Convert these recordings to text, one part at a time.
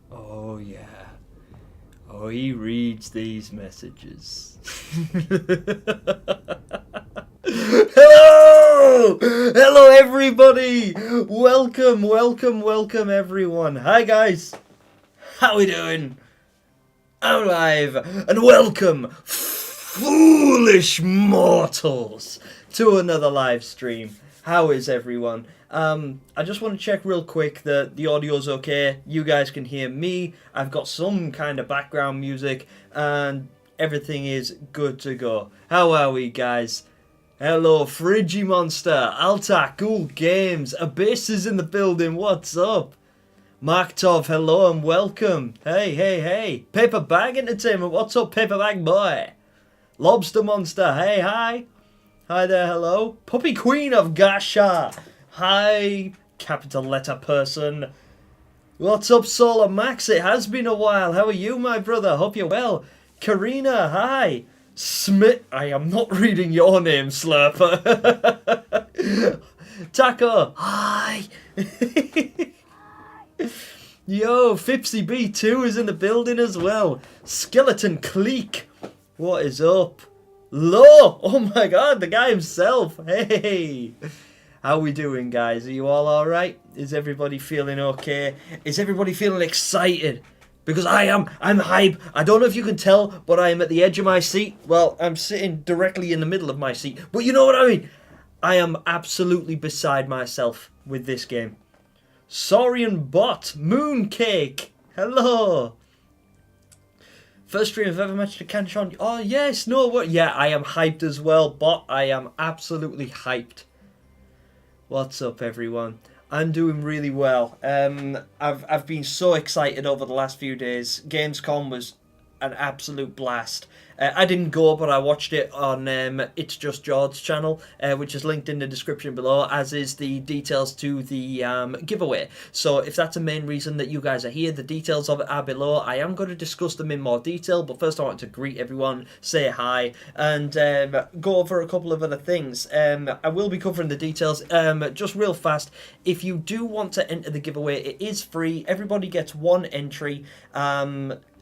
Oh, yeah. Oh, he reads these messages. Hello! Hello, everybody! Welcome, welcome, welcome, everyone. Hi, guys. How we doing? I'm live, and welcome, foolish mortals, to another live stream. How is everyone? I just want to check real quick that the audio's okay. You guys can hear me. I've got some kind of background music, and everything is good to go. How are we, guys? Hello, Friggy Monster, Alta, Cool Games, Abyss is in the building. What's up? Mark Tov, hello and welcome. Hey, hey, hey. Paper Bag Entertainment, what's up, Paper Bag Boy? Lobster Monster, hey, hi. Hi there, hello. Puppy Queen of Gasha. Hi, capital letter person. What's up, Solar Max? It has been a while. How are you, my brother? Hope you're well. Karina, hi. Smith, I am not reading your name, Slurper. Taco, hi. Yo, Fipsy B2 is in the building as well. Skeleton Cleek, what is up? Lo, oh my god, the guy himself. Hey, how we doing, guys? Are you all alright? Is everybody feeling okay? Is everybody feeling excited? Because I'm hype. I don't know if you can tell, but I am at the edge of my seat. Well, I'm sitting directly in the middle of my seat, but you know what I mean. I am absolutely beside myself with this game. Saurian Bot, Mooncake, hello. First stream I've ever matched a Canchon. Oh yes, no, what? Yeah, I am hyped as well, Bot. I am absolutely hyped. What's up, everyone? I'm doing really well. I've been so excited over the last few days. Gamescom was an absolute blast. I didn't go, but I watched it on It's Just George's channel, which is linked in the description below, as is the details to the giveaway. So if that's the main reason that you guys are here, the details of it are below. I am going to discuss them in more detail, but first I want to greet everyone, say hi, and go over a couple of other things. I will be covering the details just real fast. If you do want to enter the giveaway, it is free. Everybody gets one entry.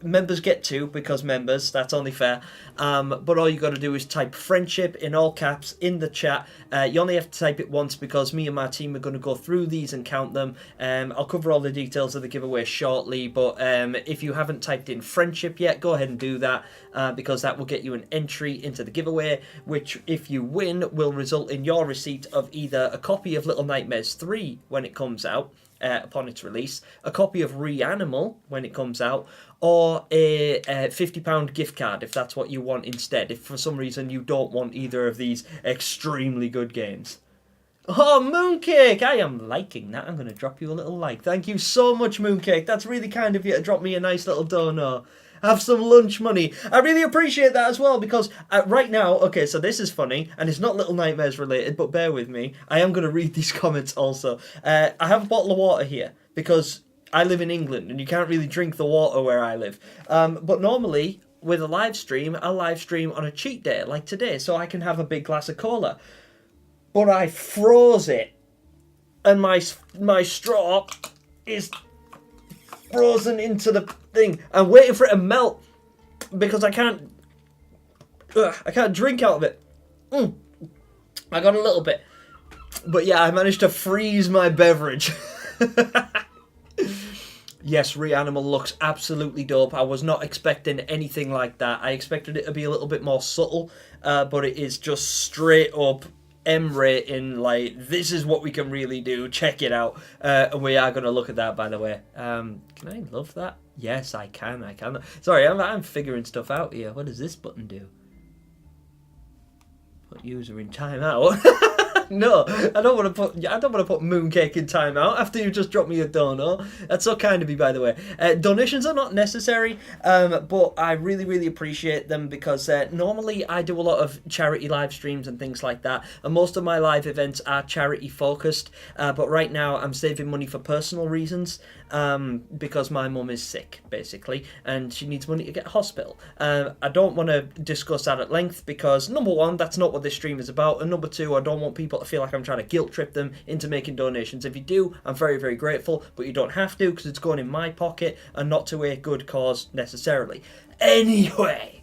Members get two, because members, that's only fair. But all you got to do is type friendship in all caps in the chat. You only have to type it once, because me and my team are going to go through these and count them. I'll cover all the details of the giveaway shortly, but if you haven't typed in friendship yet, go ahead and do that, because that will get you an entry into the giveaway, which, if you win, will result in your receipt of either a copy of Little Nightmares 3 when it comes out, upon its release, a copy of Reanimal when it comes out, or a £50 gift card if that's what you want instead, if for some reason you don't want either of these extremely good games. Oh, Mooncake! I am liking that. I'm going to drop you a little like. Thank you so much, Mooncake. That's really kind of you to drop me a nice little dono. Have some lunch money. I really appreciate that as well, because right now, okay, so this is funny, and it's not Little Nightmares related, but bear with me. I am going to read these comments also. I have a bottle of water here, because I live in England, and you can't really drink the water where I live. But normally, with a live stream, I'll live stream on a cheat day, like today, so I can have a big glass of cola. But I froze it, and my straw is frozen into the thing. I'm waiting for it to melt, because I can't drink out of it. I got a little bit. But yeah, I managed to freeze my beverage. Yes, Reanimal looks absolutely dope. I was not expecting anything like that. I expected it to be a little bit more subtle, but it is just straight up M rating, like, this is what we can really do. Check it out. And we are going to look at that, by the way. Can I love that? Yes, I can. Sorry, I'm figuring stuff out here. What does this button do? Put user in timeout. No, I don't want to put mooncake in timeout after you just dropped me a dono. That's so kind of you, by the way. Donations are not necessary, but I really, really appreciate them because normally I do a lot of charity live streams and things like that, and most of my live events are charity focused. But right now I'm saving money for personal reasons. Because my mum is sick, basically, and she needs money to get to hospital. I don't want to discuss that at length because, number one, that's not what this stream is about, and number two, I don't want people to feel like I'm trying to guilt trip them into making donations. If you do, I'm very, very grateful, but you don't have to because it's going in my pocket and not to a good cause necessarily. Anyway...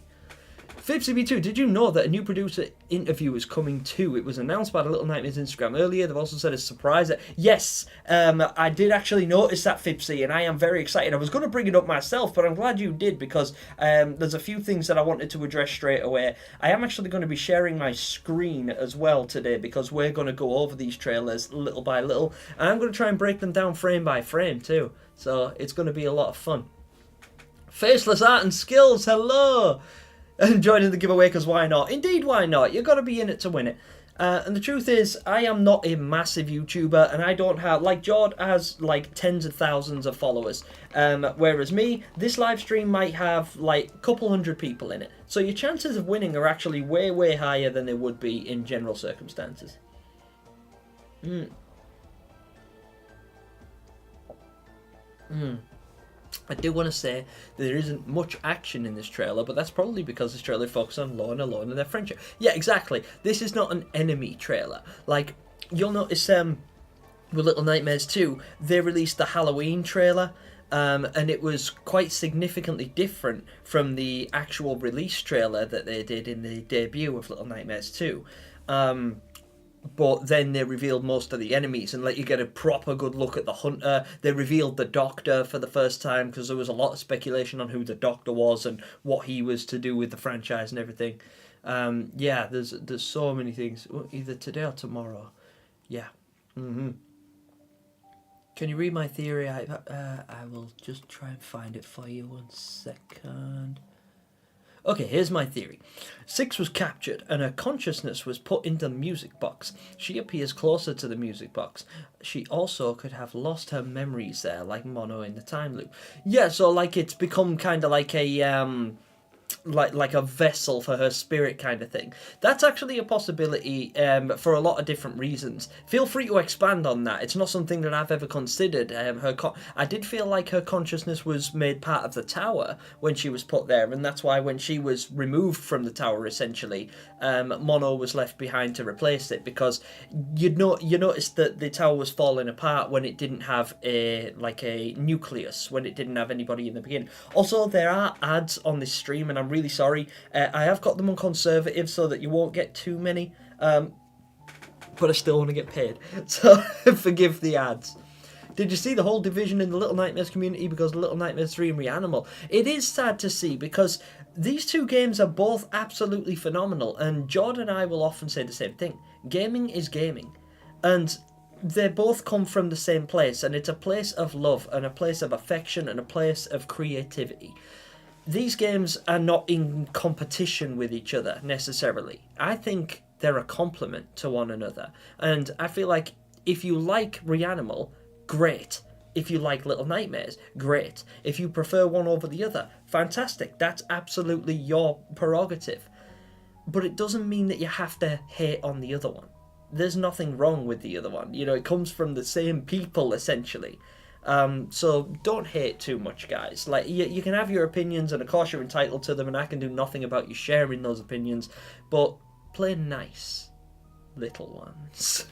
FipsyB2, did you know that a new producer interview is coming too? It was announced by the Little Nightmares Instagram earlier. They've also said a surprise. Yes, I did actually notice that, Fipsy, and I am very excited. I was going to bring it up myself, but I'm glad you did because there's a few things that I wanted to address straight away. I am actually going to be sharing my screen as well today because we're going to go over these trailers little by little, and I'm going to try and break them down frame by frame too. So it's going to be a lot of fun. Faceless Art and Skills, hello! And joining the giveaway because why not? Indeed, why not? You've got to be in it to win it. And the truth is, I am not a massive YouTuber, and I don't have... Like, Jord has, like, tens of thousands of followers. Whereas me, this live stream might have, like, a couple hundred people in it. So your chances of winning are actually way, way higher than they would be in general circumstances. I do want to say there isn't much action in this trailer, but that's probably because this trailer focuses on Lorna and their friendship. Yeah, exactly. This is not an enemy trailer. Like, you'll notice with Little Nightmares 2, they released the Halloween trailer, and it was quite significantly different from the actual release trailer that they did in the debut of Little Nightmares 2. But then they revealed most of the enemies and let you get a proper good look at the hunter. They revealed the doctor for the first time because there was a lot of speculation on who the doctor was and what he was to do with the franchise and everything. Yeah, there's so many things. Either today or tomorrow. Yeah. Can you read my theory? I will just try and find it for you. 1 second. Okay, here's my theory. Six was captured and her consciousness was put into the music box. She appears closer to the music box. She also could have lost her memories there, like Mono in the time loop. Yeah, so like it's become kind of like a like a vessel for her spirit kind of thing. That's actually a possibility for a lot of different reasons. Feel free to expand on that. It's not something that I've ever considered. I did feel like her consciousness was made part of the tower when she was put there, and that's why when she was removed from the tower, essentially, Mono was left behind to replace it, because you noticed that the tower was falling apart when it didn't have a nucleus, when it didn't have anybody in the beginning. Also, there are ads on this stream, and I'm really sorry. I have got them on conservative so that you won't get too many, but I still want to get paid, so forgive the ads. Did you see the whole division in the Little Nightmares community because of Little Nightmares 3 and Reanimal? It is sad to see because these two games are both absolutely phenomenal, and Jordan and I will often say the same thing. Gaming is gaming, and they both come from the same place, and it's a place of love and a place of affection and a place of creativity. These games are not in competition with each other necessarily. I think they're a complement to one another, and I feel like if you like Reanimal, great. If you like Little Nightmares, great. If you prefer one over the other, fantastic. That's absolutely your prerogative. But it doesn't mean that you have to hate on the other one. There's nothing wrong with the other one. You know, it comes from the same people, essentially. So don't hate too much, guys. Like, you can have your opinions, and of course you're entitled to them, and I can do nothing about you sharing those opinions, but play nice, little ones.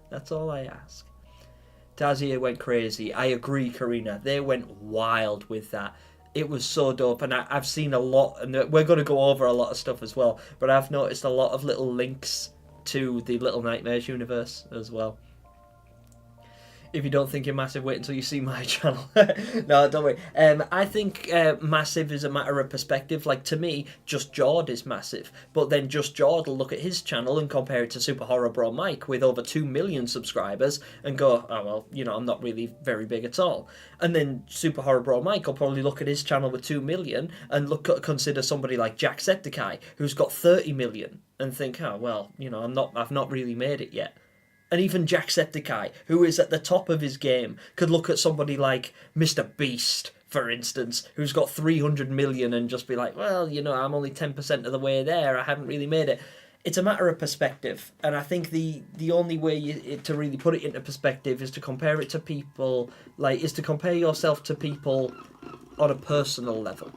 That's all I ask. Tarsier went crazy. I agree, Karina. They went wild with that. It was so dope, and I've seen a lot, and we're going to go over a lot of stuff as well, but I've noticed a lot of little links to the Little Nightmares universe as well. If you don't think you're massive, wait until you see my channel. No, don't worry. I think massive is a matter of perspective. Like, to me, Just Jord is massive. But then Just Jord will look at his channel and compare it to Super Horror Bro Mike with over 2 million subscribers and go, oh, well, you know, I'm not really very big at all. And then Super Horror Bro Mike will probably look at his channel with 2 million and consider somebody like Jacksepticeye, who's got 30 million, and think, oh, well, you know, I've not really made it yet. And even Jacksepticeye, who is at the top of his game, could look at somebody like Mr. Beast, for instance, who's got 300 million and just be like, well, you know, I'm only 10% of the way there. I haven't really made it. It's a matter of perspective. And I think the only way to really put it into perspective is to compare it to people, is to compare yourself to people on a personal level.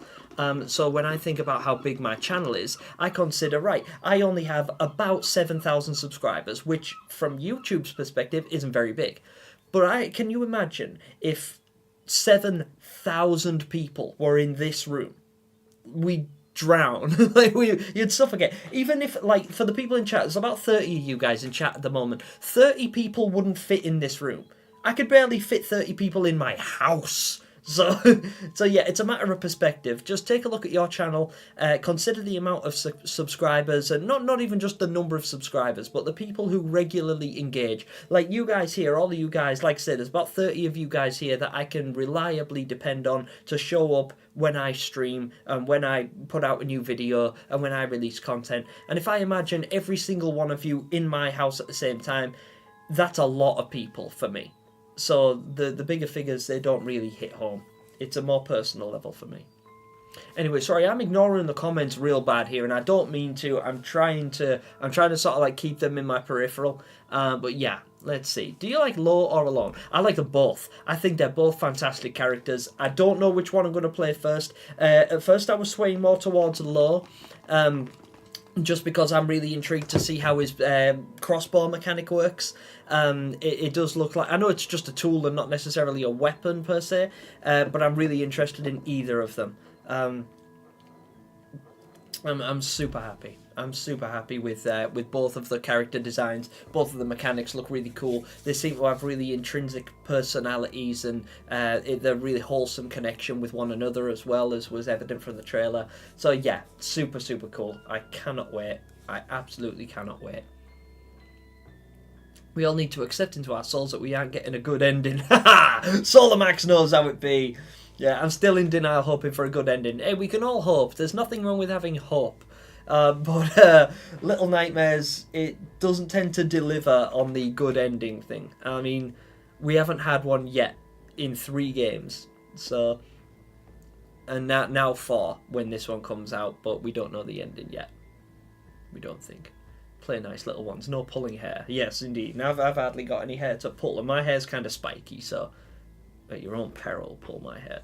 So when I think about how big my channel is, I consider, right, I only have about 7,000 subscribers, which from YouTube's perspective isn't very big. But can you imagine if 7,000 people were in this room? We'd drown. You'd suffocate. Even if, for the people in chat, there's about 30 of you guys in chat at the moment. 30 people wouldn't fit in this room. I could barely fit 30 people in my house. So yeah, it's a matter of perspective. Just take a look at your channel, consider the amount of subscribers, and not even just the number of subscribers, but the people who regularly engage. Like you guys here, all of you guys, like I said, there's about 30 of you guys here that I can reliably depend on to show up when I stream, and when I put out a new video, and when I release content. And if I imagine every single one of you in my house at the same time, that's a lot of people for me. So the bigger figures, they don't really hit home. It's a more personal level for me. Anyway, sorry, I'm ignoring the comments real bad here, and I don't mean to. I'm trying to sort of keep them in my peripheral. But yeah, let's see. Do you like Low or Alone? I like them both. I think they're both fantastic characters. I don't know which one I'm going to play first. At first, I was swaying more towards Low. Just because I'm really intrigued to see how his crossbow mechanic works. It does look like... I know it's just a tool and not necessarily a weapon per se, but I'm really interested in either of them. I'm super happy. I'm super happy with both of the character designs. Both of the mechanics look really cool. They seem to have really intrinsic personalities, and they're really wholesome connection with one another as well, as was evident from the trailer. So yeah, super, super cool. I cannot wait. I absolutely cannot wait. We all need to accept into our souls that we aren't getting a good ending. Solar Max knows how it be. Yeah, I'm still in denial, hoping for a good ending. Hey, we can all hope. There's nothing wrong with having hope. But Little Nightmares, it doesn't tend to deliver on the good ending thing. I mean, we haven't had one yet in 3 games. So, and now 4 when this one comes out, but we don't know the ending yet. We don't think. Play nice little ones. No pulling hair. Yes, indeed. Now I've hardly got any hair to pull, and my hair's kind of spiky, so at your own peril, pull my hair.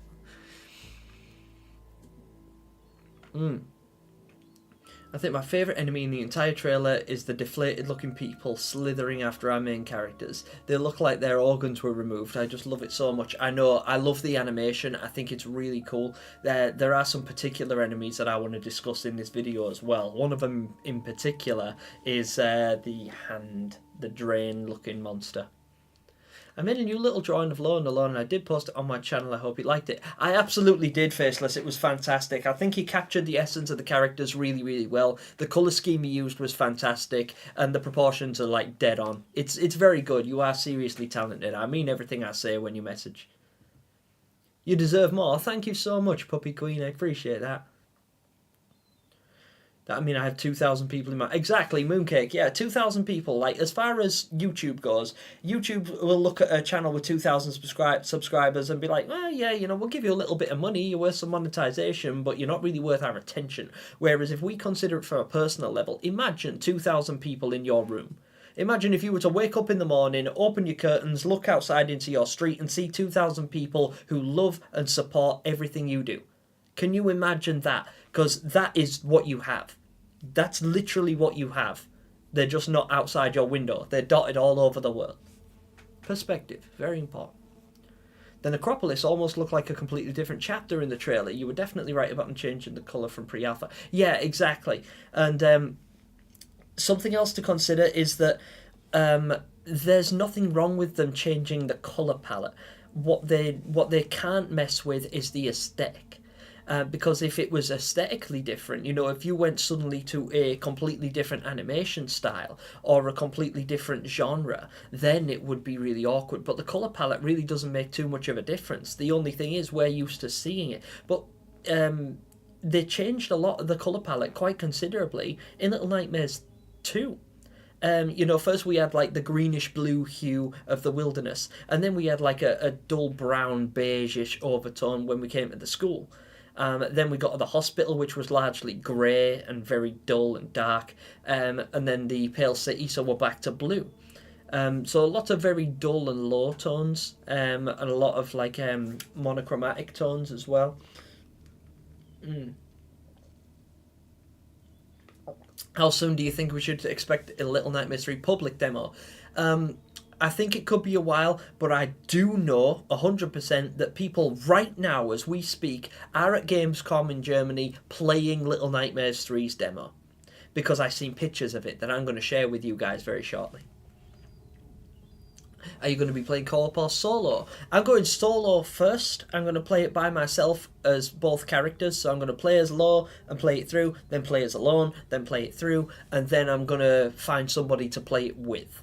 I think my favourite enemy in the entire trailer is the deflated looking people slithering after our main characters. They look like their organs were removed. I just love it so much. I know, I love the animation. I think it's really cool. There are some particular enemies that I want to discuss in this video as well. One of them in particular is the drain looking monster. I made a new little drawing of Low and Alone, and I did post it on my channel. I hope you liked it. I absolutely did, Faceless. It was fantastic. I think he captured the essence of the characters really, really well. The colour scheme he used was fantastic, and the proportions are dead on. It's very good. You are seriously talented. I mean everything I say when you message. You deserve more. Thank you so much, Puppy Queen. I appreciate that. I mean, I have 2,000 people in my... Exactly, Mooncake, yeah, 2,000 people. As far as YouTube goes, YouTube will look at a channel with 2,000 subscribers and be like, well, yeah, we'll give you a little bit of money, you're worth some monetization, but you're not really worth our attention. Whereas if we consider it from a personal level, imagine 2,000 people in your room. Imagine if you were to wake up in the morning, open your curtains, look outside into your street and see 2,000 people who love and support everything you do. Can you imagine that? Because that is what you have. That's literally what you have. They're just not outside your window. They're dotted all over the world. Perspective, very important. The Necropolis almost looked like a completely different chapter in the trailer. You were definitely right about them changing the colour from pre-alpha. Yeah, exactly. And something else to consider is that there's nothing wrong with them changing the colour palette. What they can't mess with is the aesthetic. Because if it was aesthetically different, if you went suddenly to a completely different animation style or a completely different genre, then it would be really awkward. But the colour palette really doesn't make too much of a difference. The only thing is we're used to seeing it. But they changed a lot of the colour palette quite considerably in Little Nightmares 2. you know, first we had like the greenish blue hue of the wilderness, and then we had like a dull brown beigeish overtone when we came to the school. Then we got to the hospital, which was largely grey and very dull and dark, and then the pale city, so we're back to blue. So lots of very dull and low tones, and a lot of like monochromatic tones as well. How soon do you think we should expect a Little Nightmares 3 public demo? I think it could be a while, but I do know 100% that people right now, as we speak, are at Gamescom in Germany playing Little Nightmares 3's demo. Because I've seen pictures of it that I'm going to share with you guys very shortly. Are you going to be playing co-op or solo? I'm going solo first. I'm going to play it by myself as both characters. So I'm going to play as Lo and play it through, then play as alone, then play it through, and then I'm going to find somebody to play it with.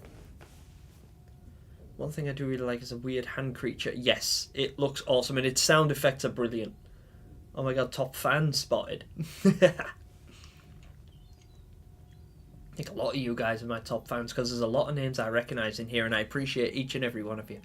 One thing I do really like is a weird hand creature. Yes, it looks awesome, and its sound effects are brilliant. Oh my god, top fan spotted. I think a lot of you guys are my top fans because there's a lot of names I recognise in here, and I appreciate each and every one of you.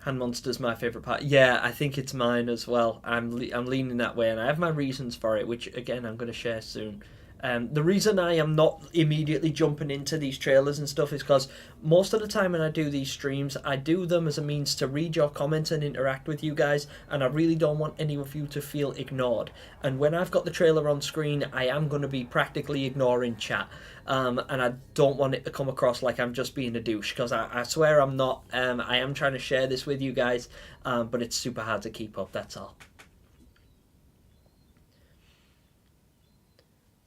Hand Monster's my favourite part. Yeah, I think it's mine as well. I'm leaning that way, and I have my reasons for it, which, again, I'm going to share soon. The reason I am not immediately jumping into these trailers and stuff is because most of the time when I do these streams, I do them as a means to read your comments and interact with you guys, and I really don't want any of you to feel ignored. And when I've got the trailer on screen, I am going to be practically ignoring chat, and I don't want it to come across like I'm just being a douche, because I swear I'm not. I am trying to share this with you guys, but it's super hard to keep up, that's all.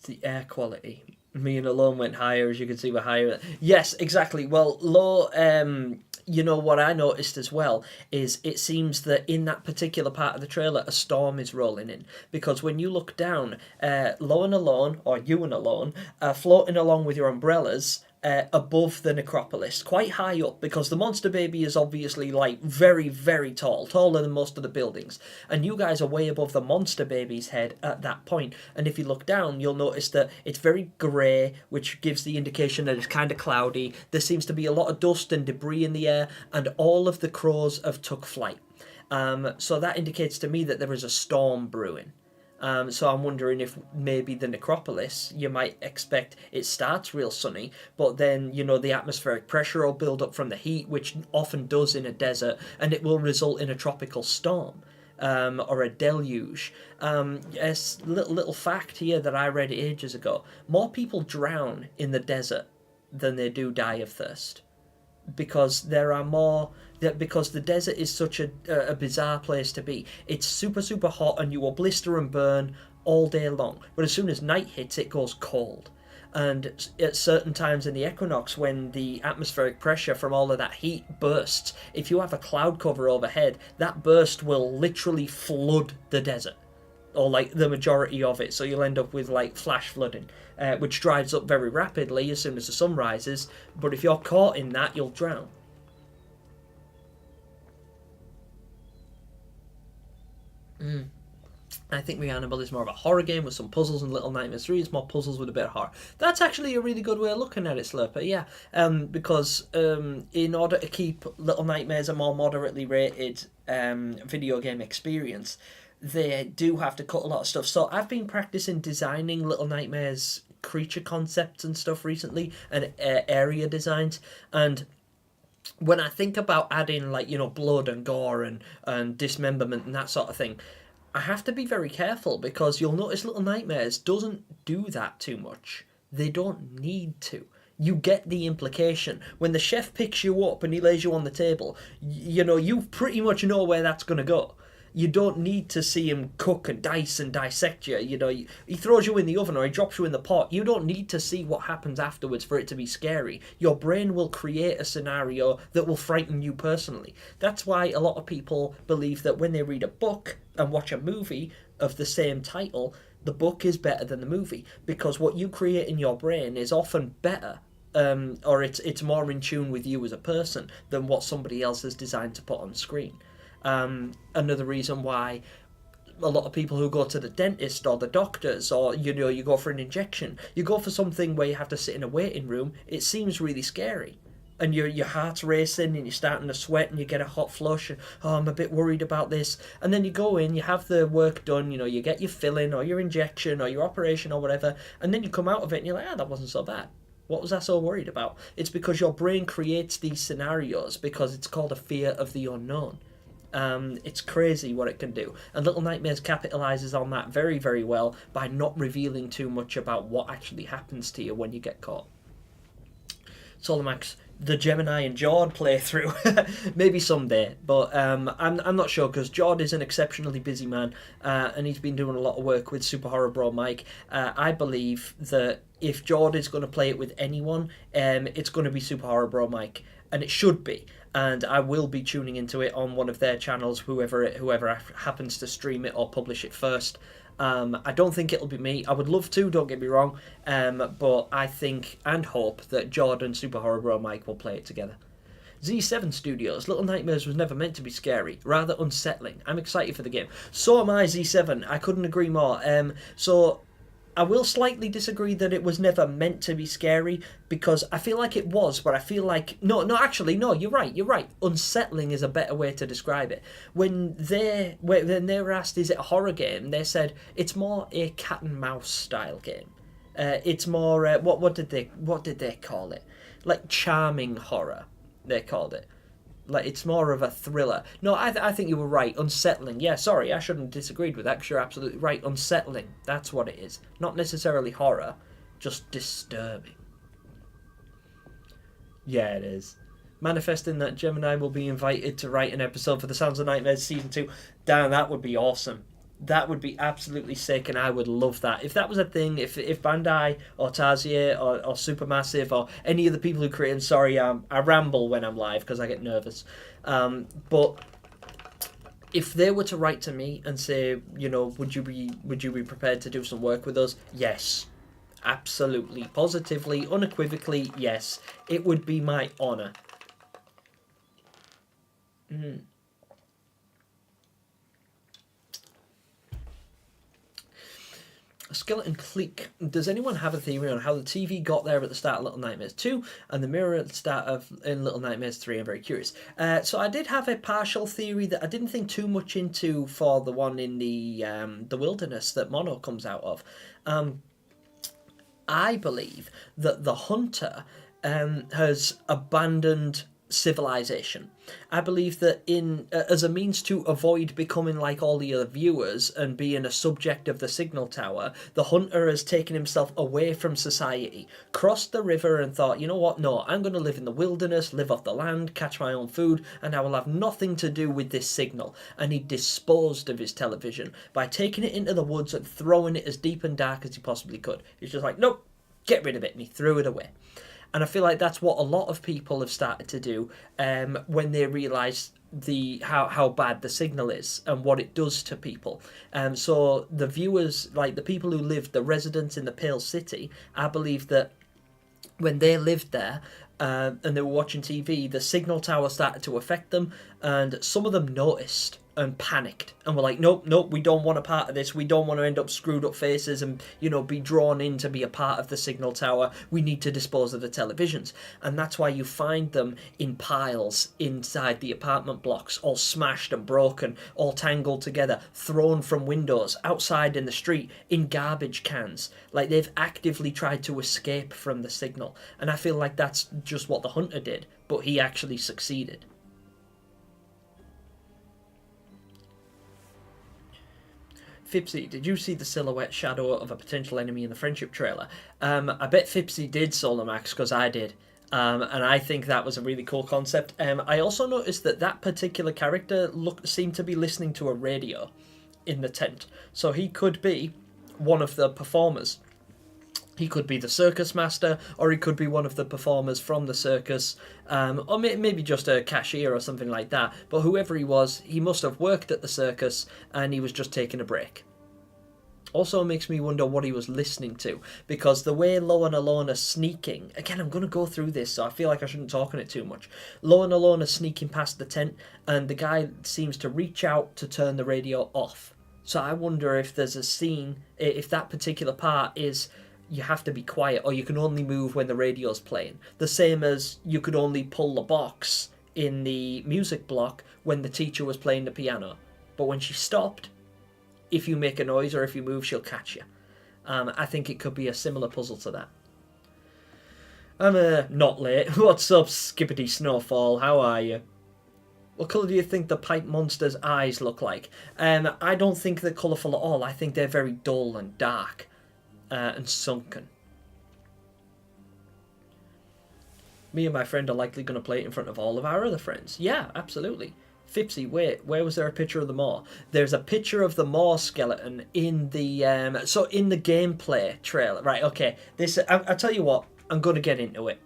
The air quality. Me and Alone went higher, as you can see, we're higher. Yes, exactly. Well, Low, you know, what I noticed as well is it seems that in that particular part of the trailer, a storm is rolling in. Because when you look down, Low and Alone, or you and Alone, are floating along with your umbrellas above the necropolis, quite high up, because the monster baby is obviously like very, very tall, taller than most of the buildings, and you guys are way above the monster baby's head at that point. And if you look down, you'll notice that it's very grey, which gives the indication that it's kind of cloudy. There seems to be a lot of dust and debris in the air, and all of the crows have took flight. So that indicates to me that there is a storm brewing. So I'm wondering if maybe the necropolis, you might expect it starts real sunny, but then, you know, the atmospheric pressure will build up from the heat, which often does in a desert, and it will result in a tropical storm, or a deluge. Yes, little fact here that I read ages ago. More people drown in the desert than they do die of thirst. Because there are more, because the desert is such a bizarre place to be. It's super, super hot, and you will blister and burn all day long. But as soon as night hits, it goes cold. And at certain times in the equinox, when the atmospheric pressure from all of that heat bursts, if you have a cloud cover overhead, that burst will literally flood the desert, or like the majority of it. So you'll end up with like flash flooding, which dries up very rapidly as soon as the sun rises. But if you're caught in that, you'll drown. I think Reanimal is more of a horror game with some puzzles, and Little Nightmares 3 is more puzzles with a bit of horror. That's actually a really good way of looking at it, Slurper, yeah. Because in order to keep Little Nightmares a more moderately rated video game experience, they do have to cut a lot of stuff. So I've been practicing designing Little Nightmares creature concepts and stuff recently, and area designs, and when I think about adding, like, you know, blood and gore and dismemberment and that sort of thing, I have to be very careful, because you'll notice Little Nightmares doesn't do that too much. They don't need to. You get the implication. When the chef picks you up and he lays you on the table, you know, you pretty much know where that's going to go. You don't need to see him cook and dice and dissect you. You know, he throws you in the oven or he drops you in the pot. You don't need to see what happens afterwards for it to be scary. Your brain will create a scenario that will frighten you personally. That's why a lot of people believe that when they read a book and watch a movie of the same title, the book is better than the movie, because what you create in your brain is often better, or it's more in tune with you as a person than what somebody else has designed to put on screen. Another reason why a lot of people who go to the dentist or the doctors, or, you know, you go for an injection, you go for something where you have to sit in a waiting room, it seems really scary. And your heart's racing and you're starting to sweat and you get a hot flush and, oh, I'm a bit worried about this. And then you go in, you have the work done, you know, you get your filling or your injection or your operation or whatever, and then you come out of it and you're like, that wasn't so bad. What was I so worried about? It's because your brain creates these scenarios because it's called a fear of the unknown. It's crazy what it can do. And Little Nightmares capitalizes on that very, very well by not revealing too much about what actually happens to you when you get caught. Solamax, the Gemini and Jord playthrough. Maybe someday, but I'm not sure, because Jord is an exceptionally busy man, and he's been doing a lot of work with Super Horror Bro Mike. I believe that if Jord is going to play it with anyone, it's going to be Super Horror Bro Mike, and it should be. And I will be tuning into it on one of their channels, whoever happens to stream it or publish it first. I don't think it'll be me. I would love to, don't get me wrong, but I think and hope that Jordan and Super Horror Bro Mike will play it together. Z7 Studios, Little Nightmares was never meant to be scary, rather unsettling. I'm excited for the game. So am I, Z7. I couldn't agree more. So I will slightly disagree that it was never meant to be scary, because I feel like it was, but I feel like... No, you're right. Unsettling is a better way to describe it. When they were asked, is it a horror game, they said it's more a cat and mouse style game. It's more, what did they call it? Like charming horror, they called it. Like, it's more of a thriller. No, I think you were right. Unsettling. Yeah, sorry, I shouldn't have disagreed with that, because you're absolutely right. Unsettling. That's what it is. Not necessarily horror, just disturbing. Yeah, it is. Manifesting that Gemini will be invited to write an episode for the Sounds of Nightmares Season 2. Damn, that would be awesome. That would be absolutely sick, and I would love that. If that was a thing, if Bandai or Tarsier or Supermassive or any of the people who create them, sorry, I ramble when I'm live because I get nervous. But if they were to write to me and say, you know, would you be prepared to do some work with us? Yes. Absolutely, positively, unequivocally, yes. It would be my honour. Skeleton Clique. Does anyone have a theory on how the TV got there at the start of Little Nightmares 2 and the mirror at the start of in Little Nightmares 3? I'm very curious. So I did have a partial theory that I didn't think too much into for the one in the wilderness that Mono comes out of. I believe that the hunter has abandoned civilization. I believe that as a means to avoid becoming like all the other viewers and being a subject of the signal tower, the hunter has taken himself away from society, crossed the river and thought, you know what, no, I'm going to live in the wilderness, live off the land, catch my own food, and I will have nothing to do with this signal. And he disposed of his television by taking it into the woods and throwing it as deep and dark as he possibly could. He's just like, nope, get rid of it, and he threw it away. And I feel like that's what a lot of people have started to do when they realise how bad the signal is and what it does to people. So the viewers, like the people who lived, the residents in the Pale City, I believe that when they lived there and they were watching TV, the signal tower started to affect them, and some of them noticed and panicked and were like, nope, we don't want a part of this. We don't want to end up screwed up faces and, you know, be drawn in to be a part of the signal tower. We need to dispose of the televisions. And that's why you find them in piles inside the apartment blocks, all smashed and broken, all tangled together, thrown from windows, outside in the street, in garbage cans. Like, they've actively tried to escape from the signal. And I feel like that's just what the hunter did, but he actually succeeded. Fipsy, did you see the silhouette shadow of a potential enemy in the friendship trailer? I bet Fipsy did, Solamax, because I did. And I think that was a really cool concept. I also noticed that particular character seemed to be listening to a radio in the tent. So he could be one of the performers. He could be the circus master, or he could be one of the performers from the circus, or maybe just a cashier or something like that. But whoever he was, he must have worked at the circus, and he was just taking a break. Also makes me wonder what he was listening to, because the way Lo and Alone are sneaking... Again, I'm going to go through this, so I feel like I shouldn't talk on it too much. Lo and Alone are sneaking past the tent, and the guy seems to reach out to turn the radio off. So I wonder if there's a scene, if that particular part is you have to be quiet or you can only move when the radio's playing. The same as you could only pull the box in the music block when the teacher was playing the piano. But when she stopped, if you make a noise or if you move, she'll catch you. I think it could be a similar puzzle to that. I'm not late. What's up, Skippity Snowfall? How are you? What colour do you think the pipe monster's eyes look like? I don't think they're colourful at all. I think they're very dull and dark and sunken. Me and my friend are likely going to play it in front of all of our other friends. Yeah, absolutely. Fipsy, wait, where was there a picture of the maw? There's a picture of the maw skeleton in the in the gameplay trailer. Right, okay. This I tell you what, I'm going to get into it.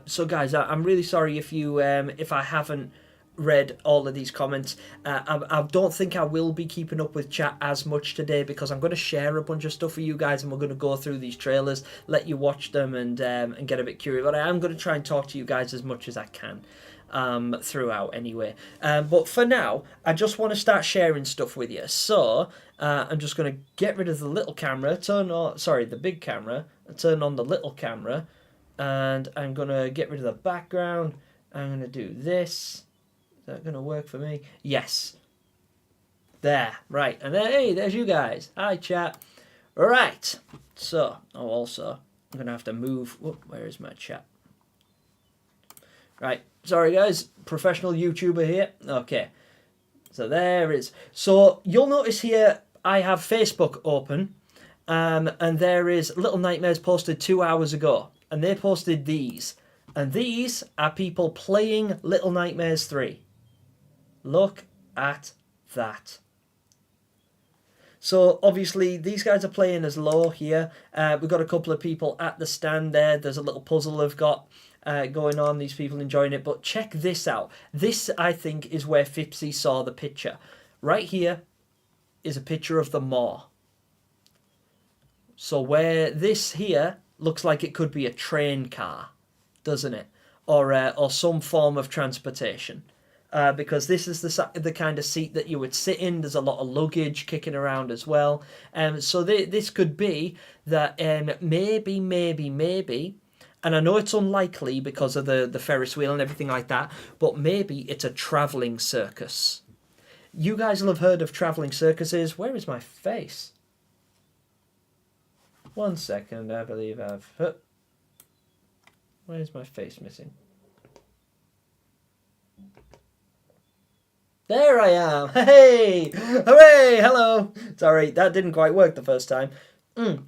So guys, I'm really sorry if you if I haven't read all of these comments. I don't think I will be keeping up with chat as much today because I'm going to share a bunch of stuff for you guys and we're going to go through these trailers, let you watch them and get a bit curious. But I am going to try and talk to you guys as much as I can throughout anyway. But for now, I just want to start sharing stuff with you. So I'm just going to get rid of the little camera, the big camera, turn on the little camera, and I'm going to get rid of the background. I'm going to do this. Is that going to work for me? Yes. There. Right. And hey, there's you guys. Hi, chat. Right. So, I'm going to have to move. Whoop, where is my chat? Right. Sorry, guys. Professional YouTuber here. Okay. So, there is. So, you'll notice here I have Facebook open. And there is Little Nightmares posted 2 hours ago. And they posted these. And these are people playing Little Nightmares 3. Look at that. So obviously these guys are playing as low here. We've got a couple of people at the stand there. There's a little puzzle they've got going on. These people enjoying it. But check this out. This, I think, is where Fipsy saw the picture. Right here is a picture of the maw. So where this here looks like it could be a train car, doesn't it? Or some form of transportation. Because this is the kind of seat that you would sit in. There's a lot of luggage kicking around as well. So this could be that maybe, and I know it's unlikely because of the Ferris wheel and everything like that, but maybe it's a travelling circus. You guys will have heard of travelling circuses. Where is my face? 1 second, I believe I've... Where's my face missing? There I am. Hey! Hooray! Hello! Sorry, that didn't quite work the first time. A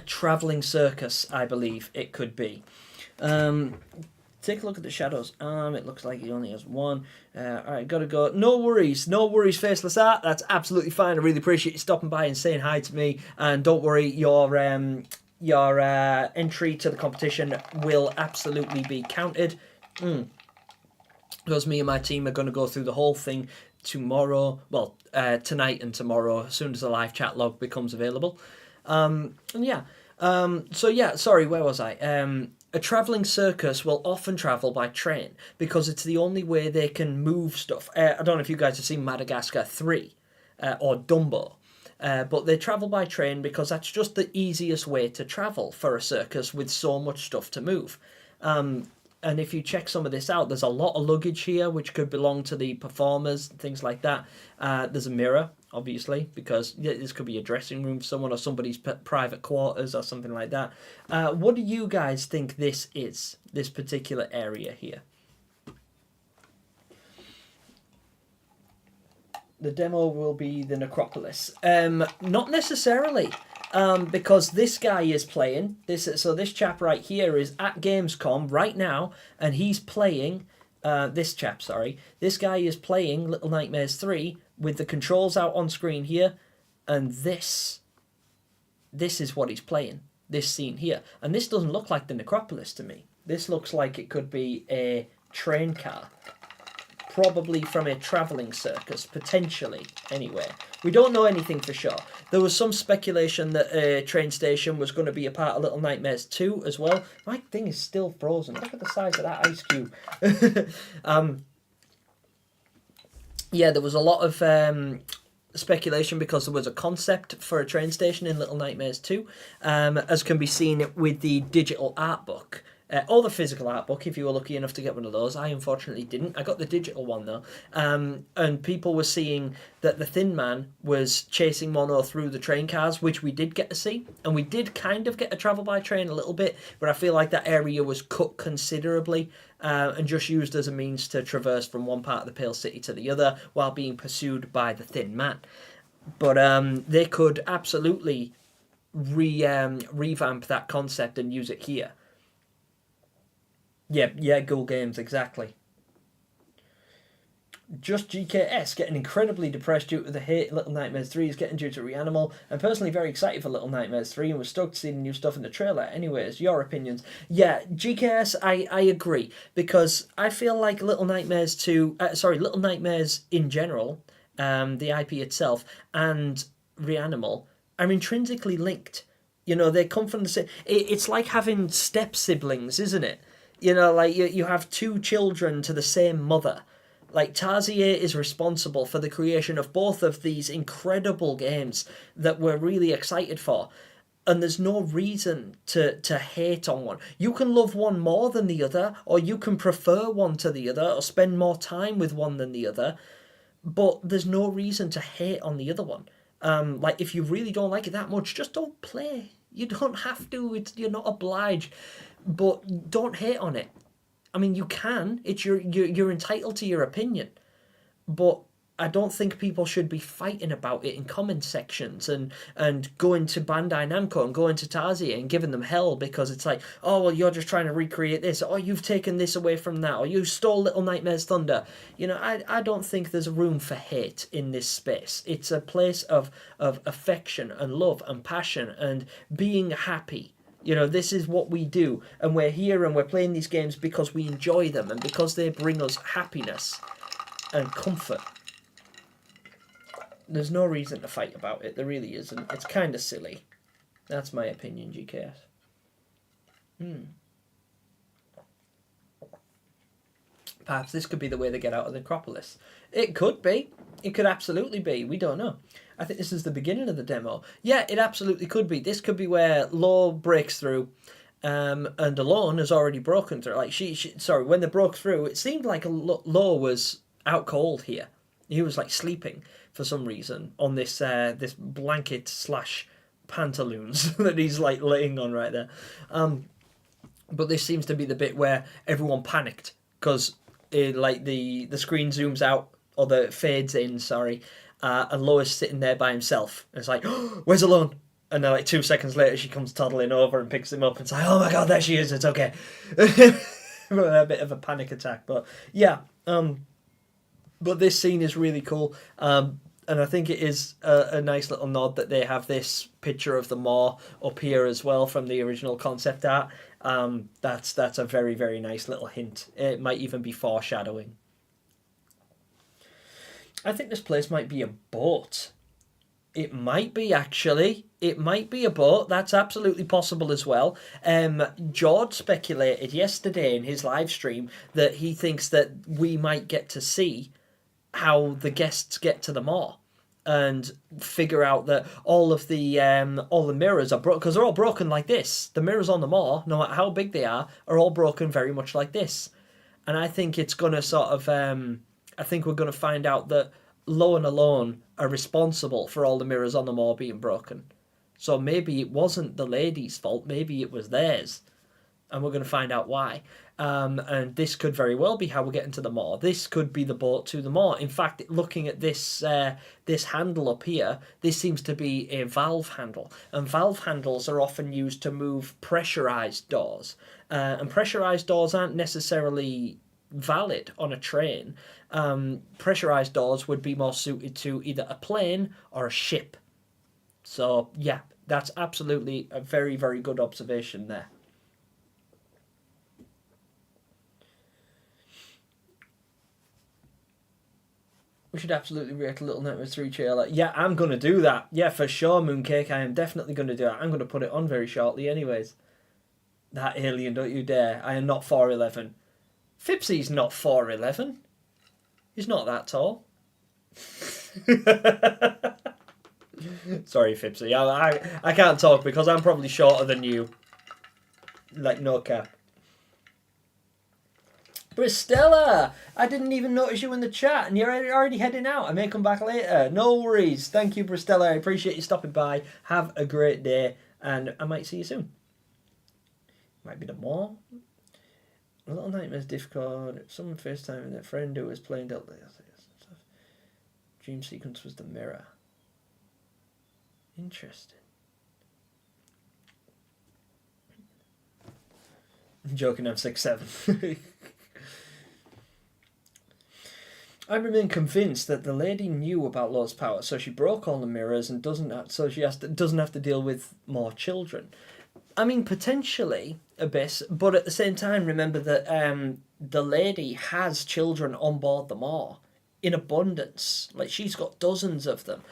travelling circus, I believe it could be. Take a look at the shadows. It looks like he only has one. Alright, gotta go. No worries, Faceless Art. That's absolutely fine. I really appreciate you stopping by and saying hi to me. And don't worry, your entry to the competition will absolutely be counted. Because me and my team are going to go through the whole thing tomorrow. Well, tonight and tomorrow, as soon as the live chat log becomes available. So yeah, sorry, where was I? A travelling circus will often travel by train because it's the only way they can move stuff. I don't know if you guys have seen Madagascar 3 or Dumbo. But they travel by train because that's just the easiest way to travel for a circus with so much stuff to move. And if you check some of this out, there's a lot of luggage here which could belong to the performers, things like that. There's a mirror, obviously, because this could be a dressing room for someone or somebody's private quarters or something like that. What do you guys think this is, this particular area here? The demo will be the necropolis. Not necessarily. Because this guy is playing, this chap right here is at Gamescom right now, and he's playing, this guy is playing Little Nightmares 3 with the controls out on screen here, and this is what he's playing, this scene here. And this doesn't look like the necropolis to me. This looks like it could be a train car. Probably from a travelling circus, potentially, anyway. We don't know anything for sure. There was some speculation that a train station was going to be a part of Little Nightmares 2 as well. My thing is still frozen. Look at the size of that ice cube. Yeah, there was a lot of speculation because there was a concept for a train station in Little Nightmares 2, as can be seen with the digital art book. Or the physical art book, if you were lucky enough to get one of those. I unfortunately didn't. I got the digital one though. And people were seeing that the Thin Man was chasing Mono through the train cars, which we did get to see. And we did kind of get to travel by train a little bit, but I feel like that area was cut considerably and just used as a means to traverse from one part of the Pale City to the other while being pursued by the Thin Man. But they could absolutely revamp that concept and use it here. Yeah, Ghoul Games, exactly. Just GKS getting incredibly depressed due to the hate Little Nightmares 3 is getting due to Reanimal. I'm personally very excited for Little Nightmares 3 and was stoked to see the new stuff in the trailer. Anyways, your opinions. Yeah, GKS, I agree. Because I feel like Little Nightmares 2... Little Nightmares in general, the IP itself, and Reanimal are intrinsically linked. You know, they come from the same... It's like having step-siblings, isn't it? You know, like you have two children to the same mother. Like Tarsier is responsible for the creation of both of these incredible games that we're really excited for. And there's no reason to hate on one. You can love one more than the other, or you can prefer one to the other, or spend more time with one than the other. But there's no reason to hate on the other one. Like if you really don't like it that much, just don't play. You don't have to. You're not obliged. But don't hate on it. I mean, you can. It's you're entitled to your opinion. But I don't think people should be fighting about it in comment sections and going to Bandai Namco and going to Tarsier and giving them hell because it's like, oh, well, you're just trying to recreate this. Or you've taken this away from that. Or you stole Little Nightmares Thunder. You know, I don't think there's room for hate in this space. It's a place of affection and love and passion and being happy. You know, this is what we do, and we're here and we're playing these games because we enjoy them and because they bring us happiness and comfort. There's no reason to fight about it. There really isn't. It's kind of silly. That's my opinion, GKS. Perhaps this could be the way they get out of the Necropolis. It could be. It could absolutely be. We don't know. I think this is the beginning of the demo. Yeah, it absolutely could be. This could be where Law breaks through, and Alone has already broken through. Like when they broke through, it seemed like Law was out cold here. He was like sleeping for some reason on this this blanket / pantaloons that he's like laying on right there. But this seems to be the bit where everyone panicked because like the screen zooms out or the fades in. Sorry. And Lois sitting there by himself. And it's like, oh, where's Alone? And then like 2 seconds later, she comes toddling over and picks him up. And it's like, oh my god, there she is. It's okay. A bit of a panic attack. But yeah, but this scene is really cool. And I think it is a nice little nod that they have this picture of the Maw up here as well from the original concept art. That's a very, very nice little hint. It might even be foreshadowing. I think this place might be a boat. It might be, actually. It might be a boat. That's absolutely possible as well. George speculated yesterday in his live stream that he thinks that we might get to see how the guests get to the Maw and figure out that all the mirrors are broken, because they're all broken like this. The mirrors on the Maw, no matter how big they are all broken very much like this. And I think it's going to sort of... I think we're going to find out that Low and Alone are responsible for all the mirrors on the Maw being broken. So maybe it wasn't the lady's fault, maybe it was theirs. And we're going to find out why. And this could very well be how we get into the Maw. This could be the boat to the Maw. In fact, looking at this this handle up here, this seems to be a valve handle. And valve handles are often used to move pressurized doors. And pressurized doors aren't necessarily valid on a train. Pressurized doors would be more suited to either a plane or a ship. So yeah, that's absolutely a very, very good observation there. We should absolutely react to Little Nightmares 3 trailer. Yeah, I'm going to do that. Yeah, for sure, Mooncake. I am definitely going to do that. I'm going to put it on very shortly anyways. That alien, don't you dare. I am not 4'11". Fipsy's not 4'11". He's not that tall. Sorry, Fipsy. I can't talk because I'm probably shorter than you. Like, no cap. Bristella, I didn't even notice you in the chat and you're already heading out. I may come back later. No worries. Thank you, Bristella. I appreciate you stopping by. Have a great day and I might see you soon. Might be the mall. Little Nightmares Discord. Someone FaceTime and their friend who was playing Delta. Dream sequence was the mirror. Interesting. I'm joking, I'm 6'7". I remain convinced that the lady knew about Lord's power, so she broke all the mirrors and doesn't have to deal with more children. I mean, potentially, Abyss, but at the same time, remember that the lady has children on board the Maw in abundance. Like, she's got dozens of them,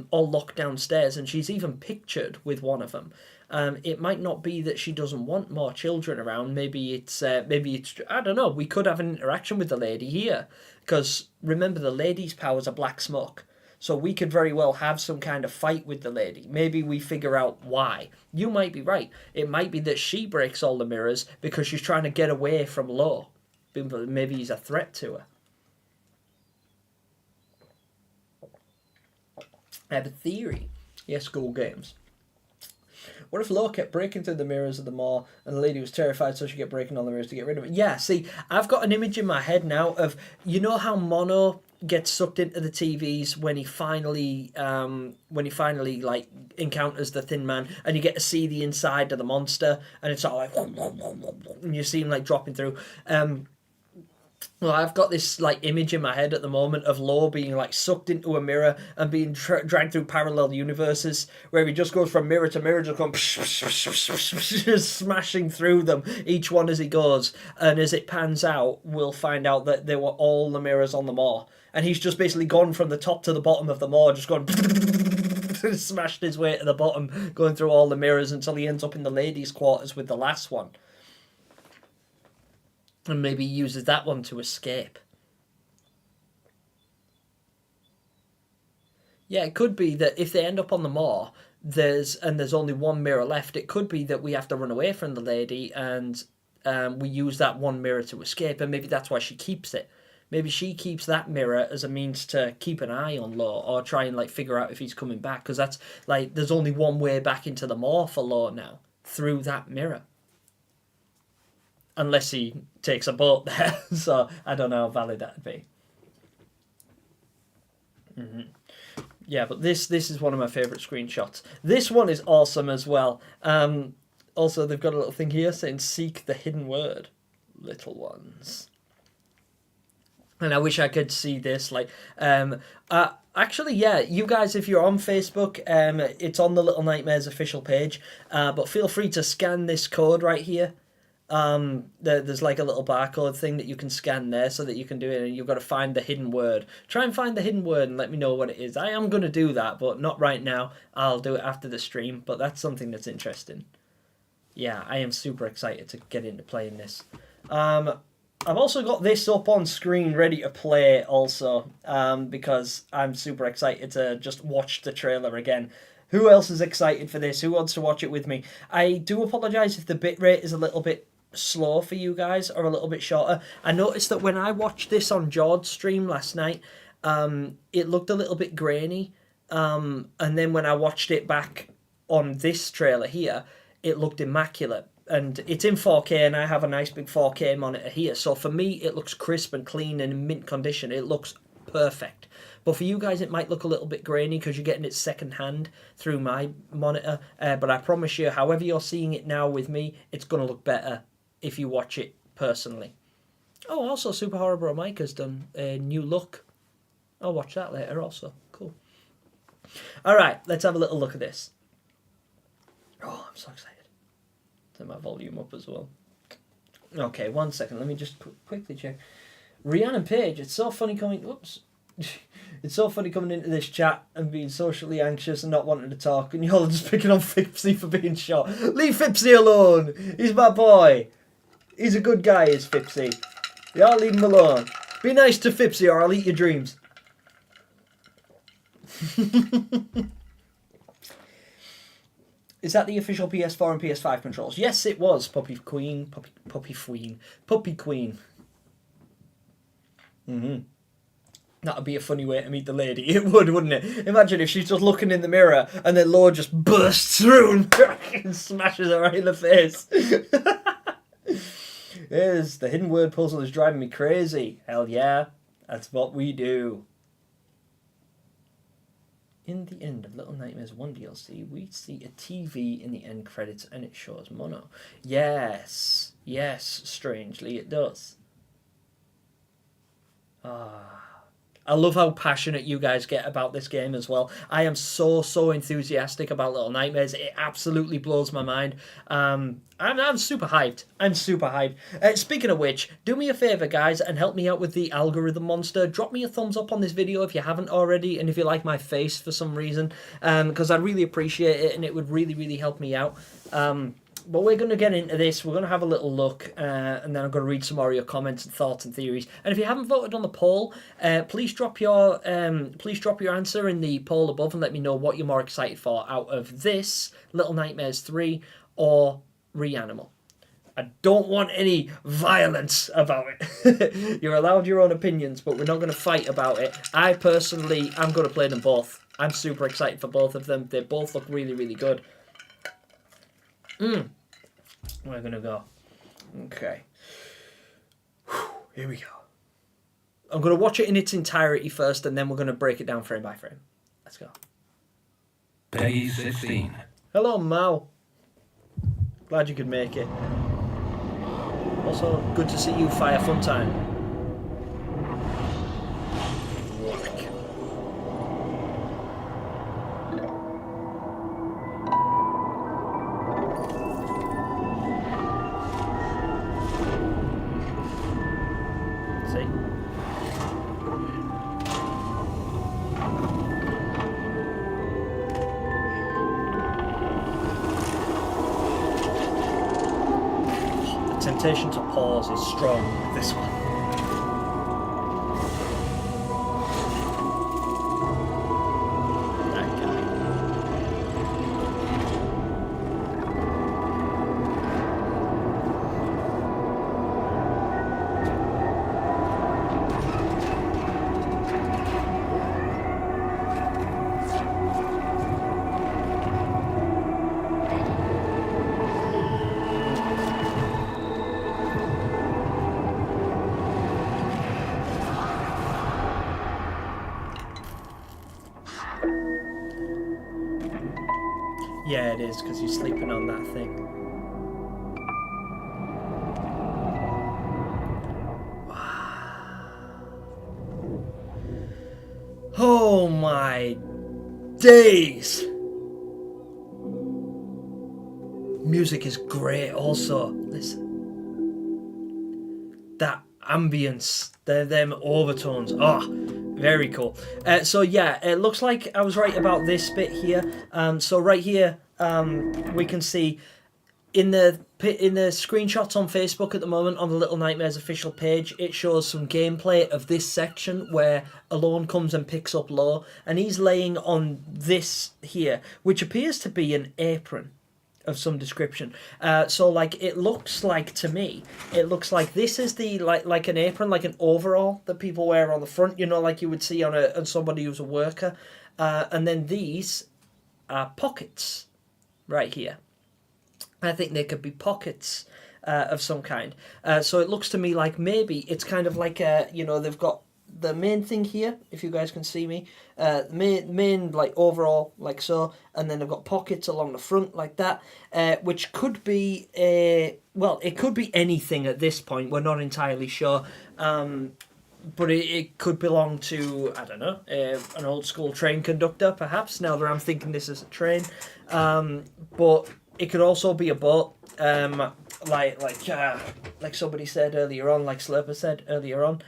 all locked downstairs, and she's even pictured with one of them. It might not be that she doesn't want more children around. Maybe it's I don't know. We could have an interaction with the lady here, because remember the lady's powers are black smoke, so we could very well have some kind of fight with the lady. Maybe we figure out why. You might be right. It might be that she breaks all the mirrors because she's trying to get away from Law. Maybe he's a threat to her. I have a theory. Yes, school games. What if Law kept breaking through the mirrors of the mall and the lady was terrified, so she kept breaking all the mirrors to get rid of it? Yeah, see, I've got an image in my head now of, you know how Mono gets sucked into the TVs when he finally like encounters the Thin Man, and you get to see the inside of the monster, and it's all like, and you see him like dropping through. Well, I've got this like image in my head at the moment of Law being like sucked into a mirror and being dragged through parallel universes where he just goes from mirror to mirror, just going just smashing through them, each one as he goes. And as it pans out, we'll find out that they were all the mirrors on the Maw, and he's just basically gone from the top to the bottom of the Maw, just gone smashed his way to the bottom, going through all the mirrors until he ends up in the ladies' quarters with the last one. And maybe uses that one to escape. Yeah, it could be that if they end up on the Maw, there's only one mirror left, it could be that we have to run away from the lady and we use that one mirror to escape, and maybe that's why she keeps it. Maybe she keeps that mirror as a means to keep an eye on Law or try and like figure out if he's coming back, because that's like there's only one way back into the Maw for Law now, through that mirror. Unless he takes a boat there. So I don't know how valid that'd be. Yeah, but this is one of my favourite screenshots. This one is awesome as well. Also, they've got a little thing here saying, seek the hidden word, little ones. And I wish I could see this. Like, actually, yeah, you guys, if you're on Facebook, it's on the Little Nightmares official page. But feel free to scan this code right here. There's like a little barcode thing that you can scan there so that you can do it, and you've got to find the hidden word. Try and find the hidden word and let me know what it is. I am going to do that, but not right now. I'll do it after the stream, but that's something that's interesting. Yeah, I am super excited to get into playing this. I've also got this up on screen ready to play also, because I'm super excited to just watch the trailer again. Who else is excited for this? Who wants to watch it with me? I do apologise if the bitrate is a little bit slow for you guys or a little bit shorter. I noticed that when I watched this on George's stream last night, it looked a little bit grainy, and then when I watched it back on this trailer here, it looked immaculate. And it's in 4K, and I have a nice big 4K monitor here, so for me it looks crisp and clean and in mint condition. It looks perfect. But for you guys, it might look a little bit grainy because you're getting it second hand through my monitor. But I promise you, however you're seeing it now with me, it's going to look better if you watch it personally. Oh, also, Super Horror Mike has done a new look. I'll watch that later also. Cool. All right, let's have a little look at this. Oh, I'm so excited. Turn my volume up as well. Okay, 1 second. Let me just quickly check. Rhiannon Page, it's so funny coming... Whoops. It's so funny coming into this chat and being socially anxious and not wanting to talk, and y'all are just picking on Fipsy for being shot. Leave Fipsy alone. He's my boy. He's a good guy, is Fipsy. Y'all leave him alone. Be nice to Fipsy or I'll eat your dreams. Is that the official PS4 and PS5 controls? Yes, it was. Puppy Queen. That would be a funny way to meet the lady. It would, wouldn't it? Imagine if she's just looking in the mirror and then Laura just bursts through and smashes her right in the face. There's the hidden word puzzle is driving me crazy. Hell yeah. That's what we do. In the end of Little Nightmares 1 DLC, we see a TV in the end credits and it shows mono. Yes. Yes, strangely it does. I love how passionate you guys get about this game as well. I am so enthusiastic about Little Nightmares. It absolutely blows my mind. I'm super hyped. I'm super hyped. Speaking of which, do me a favour, guys, and help me out with the algorithm monster. Drop me a thumbs up on this video if you haven't already, and if you like my face for some reason, because I'd really appreciate it, and it would really help me out. But we're going to get into this. We're going to have a little look, and then I'm going to read some more of your comments and thoughts and theories. And if you haven't voted on the poll, please drop your answer in the poll above and let me know what you're more excited for out of this, Little Nightmares 3, or Reanimal. I don't want any violence about it. You're allowed your own opinions, but we're not going to fight about it. I personally am going to play them both. I'm super excited for both of them. They both look really good. We're going to go. Okay. Here we go. I'm going to watch it in its entirety first, and then we're going to break it down frame by frame. Let's go. Peggy 16. Hello, Mao. Glad you could make it. Also, good to see you, Fire Funtime. Temptation to pause is strong with this one. That guy. Yeah, it is, because he's sleeping on that thing. Oh my days! Music is great also. Listen. That ambience, them overtones. Very cool. So yeah, it looks like I was right about this bit here. So right here, we can see in the screenshots on Facebook at the moment on the Little Nightmares official page, it shows some gameplay of this section where Alone comes and picks up Law, and he's laying on this here, which appears to be an apron of some description. So like it looks like to me, it looks like this is the like an apron, like an overall that people wear on the front, you know, like you would see on somebody who's a worker. And then these are pockets right here. I think they could be pockets of some kind. So it looks to me like maybe it's kind of like you know, they've got the main thing here, if you guys can see me, main like overall like so, and then they've got pockets along the front like that, which could be well, it could be anything at this point. We're not entirely sure, but it could belong to, I don't know, an old school train conductor perhaps. Now that I'm thinking this is a train, but it could also be a boat, like somebody said earlier on, like Slurper said earlier on.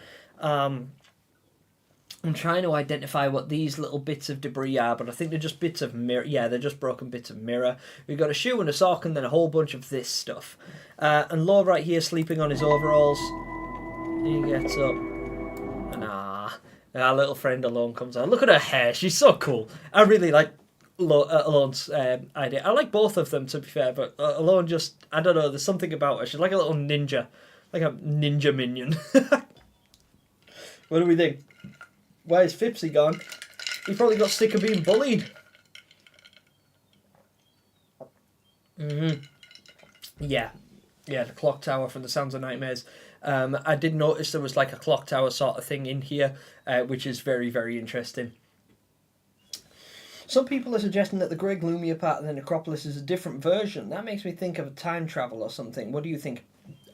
I'm trying to identify what these little bits of debris are, but I think they're just bits of mirror. Yeah, they're just broken bits of mirror. We've got a shoe and a sock and then a whole bunch of this stuff. And Law right here sleeping on his overalls. He gets up. And Our little friend Alone comes out. Look at her hair. She's so cool. I really like Alone's idea. I like both of them, to be fair, but Alone just, I don't know, there's something about her. She's like a little ninja. Like a ninja minion. What do we think? Why is Fipsy gone? He probably got sick of being bullied. Yeah. Yeah, the clock tower from the Sounds of Nightmares. I did notice there was like a clock tower sort of thing in here, which is very, very interesting. Some people are suggesting that the Grey Gloomier part of the Necropolis is a different version. That makes me think of a time travel or something. What do you think?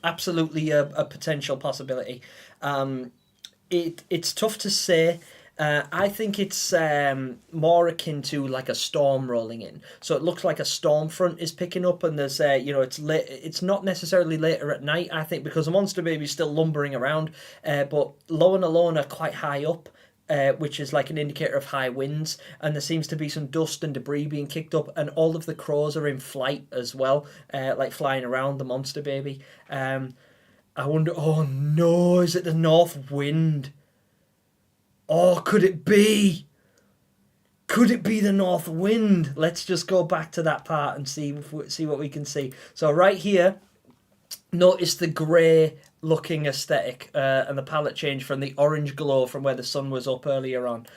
Absolutely a potential possibility. It's tough to say. I think it's more akin to like a storm rolling in. So it looks like a storm front is picking up, and there's it's late. It's not necessarily later at night. I think because the monster baby's still lumbering around, but Low and Alone are quite high up. Which is like an indicator of high winds, and there seems to be some dust and debris being kicked up, and all of the crows are in flight as well, like flying around the monster baby. I wonder, oh no, is it the north wind? Oh, could it be? Could it be the north wind? Let's just go back to that part and see what we can see. So right here, notice the grey looking aesthetic and the palette change from the orange glow from where the sun was up earlier on.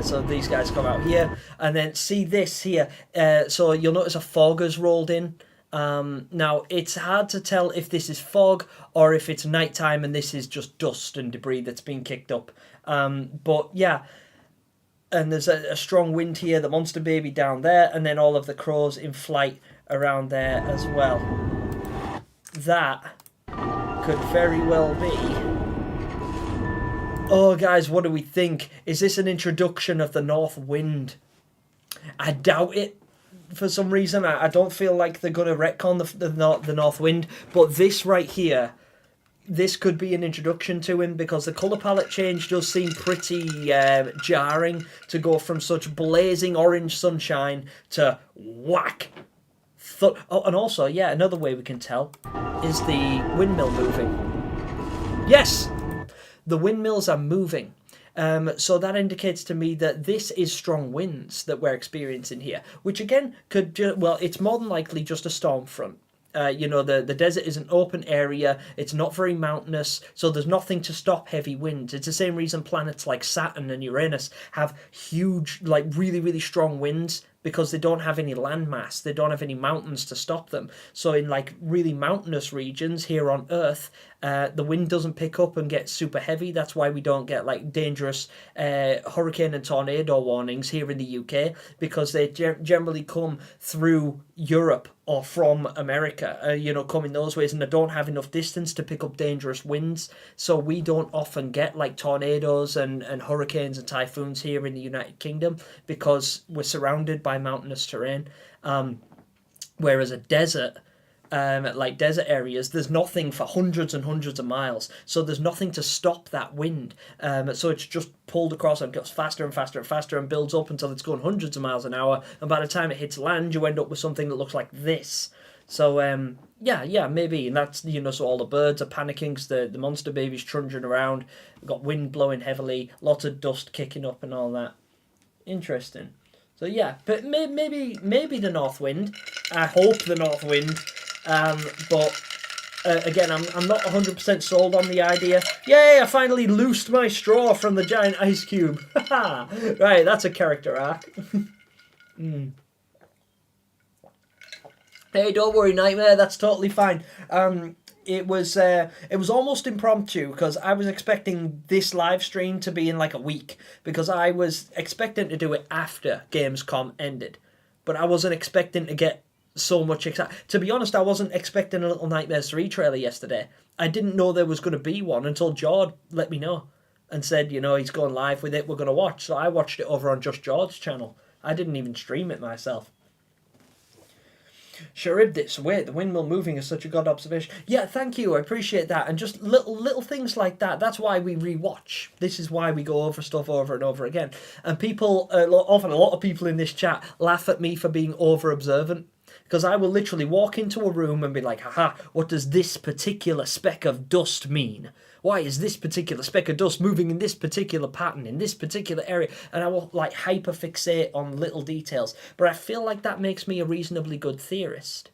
So these guys come out here, and then see this here. So you'll notice a fog has rolled in. Now it's hard to tell if this is fog or if it's nighttime and this is just dust and debris that's been kicked up. But yeah, and there's a strong wind here, the monster baby down there, and then all of the crows in flight around there as well. That could very well be. Oh, guys, what do we think? Is this an introduction of the north wind? I doubt it. For some reason, I don't feel like they're going to retcon the north wind. But this right here, this could be an introduction to him, because the colour palette change does seem pretty jarring to go from such blazing orange sunshine to whack. Oh, and also, yeah, another way we can tell is the windmill moving. Yes! The windmills are moving. So that indicates to me that this is strong winds that we're experiencing here, which again could, it's more than likely just a storm front. The desert is an open area, it's not very mountainous, so there's nothing to stop heavy winds. It's the same reason planets like Saturn and Uranus have huge, like really, really strong winds, because they don't have any landmass, they don't have any mountains to stop them. So in like really mountainous regions here on Earth, the wind doesn't pick up and get super heavy. That's why we don't get like dangerous hurricane and tornado warnings here in the UK, because they generally come through Europe or from America, coming those ways, and they don't have enough distance to pick up dangerous winds. So we don't often get like tornadoes and hurricanes and typhoons here in the United Kingdom, because we're surrounded by mountainous terrain. Whereas a desert, like desert areas, there's nothing for hundreds and hundreds of miles, so there's nothing to stop that wind. So it's just pulled across and goes faster and faster and faster and builds up until it's going hundreds of miles an hour, and by the time it hits land you end up with something that looks like this. So yeah, maybe, and that's, so all the birds are panicking because the monster baby's trundling around. We've got wind blowing heavily, lots of dust kicking up and all that. Interesting. So yeah, but maybe the north wind. I hope the north wind. But again, I'm not 100% sold on the idea. Yay, I finally loosed my straw from the giant ice cube. Right, that's a character arc. Hey, don't worry, Nightmare, that's totally fine. It was almost impromptu, because I was expecting this live stream to be in like a week, because I was expecting to do it after Gamescom ended, but I wasn't expecting to get so much excitement. To be honest, I wasn't expecting a Little Nightmares 3 trailer yesterday. I didn't know there was going to be one until Jord let me know and said, he's going live with it, we're going to watch. So I watched it over on Just Jord's channel. I didn't even stream it myself. Charybdis, wait, the windmill moving is such a good observation. Yeah, thank you, I appreciate that. And just little things like that. That's why we rewatch. This is why we go over stuff over and over again. And people, often a lot of people in this chat laugh at me for being over observant, Because I will literally walk into a room and be like, haha, what does this particular speck of dust mean? Why is this particular speck of dust moving in this particular pattern, in this particular area? And I will like hyperfixate on little details. But I feel like that makes me a reasonably good theorist.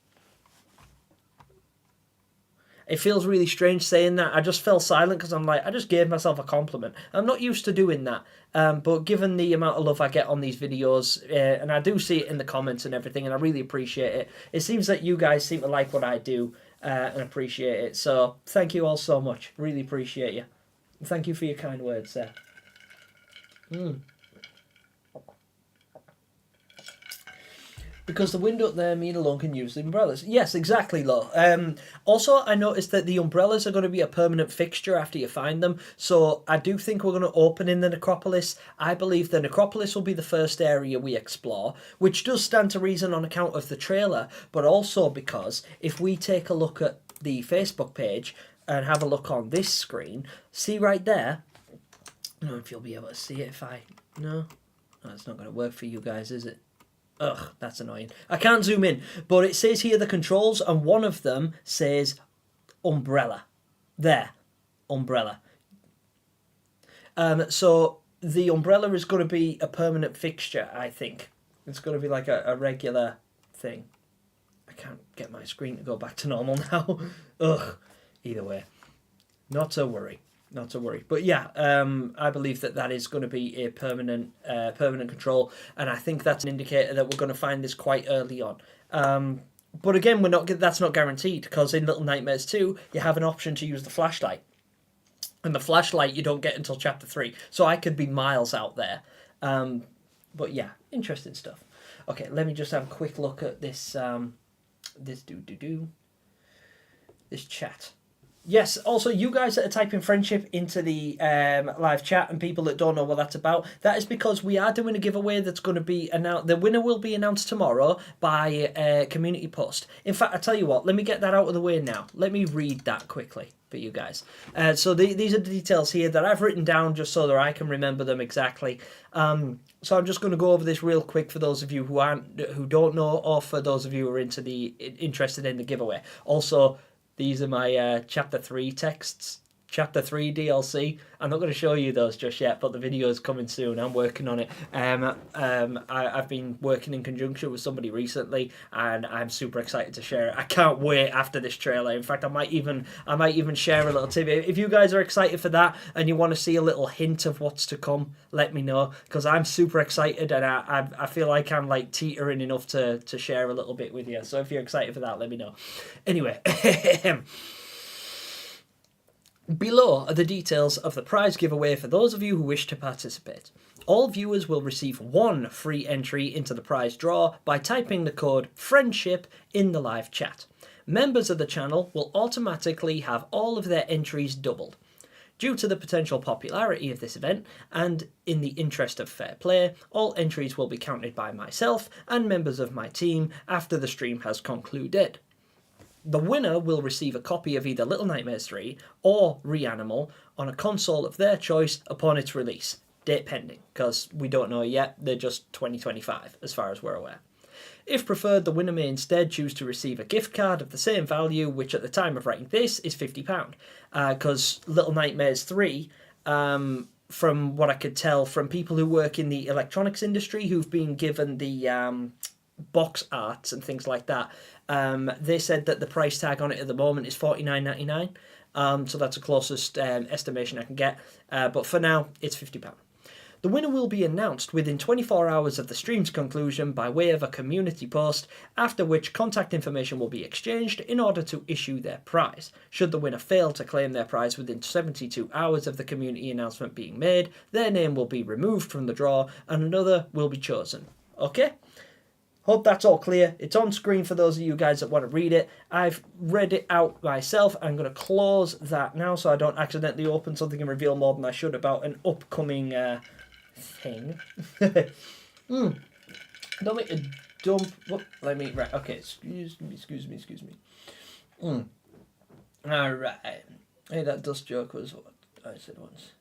It feels really strange saying that. I just fell silent because I'm like, I just gave myself a compliment. I'm not used to doing that. But given the amount of love I get on these videos, and I do see it in the comments and everything, and I really appreciate it. It seems that you guys seem to like what I do and appreciate it. So thank you all so much. Really appreciate you. Thank you for your kind words there. Because the window up there, me alone can use the umbrellas. Yes, exactly, Lo. Also, I noticed that the umbrellas are going to be a permanent fixture after you find them. So I do think we're going to open in the necropolis. I believe the necropolis will be the first area we explore, which does stand to reason on account of the trailer, but also because if we take a look at the Facebook page and have a look on this screen, see right there. I don't know if you'll be able to see it if I... No? Oh, it's not going to work for you guys, is it? Ugh, that's annoying. I can't zoom in, but it says here the controls, and one of them says umbrella. There, umbrella. So the umbrella is going to be a permanent fixture, I think. It's going to be like a regular thing. I can't get my screen to go back to normal now. Ugh. Either way, not to worry. Not to worry. But yeah, I believe that is going to be a permanent control, and I think that's an indicator that we're going to find this quite early on. But again, that's not guaranteed, because in Little Nightmares 2, you have an option to use the flashlight. And the flashlight you don't get until Chapter 3, so I could be miles out there. But yeah, interesting stuff. Okay, let me just have a quick look at this, this chat. Yes, also, you guys that are typing friendship into the live chat and people that don't know what that's about, that is because we are doing a giveaway that's going to be announced. The winner will be announced tomorrow by a community post. In fact, I tell you what, let me get that out of the way now. Let me read that quickly for you guys. So these are the details here that I've written down just so that I can remember them exactly. So I'm just going to go over this real quick for those of you who don't know, or for those of you who are interested in the giveaway. Also, these are my Chapter 3 texts, Chapter 3 DLC. I'm not going to show you those just yet, but the video is coming soon. I'm working on it. I've been working in conjunction with somebody recently, and I'm super excited to share it. I can't wait after this trailer. In fact, I might even share a little tip. If you guys are excited for that and you want to see a little hint of what's to come, let me know, because I'm super excited, and I feel like I'm like teetering enough to share a little bit with you. So if you're excited for that, let me know. Anyway. Below are the details of the prize giveaway for those of you who wish to participate. All viewers will receive one free entry into the prize draw by typing the code FRIENDSHIP in the live chat. Members of the channel will automatically have all of their entries doubled. Due to the potential popularity of this event, and in the interest of fair play, all entries will be counted by myself and members of my team after the stream has concluded. The winner will receive a copy of either Little Nightmares 3 or Reanimal on a console of their choice upon its release. Date pending, because we don't know yet. They're just 2025, as far as we're aware. If preferred, the winner may instead choose to receive a gift card of the same value, which at the time of writing this is £50. Because Little Nightmares 3, from what I could tell from people who work in the electronics industry who've been given the box arts and things like that, they said that the price tag on it at the moment is $49.99. So that's the closest estimation I can get. But for now, it's £50. The winner will be announced within 24 hours of the stream's conclusion by way of a community post, after which contact information will be exchanged in order to issue their prize. Should the winner fail to claim their prize within 72 hours of the community announcement being made, their name will be removed from the draw and another will be chosen. Okay? Hope that's all clear. It's on screen for those of you guys that want to read it. I've read it out myself. I'm going to close that now so I don't accidentally open something and reveal more than I should about an upcoming thing. Don't make a dump. Whoop, let me. Right. Okay. Excuse me. All right. Hey, that dust joke was what I said once.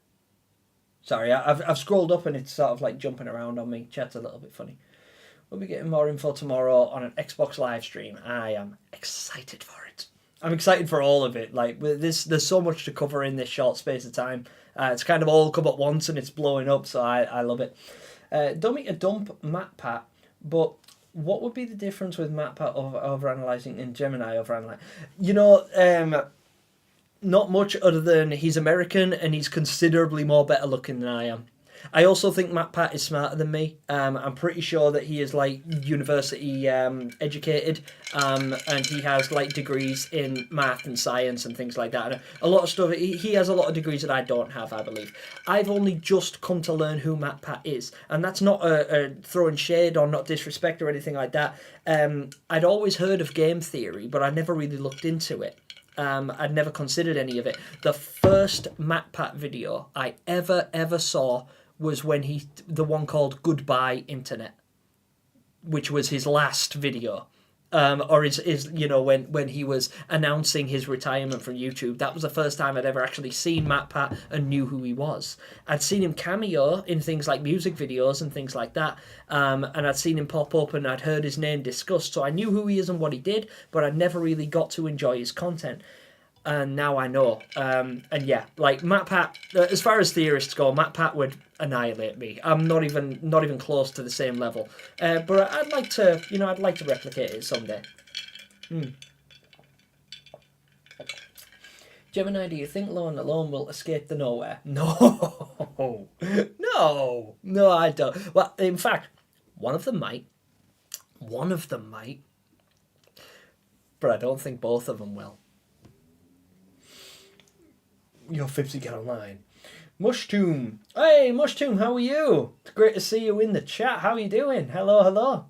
Sorry, I've scrolled up and it's sort of like jumping around on me. Chat's a little bit funny. We'll be getting more info tomorrow on an Xbox live stream. I am excited for it. I'm excited for all of it. Like there's so much to cover in this short space of time. It's kind of all come at once and it's blowing up, so I love it. Don't mean to dump MatPat, but what would be the difference with MatPat over analyzing and Gemini over analyzing? You know, not much other than he's American and he's considerably more better looking than I am. I also think MatPat is smarter than me. I'm pretty sure that he is like university educated, and he has like degrees in math and science and things like that. And a lot of stuff. He has a lot of degrees that I don't have, I believe. I've only just come to learn who MatPat is, and that's not a throwing shade or not disrespect or anything like that. I'd always heard of game theory, but I never really looked into it. I'd never considered any of it. The first MatPat video I ever saw was when the one called Goodbye Internet, which was his last video. Or is you know, when he was announcing his retirement from YouTube. That was the first time I'd ever actually seen MatPat and knew who he was. I'd seen him cameo in things like music videos and things like that, and I'd seen him pop up and I'd heard his name discussed, so I knew who he is and what he did, but I'd never really got to enjoy his content. And now I know. And yeah, like MatPat, as far as theorists go, MatPat would annihilate me. I'm not even close to the same level. But I'd like to, I'd like to replicate it someday. Gemini, do you think Lone Alone will escape the nowhere? No. No, I don't. Well, in fact, one of them might. But I don't think both of them will. Yo, Fibsy, get online. Mushtoon. Hey, Mushtoon, how are you? It's great to see you in the chat. How are you doing? Hello.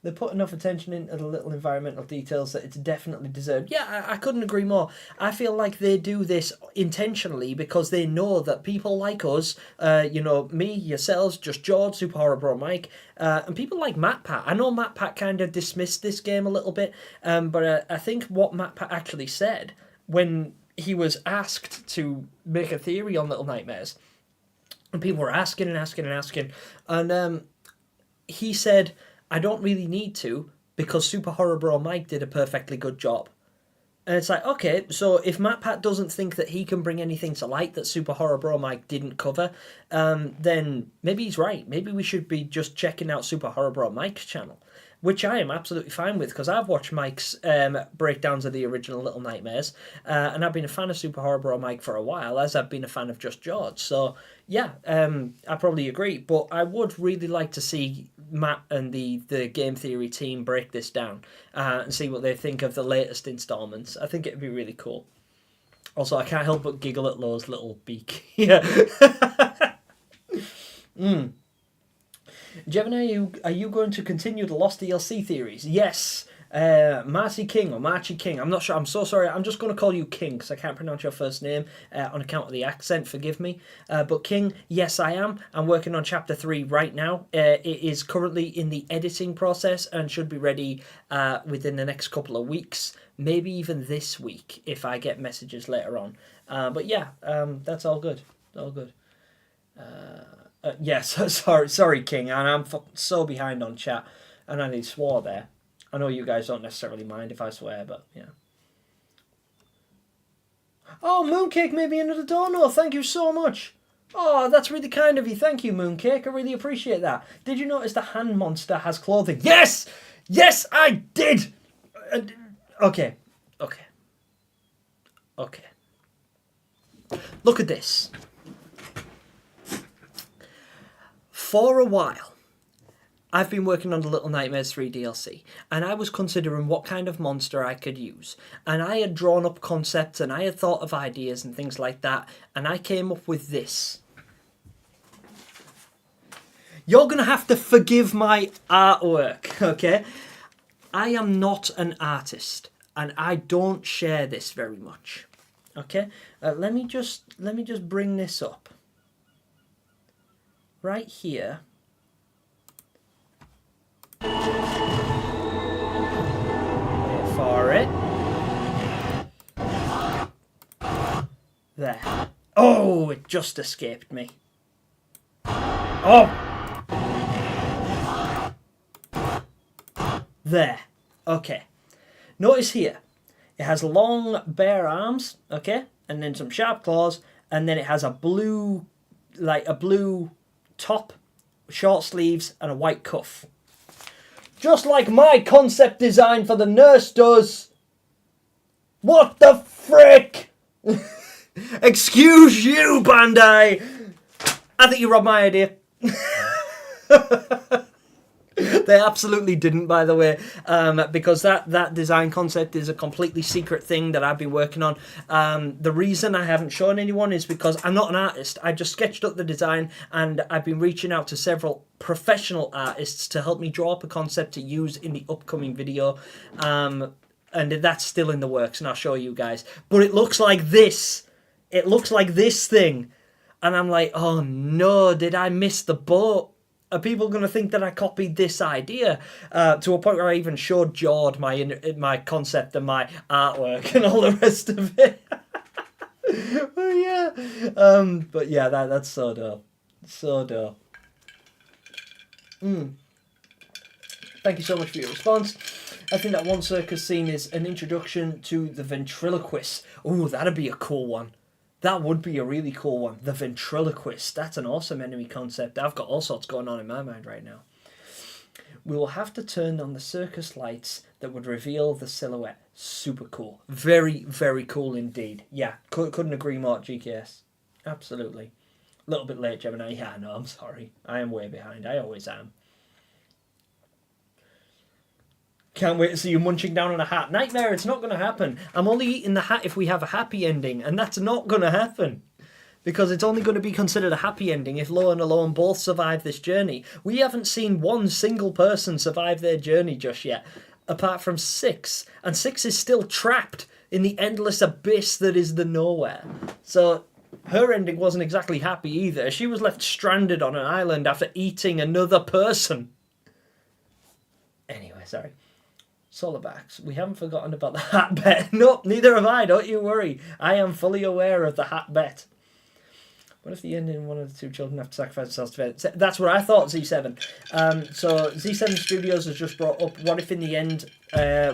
They put enough attention into the little environmental details that it's definitely deserved. Yeah, I couldn't agree more. I feel like they do this intentionally because they know that people like us, me, yourselves, Just George, Super Horror Bro Mike, and people like MatPat. I know MatPat kind of dismissed this game a little bit, but I think what MatPat actually said when he was asked to make a theory on Little Nightmares, and people were asking, and he said, I don't really need to because Super Horror Bro Mike did a perfectly good job. And it's like, okay, so if MatPat doesn't think that he can bring anything to light that Super Horror Bro Mike didn't cover, then maybe he's right. Maybe we should be just checking out Super Horror Bro Mike's channel, which I am absolutely fine with because I've watched Mike's breakdowns of the original Little Nightmares, and I've been a fan of Super Horror Bro Mike for a while, as I've been a fan of Just George. So, yeah, I probably agree. But I would really like to see Matt and the Game Theory team break this down and see what they think of the latest installments. I think it'd be really cool. Also, I can't help but giggle at Lowe's little beak. Yeah. Gemini, are you going to continue the Lost DLC theories? Yes. Marcy King or Marchie King. I'm not sure. I'm so sorry. I'm just going to call you King because I can't pronounce your first name on account of the accent. Forgive me. But King, yes, I am. I'm working on Chapter 3 right now. It is currently in the editing process and should be ready within the next couple of weeks. Maybe even this week if I get messages later on. But yeah, that's all good. All good. Yes, sorry, King, and I'm so behind on chat, and I need swore there. I know you guys don't necessarily mind if I swear, but yeah. Oh, Mooncake made me another dono. Thank you so much. Oh, that's really kind of you. Thank you, Mooncake. I really appreciate that. Did you notice the hand monster has clothing? Yes, I did. Okay. Look at this. For a while, I've been working on the Little Nightmares 3 DLC, and I was considering what kind of monster I could use. And I had drawn up concepts, and I had thought of ideas and things like that, and I came up with this. You're going to have to forgive my artwork, okay? I am not an artist, and I don't share this very much, okay? Let me just bring this up. Right here. Wait for it. There. Oh, it just escaped me. Oh! There. Okay. Notice here, it has long, bare arms, okay? And then some sharp claws, and then it has a blue top, short sleeves, and a white cuff. Just like my concept design for the nurse does. What the frick? Excuse you, Bandai! I think you robbed my idea. They absolutely didn't, by the way, because that design concept is a completely secret thing that I've been working on. The reason I haven't shown anyone is because I'm not an artist. I just sketched up the design, and I've been reaching out to several professional artists to help me draw up a concept to use in the upcoming video. And that's still in the works, and I'll show you guys. But it looks like this. It looks like this thing. And I'm like, oh no, did I miss the boat? Are people going to think that I copied this idea to a point where I even showed Jord my concept and my artwork and all the rest of it? But yeah, that's so dope. So dope. Thank you so much for your response. I think that one circus scene is an introduction to the ventriloquist. Oh, that'd be a cool one. That would be a really cool one. The ventriloquist. That's an awesome enemy concept. I've got all sorts going on in my mind right now. We will have to turn on the circus lights that would reveal the silhouette. Super cool. Very, very cool indeed. Yeah, couldn't agree more, GKS. Absolutely. A little bit late, Gemini. Yeah, no, I'm sorry. I am way behind. I always am. Can't wait to see you munching down on a hat. Nightmare, it's not going to happen. I'm only eating the hat if we have a happy ending, and that's not going to happen. Because it's only going to be considered a happy ending if Lo and Alone both survive this journey. We haven't seen one single person survive their journey just yet, apart from Six. And Six is still trapped in the endless abyss that is the nowhere. So her ending wasn't exactly happy either. She was left stranded on an island after eating another person. Anyway, sorry. Solar-backs. We haven't forgotten about the hat bet. Nope, neither have I, don't you worry. I am fully aware of the hat bet. What if the ending one of the two children have to sacrifice themselves to fed? That's what I thought, Z7. So Z7 Studios has just brought up, what if in the end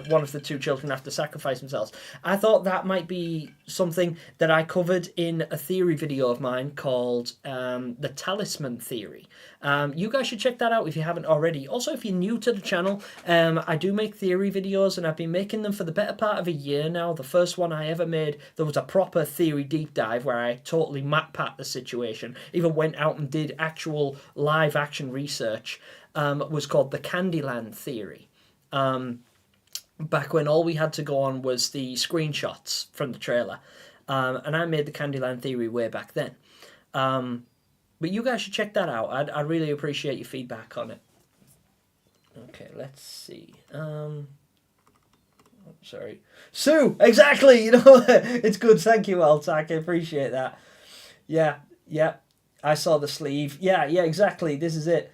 one of the two children have to sacrifice themselves? I thought that might be something that I covered in a theory video of mine called the Talisman Theory. You guys should check that out if you haven't already. Also, if you're new to the channel, I do make theory videos, and I've been making them for the better part of a year now. The first one I ever made, there was a proper theory deep dive where I totally map-pat the situation, even went out and did actual live action research, was called the Candyland Theory. Back when all we had to go on was the screenshots from the trailer. And I made the Candyland Theory way back then. But you guys should check that out. I'd really appreciate your feedback on it. Okay, let's see. Sorry. Sue! Exactly! You know, it's good. Thank you, Altak. I appreciate that. Yeah. I saw the sleeve. Yeah, exactly. This is it.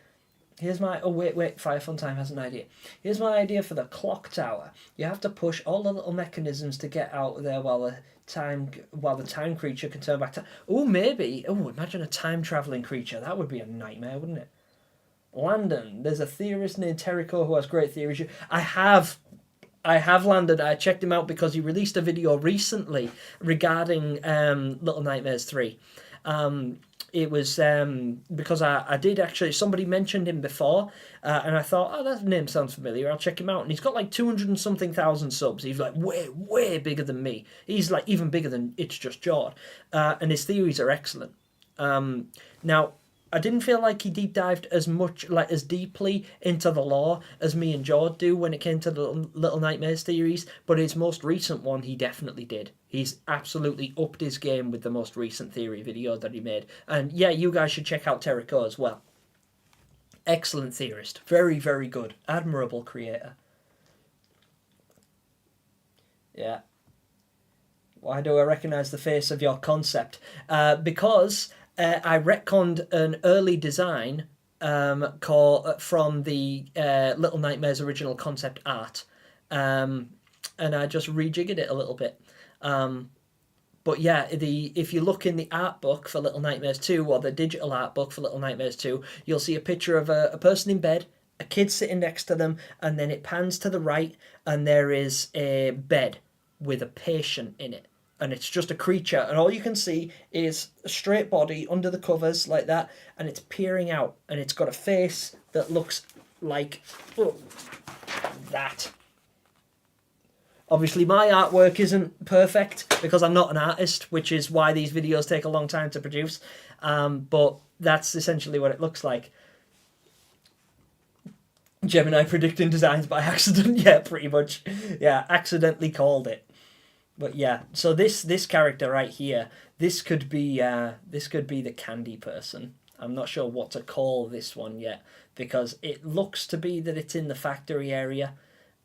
Here's my... Oh, wait. Fire Fun Time has an idea. Here's my idea for the clock tower. You have to push all the little mechanisms to get out there while the time creature can turn back to... Oh, maybe. Oh, imagine a time-traveling creature. That would be a nightmare, wouldn't it? Landon. There's a theorist named Terrico who has great theories. I have Landon. I checked him out because he released a video recently regarding Little Nightmares 3. It was because I did actually, somebody mentioned him before, and I thought, oh, that name sounds familiar, I'll check him out. And he's got like 200 and something thousand subs. He's like way bigger than me. He's like even bigger than It's Just Jord. And his theories are excellent. Now, I didn't feel like he deep dived as deeply into the lore as me and Jord do when it came to the Little Nightmares theories, but his most recent one he definitely did. He's absolutely upped his game with the most recent theory video that he made. And yeah, you guys should check out Terrico as well. Excellent theorist. Very, very good. Admirable creator. Yeah. Why do I recognise the face of your concept? Because... I retconned an early design from the Little Nightmares original concept art, and I just rejiggered it a little bit. But yeah, if you look in the art book for Little Nightmares 2, or the digital art book for Little Nightmares 2, you'll see a picture of a person in bed, a kid sitting next to them, and then it pans to the right, and there is a bed with a patient in it. And it's just a creature, and all you can see is a straight body under the covers like that, and it's peering out, and it's got a face that looks like that. Obviously, my artwork isn't perfect because I'm not an artist, which is why these videos take a long time to produce. But that's essentially what it looks like. Gemini predicting designs by accident. Yeah, pretty much. Yeah, accidentally called it. But yeah, so this character right here, this could be the candy person. I'm not sure what to call this one yet because it looks to be that it's in the factory area.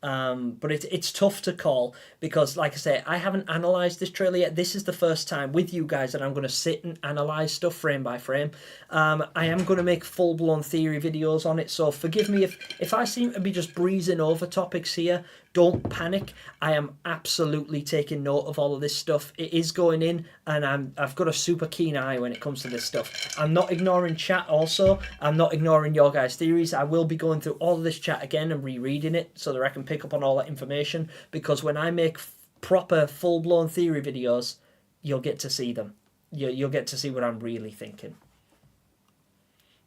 But it's tough to call because, like I say, I haven't analysed this trailer yet. This is the first time with you guys that I'm going to sit and analyse stuff frame by frame. I am going to make full-blown theory videos on it, so forgive me if I seem to be just breezing over topics here. Don't panic. I am absolutely taking note of all of this stuff. It is going in, and I've got a super keen eye when it comes to this stuff. I'm not ignoring chat also. I'm not ignoring your guys' theories. I will be going through all of this chat again and rereading it so that I can pick up on all that information, because when I make proper full-blown theory videos, you'll get to see them. You'll get to see what I'm really thinking.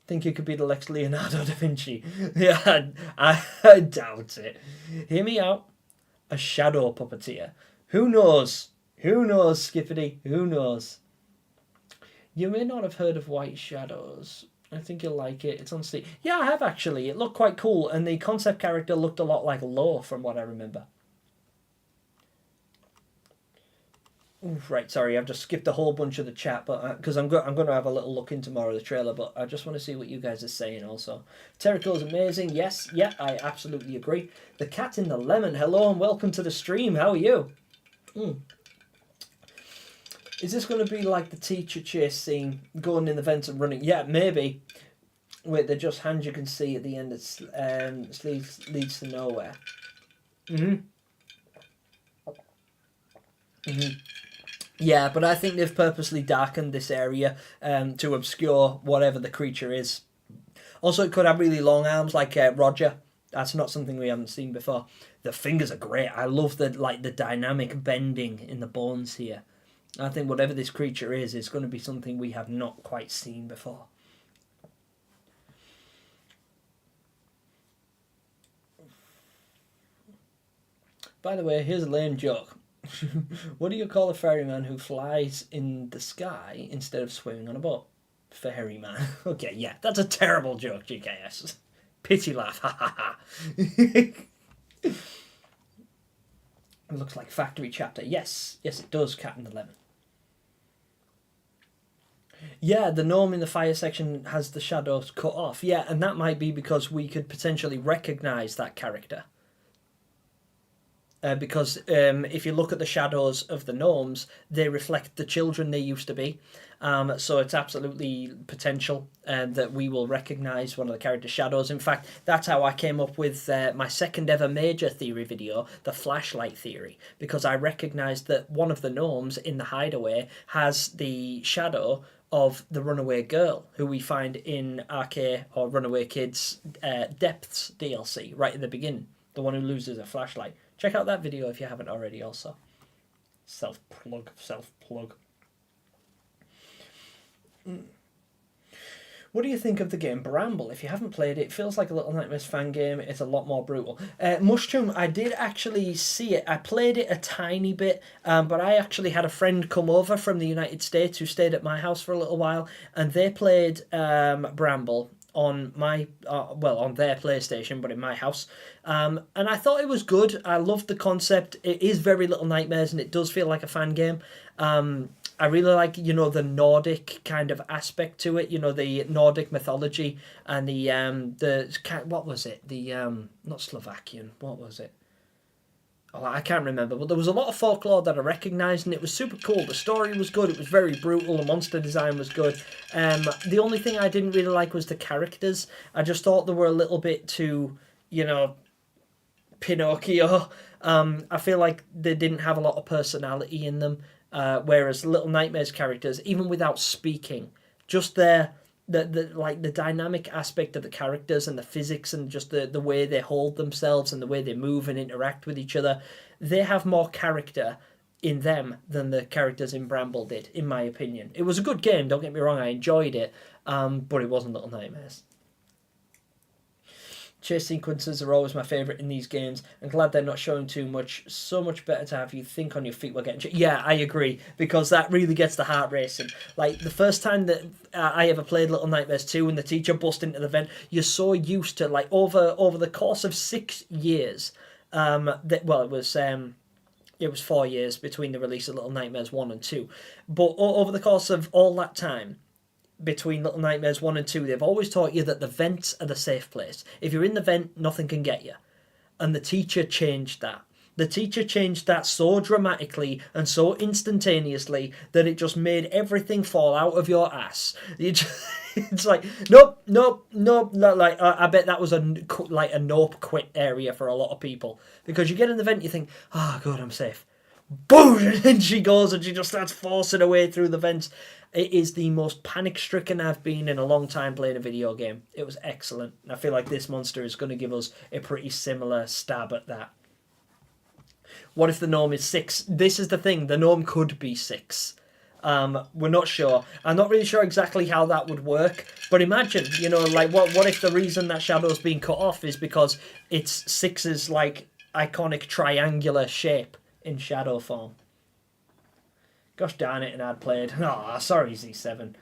Think you could be the next Leonardo da Vinci? Yeah, I doubt it. Hear me out. A shadow puppeteer. Who knows? Who knows, Skippity? Who knows? You may not have heard of White Shadows. I think you'll like it. It's on Steam. Yeah, I have actually. It looked quite cool, and the concept character looked a lot like Lo from what I remember. Right, sorry, I've just skipped a whole bunch of the chat, but because I'm going to have a little look into more of the trailer, but I just want to see what you guys are saying also. Terrico's amazing, yes, yeah, I absolutely agree. The Cat in the Lemon, hello and welcome to the stream, how are you? Is this going to be like the teacher chase scene, going in the vents and running? Yeah, maybe. Wait, the just hand you can see at the end, it's leads to nowhere. Yeah, but I think they've purposely darkened this area to obscure whatever the creature is. Also, it could have really long arms like Roger. That's not something we haven't seen before. The fingers are great. I love the dynamic bending in the bones here. I think whatever this creature is going to be something we have not quite seen before. By the way, here's a lame joke. What do you call a ferryman who flies in the sky instead of swimming on a boat? Ferryman. Okay, yeah, that's a terrible joke, GKS. Pity laugh, ha ha ha. It looks like Factory Chapter. Yes, it does, Cat in the Lemon. Yeah, the gnome in the fire section has the shadows cut off. Yeah, and that might be because we could potentially recognise that character. Because if you look at the shadows of the gnomes, they reflect the children they used to be. So it's absolutely potential that we will recognise one of the character's shadows. In fact, that's how I came up with my second ever major theory video, the flashlight theory, because I recognised that one of the gnomes in the hideaway has the shadow of the runaway girl, who we find in RK or Runaway Kids Depths DLC right at the beginning, the one who loses a flashlight. Check out that video if you haven't already also. Self-plug. What do you think of the game Bramble? If you haven't played it, it feels like a Little Nightmares fan game. It's a lot more brutal. Mushroom, I did actually see it. I played it a tiny bit, but I actually had a friend come over from the United States who stayed at my house for a little while, and they played Bramble on my on their PlayStation, but in my house, and I thought it was good. I loved the concept. It is very Little Nightmares, and it does feel like a fan game. I really like, the Nordic kind of aspect to it, the Nordic mythology and the what was it? The not Slovakian, what was it? Oh, I can't remember, but there was a lot of folklore that I recognised, and it was super cool. The story was good, it was very brutal, the monster design was good. The only thing I didn't really like was the characters. I just thought they were a little bit too, Pinocchio. I feel like they didn't have a lot of personality in them, whereas Little Nightmares characters, even without speaking, just their the dynamic aspect of the characters and the physics and just the way they hold themselves and the way they move and interact with each other, they have more character in them than the characters in Bramble did, in my opinion. It was a good game, don't get me wrong, I enjoyed it, but it wasn't Little Nightmares. Chase sequences are always my favourite in these games. I'm glad they're not showing too much. So much better to have you think on your feet while getting... Yeah, I agree, because that really gets the heart racing. Like, the first time that I ever played Little Nightmares 2 and the teacher bust into the vent, you're so used to, like, over the course of 6 years, it was 4 years between the release of Little Nightmares 1 and 2. But over the course of all that time, between Little Nightmares 1 and 2, they've always taught you that the vents are the safe place. If you're in the vent, nothing can get you. And the teacher changed that. The teacher changed that so dramatically and so instantaneously that it just made everything fall out of your ass. It's like, nope. Like, I bet that was a nope quit area for a lot of people. Because you get in the vent, you think, oh, God, I'm safe. Boom! And then she goes and she just starts forcing her way through the vents. It is the most panic-stricken I've been in a long time playing a video game. It was excellent. I feel like this monster is going to give us a pretty similar stab at that. What if the gnome is 6? This is the thing. The gnome could be 6. We're not sure. I'm not really sure exactly how that would work. But imagine, like, what if the reason that Shadow's being cut off is because it's 6's, like, iconic triangular shape in shadow form. Gosh darn it, and I'd played. Oh, sorry, Z7.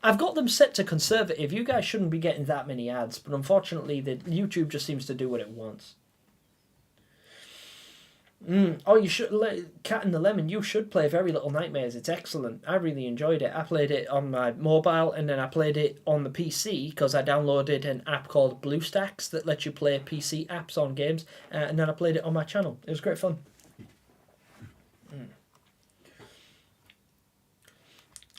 I've got them set to conservative. You guys shouldn't be getting that many ads, but unfortunately, the YouTube just seems to do what it wants. Oh, you should, Cat and the Lemon, you should play Very Little Nightmares. It's excellent. I really enjoyed it. I played it on my mobile, and then I played it on the PC, because I downloaded an app called BlueStacks that lets you play PC apps on games, and then I played it on my channel. It was great fun.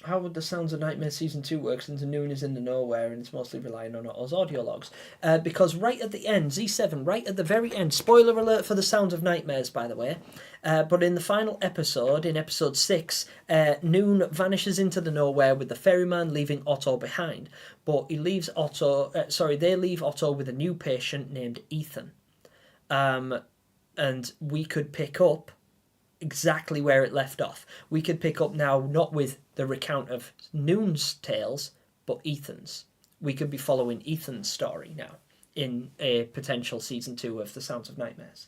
How would the Sounds of Nightmare Season 2 work since Noon is in the nowhere and it's mostly relying on us audio logs? Because right at the end, Z7, right at the very end, spoiler alert for the Sounds of Nightmares, by the way, but in the final episode, in episode 6, Noon vanishes into the nowhere with the ferryman, leaving Otto behind. But he leaves they leave Otto with a new patient named Ethan. And we could pick up exactly where it left off. We could pick up now not with the recount of Noon's tales, but Ethan's. We could be following Ethan's story now in a potential season 2 of The Sounds of Nightmares.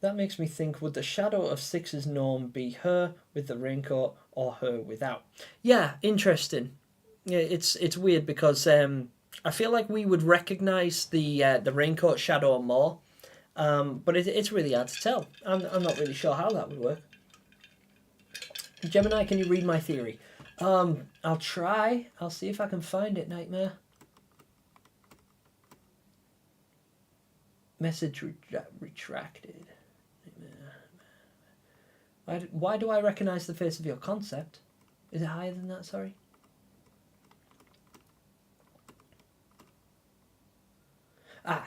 That makes me think, would the shadow of 6's gnome be her with the raincoat or her without? Yeah, interesting. Yeah, it's weird because I feel like we would recognise the raincoat shadow more, but it's really hard to tell. I'm not really sure how that would work. Gemini, can you read my theory? I'll try. I'll see if I can find it, Nightmare. Message retracted. Why do I recognise the face of your concept? Is it higher than that? Sorry.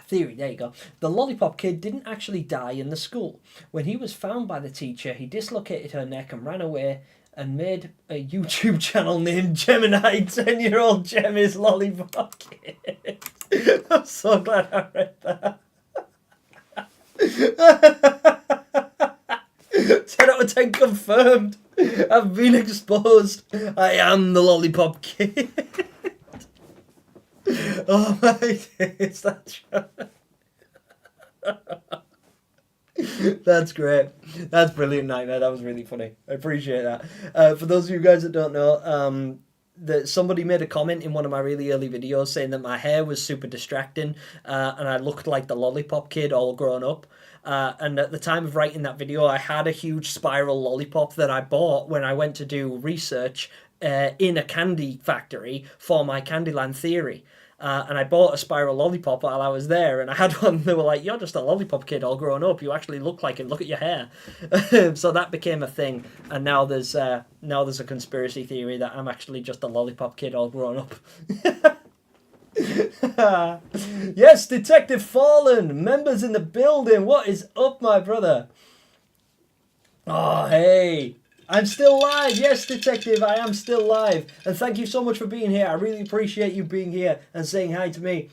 Theory, there you go. The lollipop kid didn't actually die in the school. When he was found by the teacher, he dislocated her neck and ran away and made a YouTube channel named Gemini. 10-year-old Gemmy's lollipop kid. I'm so glad I read that. 10 out of 10 confirmed. I've been exposed. I am the lollipop kid. Oh my days, that's That's great. That's brilliant, Nightmare. That was really funny. I appreciate that. For those of you guys that don't know, that somebody made a comment in one of my really early videos saying that my hair was super distracting and I looked like the lollipop kid all grown up. And at the time of writing that video, I had a huge spiral lollipop that I bought when I went to do research in a candy factory for my Candyland theory. And I bought a spiral lollipop while I was there, and I had one. They were like, "You're just a lollipop kid all grown up. You actually look like him. Look at your hair." So that became a thing, and now there's a conspiracy theory that I'm actually just a lollipop kid all grown up. Yes, Detective Fallen, members in the building. What is up, my brother? Oh, hey. I'm still live. Yes, Detective, I am still live. And thank you so much for being here. I really appreciate you being here and saying hi to me.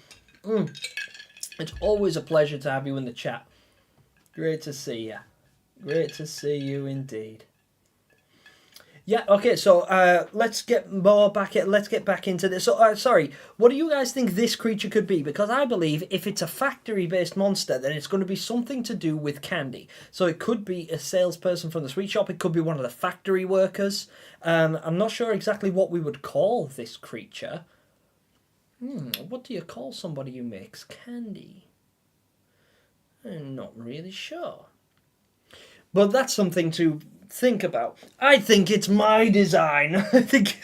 It's always a pleasure to have you in the chat. Great to see you. Great to see you indeed. Yeah, okay, so let's get back into this. So, sorry, what do you guys think this creature could be? Because I believe if it's a factory-based monster, then it's going to be something to do with candy. So it could be a salesperson from the sweet shop. It could be one of the factory workers. I'm not sure exactly what we would call this creature. What do you call somebody who makes candy? I'm not really sure. But that's something to think about. I think it's my design. I think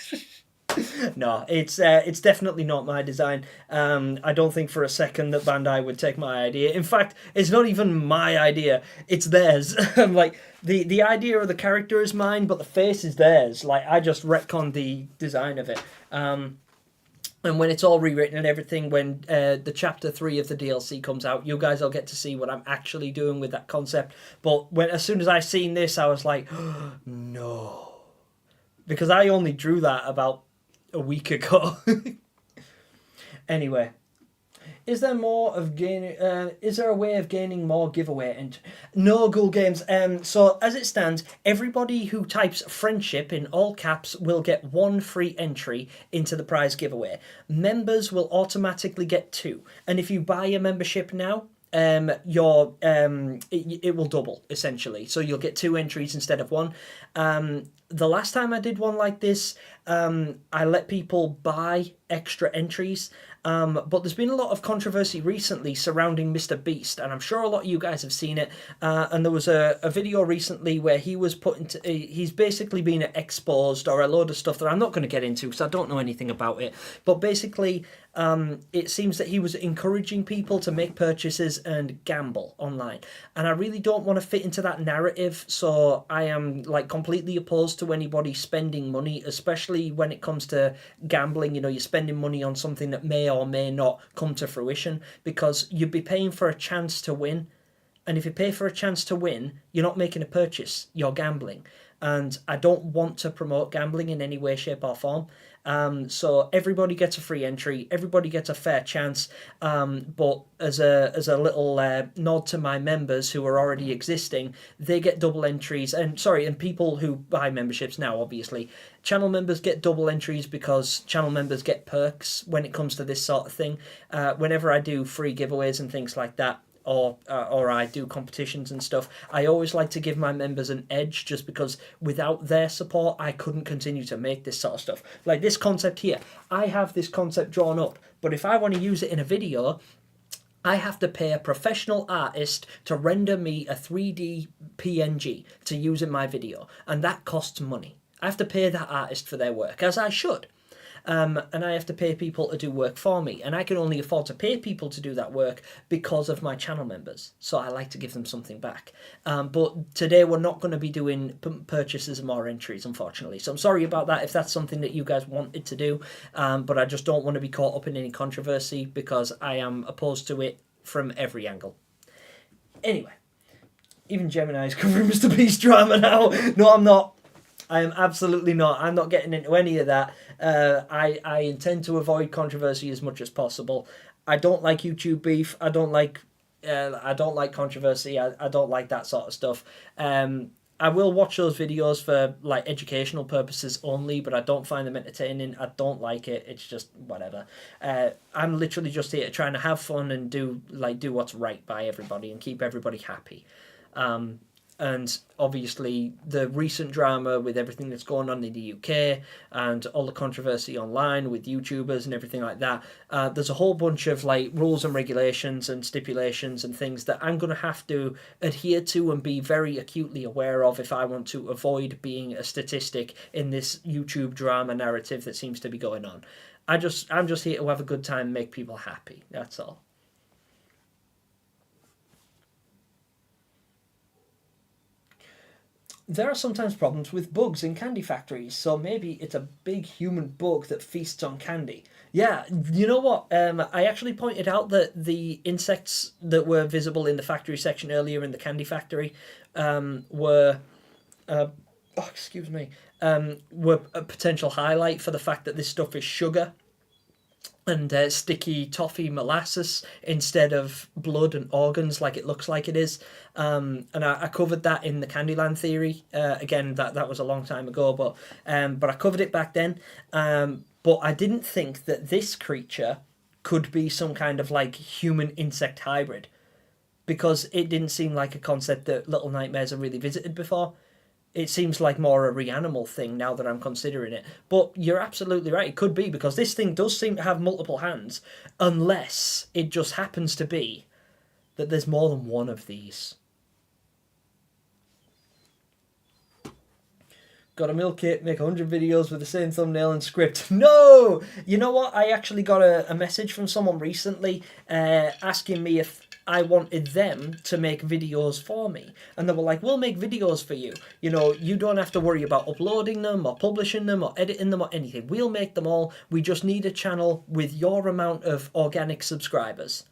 no, it's definitely not my design. I don't think for a second that Bandai would take my idea. In fact, it's not even my idea. It's theirs. Like the idea of the character is mine, but the face is theirs. Like I just retconned the design of it. And when it's all rewritten and everything, when the chapter 3 of the DLC comes out, you guys will get to see what I'm actually doing with that concept. But as soon as I seen this, I was like, oh, no. Because I only drew that about a week ago. Anyway. Is there a way of gaining more giveaway? And no, Ghoul Games. So as it stands, everybody who types friendship in all caps will get 1 free entry into the prize giveaway. Members will automatically get 2, and if you buy a membership now, it will double essentially. So you'll get 2 entries instead of 1. The last time I did one like this, I let people buy extra entries. But there's been a lot of controversy recently surrounding Mr. Beast, and I'm sure a lot of you guys have seen it. And there was a video recently where he was he's basically been exposed, or a load of stuff that I'm not going to get into because I don't know anything about it. But basically, it seems that he was encouraging people to make purchases and gamble online. And I really don't want to fit into that narrative, so I am like completely opposed to anybody spending money, especially when it comes to gambling. You know, you're spending money on something that may or may not come to fruition, because you'd be paying for a chance to win. And if you pay for a chance to win, you're not making a purchase, you're gambling. And I don't want to promote gambling in any way, shape or form. So everybody gets a free entry, everybody gets a fair chance, but as a little nod to my members who are already existing, they get double entries, and people who buy memberships now, obviously. Channel members get double entries because channel members get perks when it comes to this sort of thing. Whenever I do free giveaways and things like that, or I do competitions and stuff, I always like to give my members an edge, just because without their support I couldn't continue to make this sort of stuff. Like this concept here, I have this concept drawn up, but if I want to use it in a video, I have to pay a professional artist to render me a 3D PNG to use in my video, and that costs money. I have to pay that artist for their work, as I should. And I have to pay people to do work for me, and I can only afford to pay people to do that work because of my channel members, so I like to give them something back. But today we're not going to be doing purchases of more entries, unfortunately, so I'm sorry about that if that's something that you guys wanted to do, but I just don't want to be caught up in any controversy, because I am opposed to it from every angle. Anyway, even Gemini is covering Mr. Beast drama now. No, I'm not. I am absolutely not. I'm not getting into any of that. I intend to avoid controversy as much as possible. I don't like YouTube beef. I don't like controversy. I don't like that sort of stuff. I will watch those videos for like educational purposes only, but I don't find them entertaining. I don't like it. It's just whatever. I'm literally just here trying to have fun and do what's right by everybody and keep everybody happy. And obviously the recent drama with everything that's going on in the UK and all the controversy online with YouTubers and everything like that, there's a whole bunch of like rules and regulations and stipulations and things that I'm going to have to adhere to and be very acutely aware of if I want to avoid being a statistic in this YouTube drama narrative that seems to be going on. I'm just here to have a good time and make people happy. That's all. There are sometimes problems with bugs in candy factories, so maybe it's a big human bug that feasts on candy. Yeah, you know what? I actually pointed out that the insects that were visible in the factory section earlier in the candy factory were excuse me, were a potential highlight for the fact that this stuff is sugar and sticky toffee molasses instead of blood and organs like it looks like it is. And I covered that in the Candyland theory. Again, that was a long time ago, but I covered it back then. But I didn't think that this creature could be some kind of like human insect hybrid, because it didn't seem like a concept that Little Nightmares have really visited before. It seems like more a Reanimal thing now that I'm considering it. But you're absolutely right, it could be, because this thing does seem to have multiple hands, unless it just happens to be that there's more than one of these. Got a milk it, make 100 videos with the same thumbnail and script. No! You know what? I actually got a message from someone recently asking me if I wanted them to make videos for me. And they were like, we'll make videos for you. You know, you don't have to worry about uploading them or publishing them or editing them or anything. We'll make them all. We just need a channel with your amount of organic subscribers.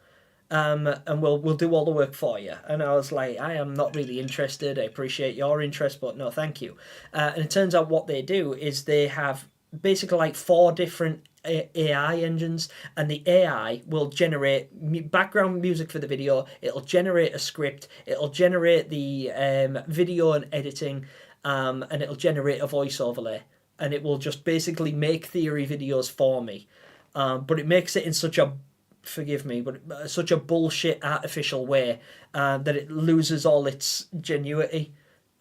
And we'll do all the work for you. And I was like, I am not really interested. I appreciate your interest, but no, thank you. And it turns out what they do is they have basically like 4 different AI engines, and the AI will generate background music for the video. It'll generate a script. It'll generate the video and editing, and it'll generate a voice overlay. And it will just basically make theory videos for me. But it makes it in such a, forgive me, but such a bullshit artificial way that it loses all its genuity.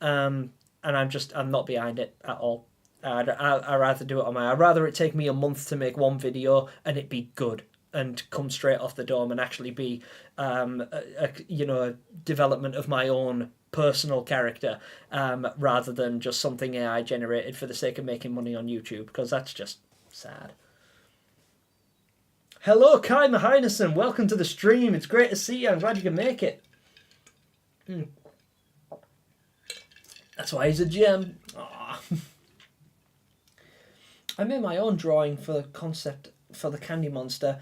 And I'm not behind it at all. I'd rather do it on my... I'd rather it take me a month to make one video and it be good and come straight off the dome and actually be, a development of my own personal character, rather than just something AI generated for the sake of making money on YouTube, because that's just sad. Hello, Kai Maheinesen. Welcome to the stream. It's great to see you. I'm glad you can make it. That's why he's a gem. Aww. I made my own drawing for the concept for the candy monster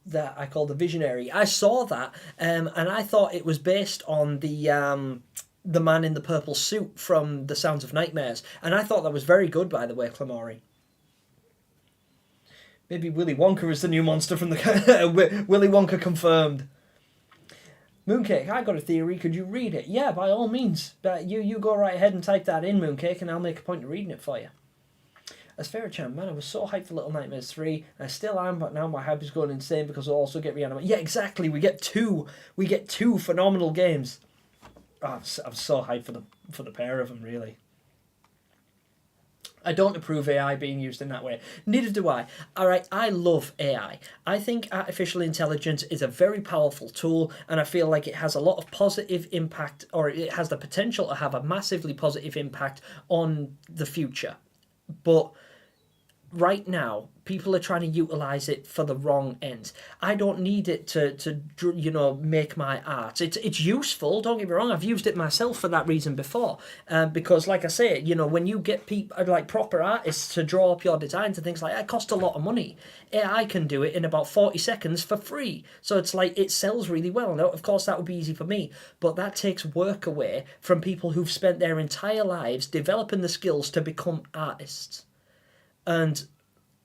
that I call the Visionary. I saw that, and I thought it was based on the man in the purple suit from The Sounds of Nightmares, and I thought that was very good, by the way, Clamori. Maybe Willy Wonka is the new monster from the... Willy Wonka confirmed. Mooncake, I got a theory. Could you read it? Yeah, by all means. But you go right ahead and type that in, Mooncake, and I'll make a point of reading it for you. As Farrah man, I was so hyped for Little Nightmares 3, and I still am, but now my hype is going insane because I'll also get Reanimal. Yeah, exactly. We get two phenomenal games. Oh, I'm so hyped for the pair of them, really. I don't approve AI being used in that way. Neither do I. Alright, I love AI. I think artificial intelligence is a very powerful tool, and I feel like it has a lot of positive impact, or it has the potential to have a massively positive impact on the future. But right now, people are trying to utilize it for the wrong ends. I don't need it to make my art. It's useful, don't get me wrong. I've used it myself for that reason before. Because, like I say, when you get people like proper artists to draw up your designs and things like that, it costs a lot of money. AI can do it in about 40 seconds for free. So it's like, it sells really well. Now, of course, that would be easy for me, but that takes work away from people who've spent their entire lives developing the skills to become artists. And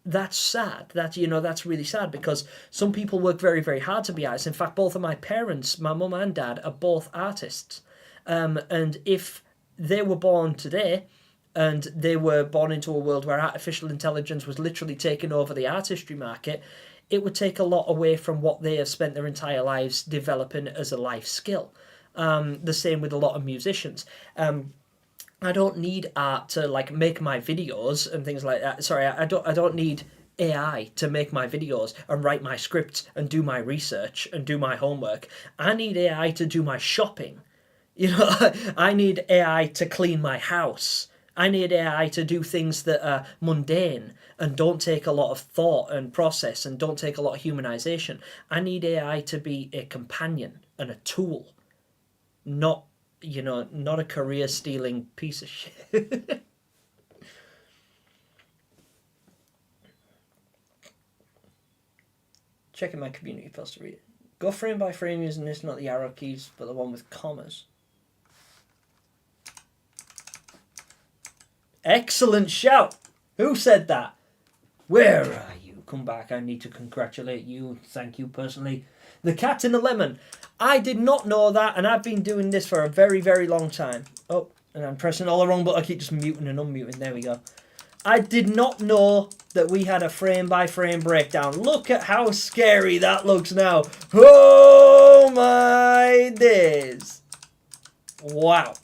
that's sad. That's really sad, because some people work very, very hard to be artists. In fact, both of my parents, my mum and dad, are both artists. And if they were born today and they were born into a world where artificial intelligence was literally taking over the artistry market, it would take a lot away from what they have spent their entire lives developing as a life skill. The same with a lot of musicians. I don't need art to make my videos and things like that. Sorry, I don't need AI to make my videos and write my scripts and do my research and do my homework. I need AI to do my shopping. I need AI to clean my house. I need AI to do things that are mundane and don't take a lot of thought and process and don't take a lot of humanization. I need AI to be a companion and a tool, not a career-stealing piece of shit. Checking my community post to read it. Go frame by frame using this, not the arrow keys, but the one with commas. Excellent shout. Who said that? Where are you? Come back. I need to congratulate you. Thank you personally. The Cat in the Lemon. I did not know that, and I've been doing this for a very, very long time. Oh, and I'm pressing all the wrong buttons. I keep just muting and unmuting. There we go. I did not know that we had a frame-by-frame breakdown. Look at how scary that looks now. Oh my days. Wow.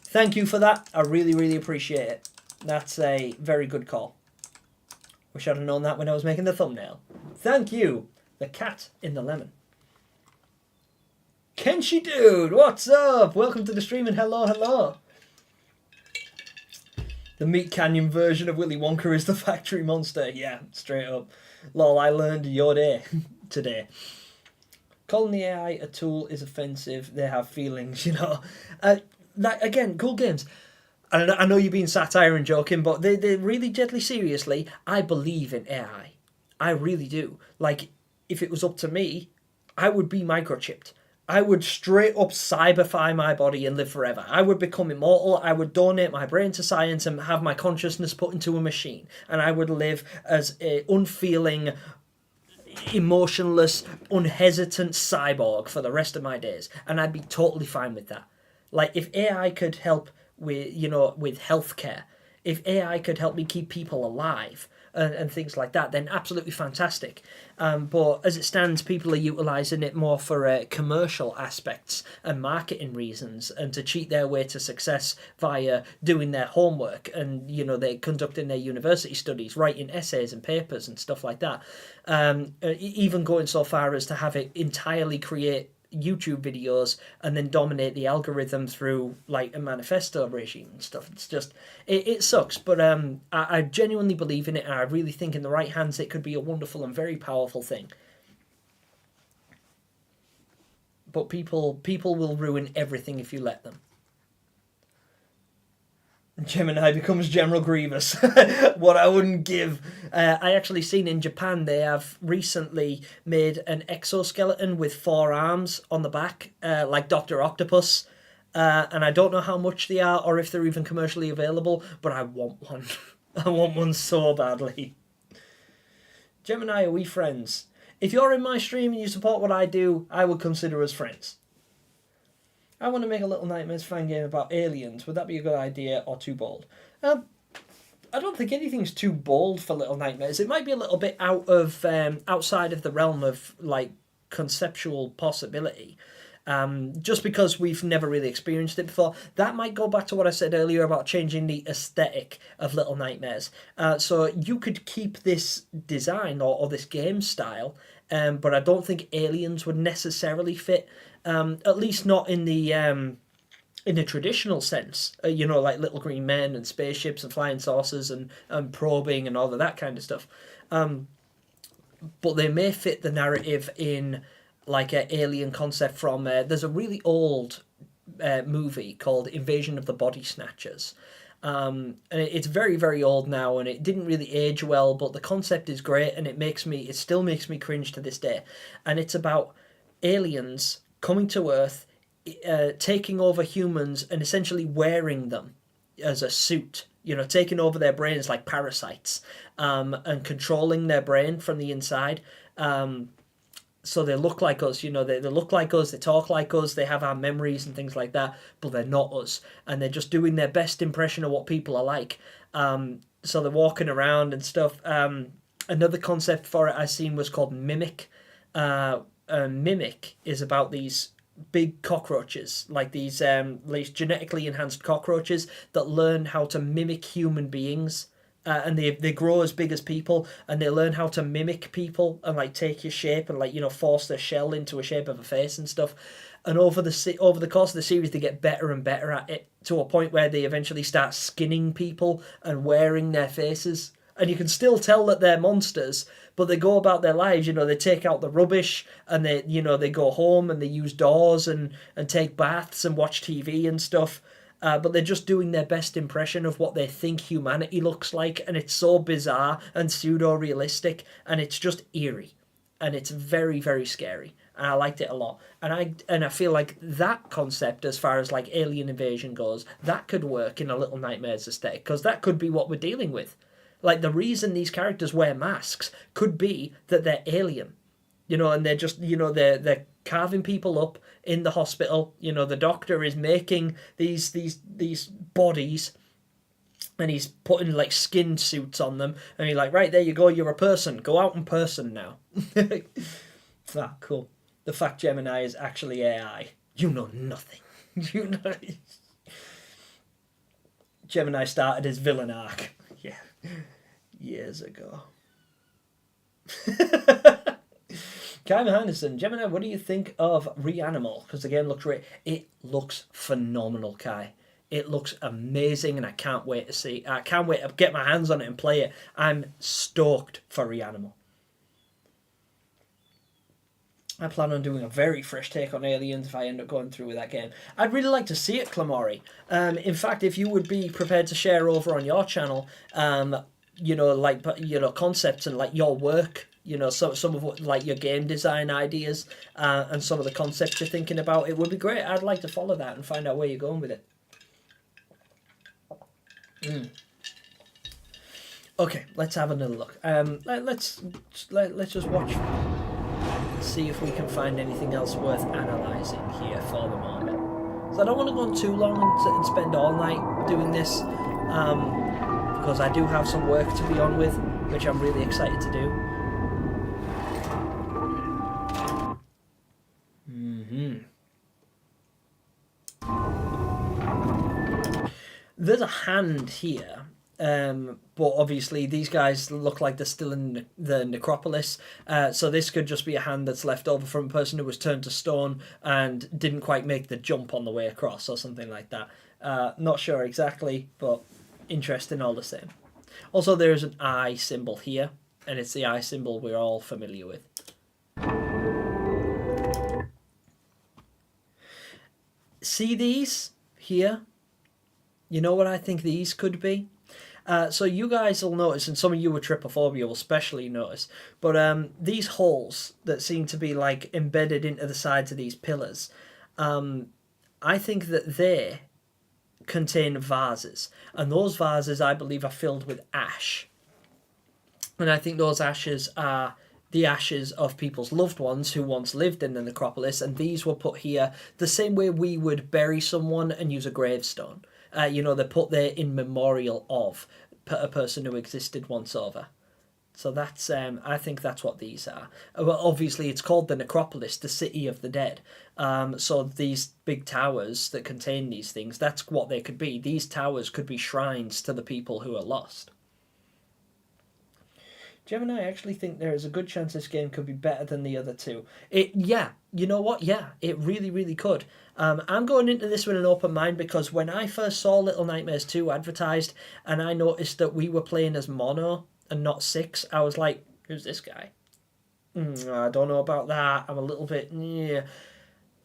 Thank you for that. I really, really appreciate it. That's a very good call. Wish I'd have known that when I was making the thumbnail. Thank you. The Cat in the Lemon. Kenshi Dude, what's up? Welcome to the stream and hello, hello. The Meat Canyon version of Willy Wonka is the factory monster. Yeah, straight up. Lol, I learned your day today. Calling the AI a tool is offensive. They have feelings, you know. Again, cool games. I know you're being satire and joking, but they're really deadly seriously. I believe in AI. I really do. Like, if it was up to me, I would be microchipped. I would straight up cyberfy my body and live forever. I would become immortal. I would donate my brain to science and have my consciousness put into a machine. And I would live as an unfeeling, emotionless, unhesitant cyborg for the rest of my days. And I'd be totally fine with that. Like, if AI could help with, you know, with healthcare, if AI could help me keep people alive and things like that, then absolutely fantastic. But as it stands, people are utilising it more for commercial aspects and marketing reasons, and to cheat their way to success via doing their homework, and, you know, they're conducting their university studies, writing essays and papers and stuff like that. Even going so far as to have it entirely create YouTube videos and then dominate the algorithm through like a manifesto regime and stuff. It's just it sucks, but I genuinely believe in it, and I really think in the right hands it could be a wonderful and very powerful thing. But people will ruin everything if you let them. Gemini becomes General Grievous. What I wouldn't give. I actually seen in Japan they have recently made an exoskeleton with 4 arms on the back, like Dr. Octopus. And I don't know how much they are or if they're even commercially available, but I want one. I want one so badly. Gemini, are we friends? If you're in my stream and you support what I do, I would consider us friends. I want to make a Little Nightmares fan game about aliens. Would that be a good idea or too bold? I don't think anything's too bold for Little Nightmares. It might be a little bit outside of the realm of like conceptual possibility. Just because we've never really experienced it before. That might go back to what I said earlier about changing the aesthetic of Little Nightmares. So you could keep this design or this game style, but I don't think aliens would necessarily fit. At least not in the traditional sense, you know, like little green men and spaceships and flying saucers and probing and all of that kind of stuff. But they may fit the narrative in like an alien concept from... there's a really old movie called Invasion of the Body Snatchers. And it's very, very old now, and it didn't really age well, but the concept is great, and it still makes me cringe to this day. And it's about aliens coming to Earth, taking over humans and essentially wearing them as a suit, you know, taking over their brains like parasites, and controlling their brain from the inside. So they look like us, you know, they look like us, they talk like us, they have our memories and things like that, but they're not us. And they're just doing their best impression of what people are like. So they're walking around and stuff. Another concept for it I seen was called Mimic. Mimic is about these big cockroaches, like these genetically enhanced cockroaches that learn how to mimic human beings. And they grow as big as people, and they learn how to mimic people and like take your shape and like, you know, force their shell into a shape of a face and stuff. And over the course of the series, they get better and better at it, to a point where they eventually start skinning people and wearing their faces. And you can still tell that they're monsters, but they go about their lives, you know, they take out the rubbish, and they, you know, they go home and they use doors and take baths and watch TV and stuff. But they're just doing their best impression of what they think humanity looks like, and it's so bizarre and pseudo-realistic, and it's just eerie, and it's very, very scary. and I liked it a lot. And I feel like that concept, as far as like alien invasion goes, that could work in a Little Nightmares aesthetic, because that could be what we're dealing with. Like, the reason these characters wear masks could be that they're alien, and they're just, they're carving people up in the hospital. The doctor is making these bodies, and he's putting like skin suits on them, and he's like, right, there you go, you're a person, go out in person now. Cool. The fact Gemini is actually AI, you know nothing. Gemini started his villain arc, yeah, years ago. Kai Henderson, Gemini, what do you think of Reanimal? Because the game looks great. It looks phenomenal, Kai. It looks amazing, and I can't wait to see. I can't wait to get my hands on it and play it. I'm stoked for Reanimal. I plan on doing a very fresh take on Aliens if I end up going through with that game. I'd really like to see it, Clamori. In fact, if you would be prepared to share over on your channel, concepts and like your work, some of what, like your game design ideas, and some of the concepts you're thinking about, it would be great. I'd like to follow that and find out where you're going with it. Okay, let's have another look. Let's just watch. See if we can find anything else worth analysing here for the moment. So I don't want to go on too long and spend all night doing this, because I do have some work to be on with, which I'm really excited to do. There's a hand here. But obviously these guys look like they're still in the necropolis, so this could just be a hand that's left over from a person who was turned to stone and didn't quite make the jump on the way across, or something like that. Not sure exactly, but interesting all the same. Also, there is an eye symbol here, and it's the eye symbol we're all familiar with. See these here? You know what I think these could be? So you guys will notice, and some of you with trypophobia will especially notice, but these holes that seem to be like embedded into the sides of these pillars, I think that they contain vases, and those vases I believe are filled with ash, and I think those ashes are the ashes of people's loved ones who once lived in the necropolis, and these were put here the same way we would bury someone and use a gravestone. They're put there in memorial of a person who existed once over. So that's, I think that's what these are. Well, obviously it's called the necropolis, the city of the dead. So these big towers that contain these things, that's what they could be. These towers could be shrines to the people who are lost. Gemini, I actually think there is a good chance this game could be better than the other two. Yeah, you know what? Yeah, it really, really could. I'm going into this with an open mind, because when I first saw Little Nightmares 2 advertised and I noticed that we were playing as mono and not 6, I was like, who's this guy? I don't know about that. I'm a little bit... Yeah.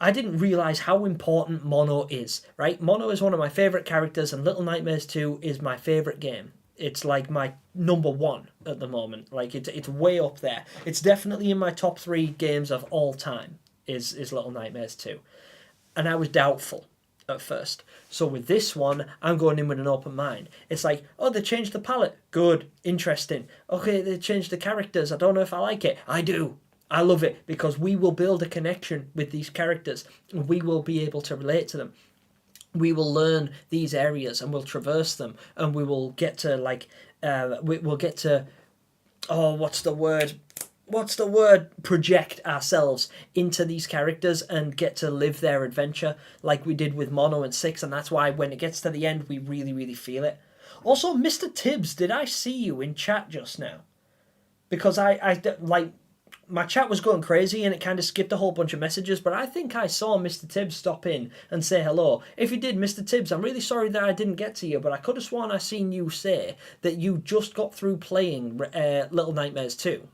I didn't realise how important mono is, right? Mono is one of my favourite characters, and Little Nightmares 2 is my favourite game. It's like my number 1 at the moment. Like, it's way up there. It's definitely in my top 3 games of all time, is Little Nightmares 2. And I was doubtful at first. So with this one, I'm going in with an open mind. It's like, oh, they changed the palette. Good. Interesting. Okay, they changed the characters. I don't know if I like it. I do. I love it, because we will build a connection with these characters. We will be able to relate to them. We will learn these areas and we'll traverse them, and we will get to we'll get to, what's the word, project ourselves into these characters and get to live their adventure like we did with Mono and 6, and that's why when it gets to the end we really, really feel it. Also, Mr. Tibbs, did I see you in chat just now? Because my chat was going crazy and it kind of skipped a whole bunch of messages, but I think I saw Mr. Tibbs stop in and say hello. If you did, Mr. Tibbs, I'm really sorry that I didn't get to you, but I could have sworn I seen you say that you just got through playing Little Nightmares 2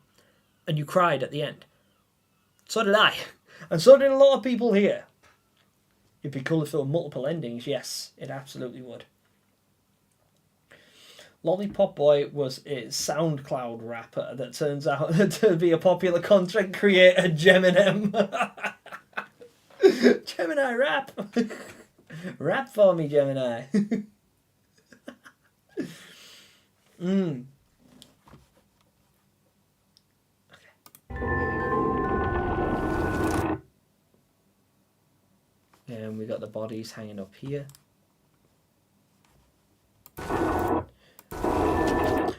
and you cried at the end. So did I. And so did a lot of people here. It'd be cool if there were multiple endings. Yes, it absolutely would. Lollipop Boy was a SoundCloud rapper that turns out to be a popular content creator, Gemini. Gemini rap. Rap for me, Gemini. Mm. And we got the bodies hanging up here.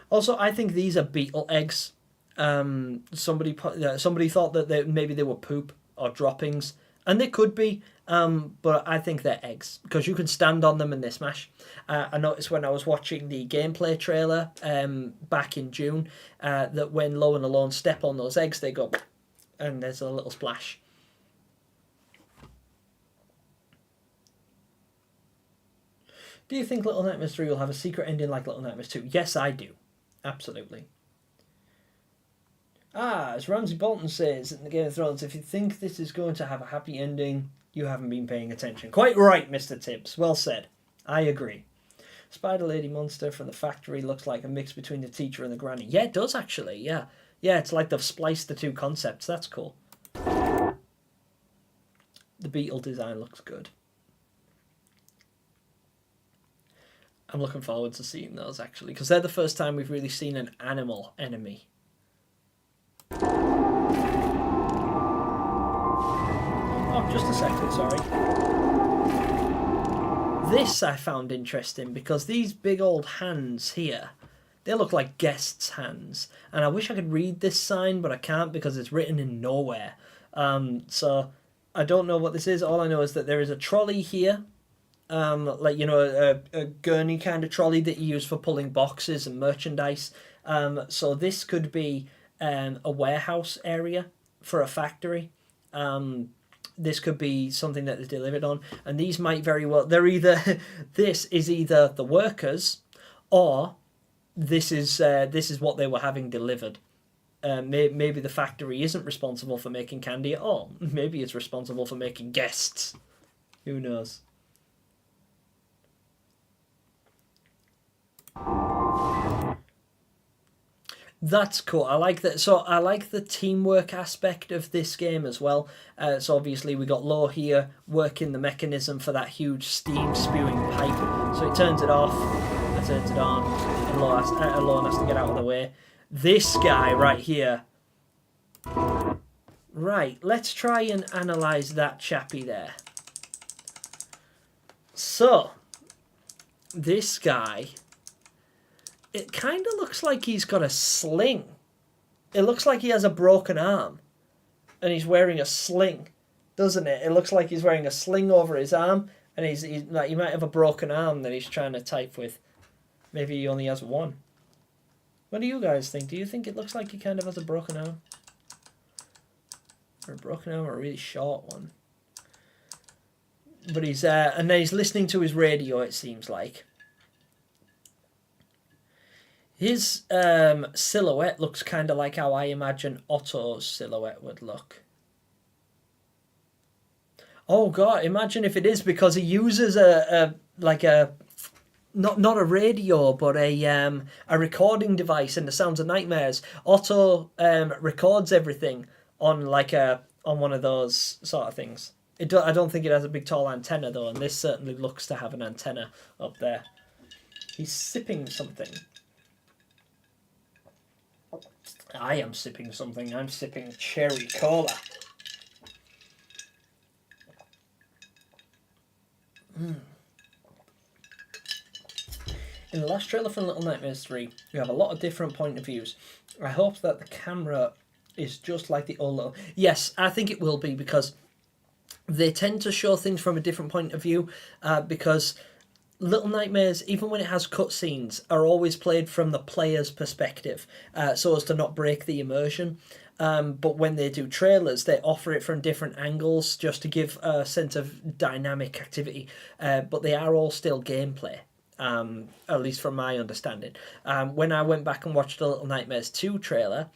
Also, I think these are beetle eggs. Somebody thought that maybe they were poop or droppings, and they could be. But I think they're eggs because you can stand on them and they smash. I noticed when I was watching the gameplay trailer back in June that when Low and Alone step on those eggs, they go, and there's a little splash. Do you think Little Nightmares 3 will have a secret ending like Little Nightmares 2? Yes, I do. Absolutely. As Ramsay Bolton says in the Game of Thrones, if you think this is going to have a happy ending, you haven't been paying attention. Quite right, Mr. Tibbs. Well said. I agree. Spider Lady Monster from the factory looks like a mix between the teacher and the granny. Yeah, it does actually, yeah. Yeah, it's like they've spliced the two concepts. That's cool. The beetle design looks good. I'm looking forward to seeing those, actually, because they're the first time we've really seen an animal enemy. Oh, just a second, sorry. This I found interesting, because these big old hands here, they look like guests' hands. And I wish I could read this sign, but I can't because it's written in nowhere. So I don't know what this is. All I know is that there is a trolley here. Like, you know, a gurney kind of trolley that you use for pulling boxes and merchandise. So this could be a warehouse area for a factory. This could be something that is delivered on, and these might very well, they're either, this is either the workers, or this is what they were having delivered. Maybe the factory isn't responsible for making candy at all. Maybe it's responsible for making guests. Who knows? That's cool. I like that. So I like the teamwork aspect of this game as well. So obviously we got Law here working the mechanism for that huge steam spewing pipe. So it turns it off, it turns it on, and Law has to get out of the way. This guy right here. Right, let's try and analyse that chappy there. So, this guy, it kind of looks like he's got a sling. It looks like he has a broken arm. And he's wearing a sling, doesn't it? It looks like he's wearing a sling over his arm. And he's like, he might have a broken arm that he's trying to type with. Maybe he only has one. What do you guys think? Do you think it looks like he kind of has a broken arm? Or a broken arm or a really short one? But he's and then he's listening to his radio, it seems like. His silhouette looks kind of like how I imagine Otto's silhouette would look. Oh god, imagine if it is, because he uses not a radio, but a recording device in The Sounds of Nightmares. Otto records everything on on one of those sort of things. I don't think it has a big tall antenna though, and this certainly looks to have an antenna up there. He's sipping something. I am sipping something. I'm sipping cherry cola. In the last trailer for Little Nightmares 3, we have a lot of different point of views. I hope that the camera is just like the old Little... Yes, I think it will be, because they tend to show things from a different point of view, because Little Nightmares, even when it has cutscenes, are always played from the player's perspective, so as to not break the immersion. But when they do trailers, they offer it from different angles just to give a sense of dynamic activity. But they are all still gameplay, at least from my understanding. When I went back and watched the Little Nightmares 2 trailer,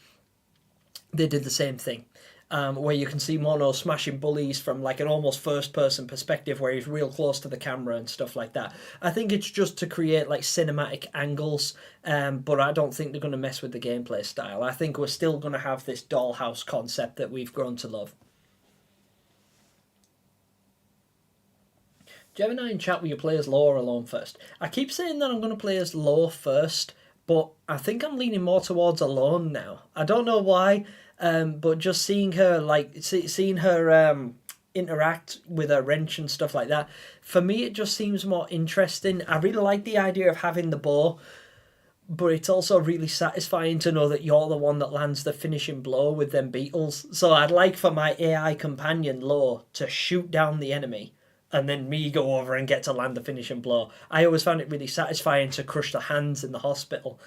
they did the same thing. where you can see Mono smashing bullies from like an almost first-person perspective where he's real close to the camera and stuff like that. I think it's just to create like cinematic angles, but I don't think they're going to mess with the gameplay style. I think we're still going to have this dollhouse concept that we've grown to love. Gemini in chat, will you play as Law or Alone first? I keep saying that I'm going to play as Law first, but I think I'm leaning more towards Alone now. I don't know why, but just seeing her, like, seeing her interact with her wrench and stuff like that, for me it just seems more interesting. I really like the idea of having the bow, but it's also really satisfying to know that you're the one that lands the finishing blow with them beetles. So I'd like for my AI companion, Law, to shoot down the enemy, and then me go over and get to land the finishing blow. I always found it really satisfying to crush the hands in the hospital.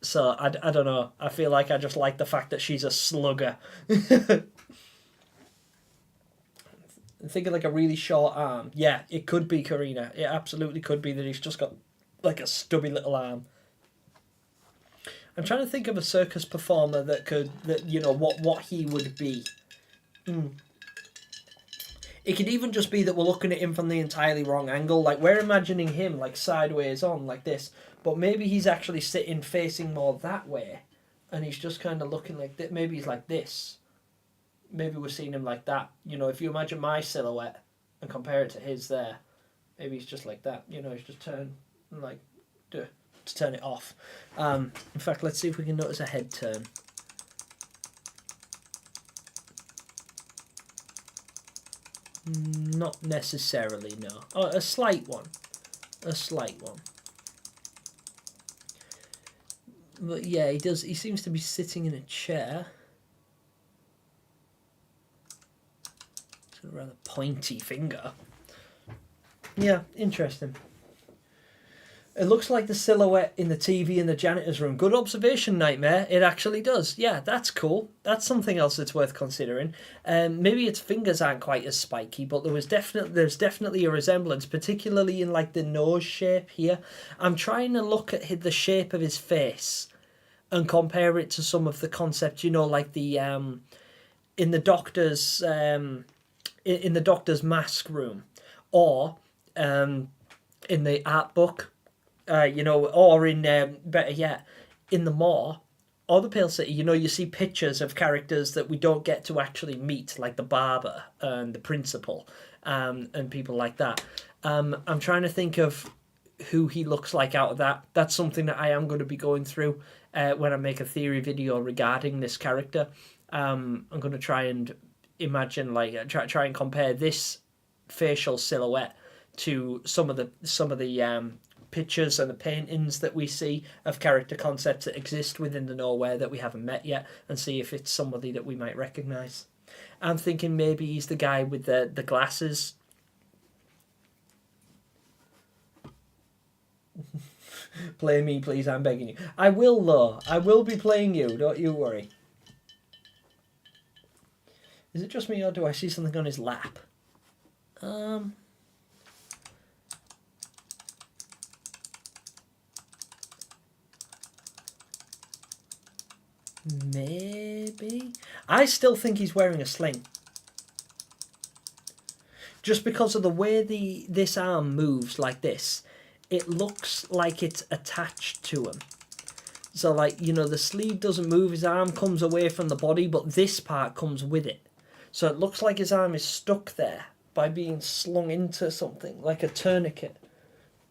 So I don't know. I feel like I just like the fact that she's a slugger. Think of like a really short arm. Yeah, it could be Karina. It absolutely could be that he's just got like a stubby little arm. I'm trying to think of a circus performer that you know, what he would be. It could even just be that we're looking at him from the entirely wrong angle. Like, we're imagining him, like, sideways on, like this. But maybe he's actually sitting facing more that way. And he's just kind of looking like that. Maybe he's like this. Maybe we're seeing him like that. You know, if you imagine my silhouette and compare it to his there. Maybe he's just like that. You know, he's just turned, like, to turn it off. In fact, let's see if we can notice a head turn. Not necessarily, no. Oh, a slight one. A slight one. But yeah, he seems to be sitting in a chair. It's a rather pointy finger. Yeah, interesting. It looks like the silhouette in the TV in the janitor's room. Good observation, Nightmare. It actually does. Yeah, that's cool. That's something else that's worth considering. Maybe its fingers aren't quite as spiky, but there's definitely a resemblance, particularly in like the nose shape here. I'm trying to look at the shape of his face and compare it to some of the concepts, you know, like the in the doctor's mask room, or in the art book. You know, or in, better yet, in the Maw, or the Pale City, you know, you see pictures of characters that we don't get to actually meet, like the barber and the principal, and people like that. I'm trying to think of who he looks like out of that. That's something that I am going to be going through when I make a theory video regarding this character. I'm going to try and imagine, like, try and compare this facial silhouette to some of the pictures and the paintings that we see of character concepts that exist within the Nowhere that we haven't met yet, and see if it's somebody that we might recognise. I'm thinking maybe he's the guy with the glasses. Play me, please, I'm begging you. I will, though. I will be playing you, don't you worry. Is it just me, or do I see something on his lap? Maybe. I still think he's wearing a sling. Just because of the way this arm moves like this, it looks like it's attached to him. So, like, you know, the sleeve doesn't move, his arm comes away from the body, but this part comes with it. So it looks like his arm is stuck there by being slung into something, like a tourniquet.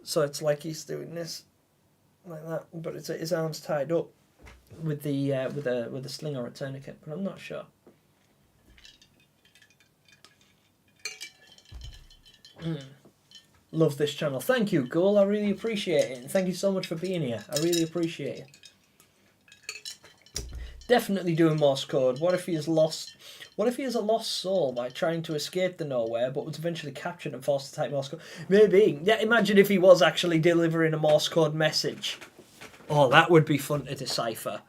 So it's like he's doing this, like that, but his arm's tied up with a sling or a tourniquet, but I'm not sure. Love this channel. Thank you, Ghoul. I really appreciate it. And thank you so much for being here. I really appreciate it. Definitely doing Morse code. What if he has lost? What if he has a lost soul by trying to escape the Nowhere, but was eventually captured and forced to type Morse code? Maybe. Yeah. Imagine if he was actually delivering a Morse code message. Oh, that would be fun to decipher.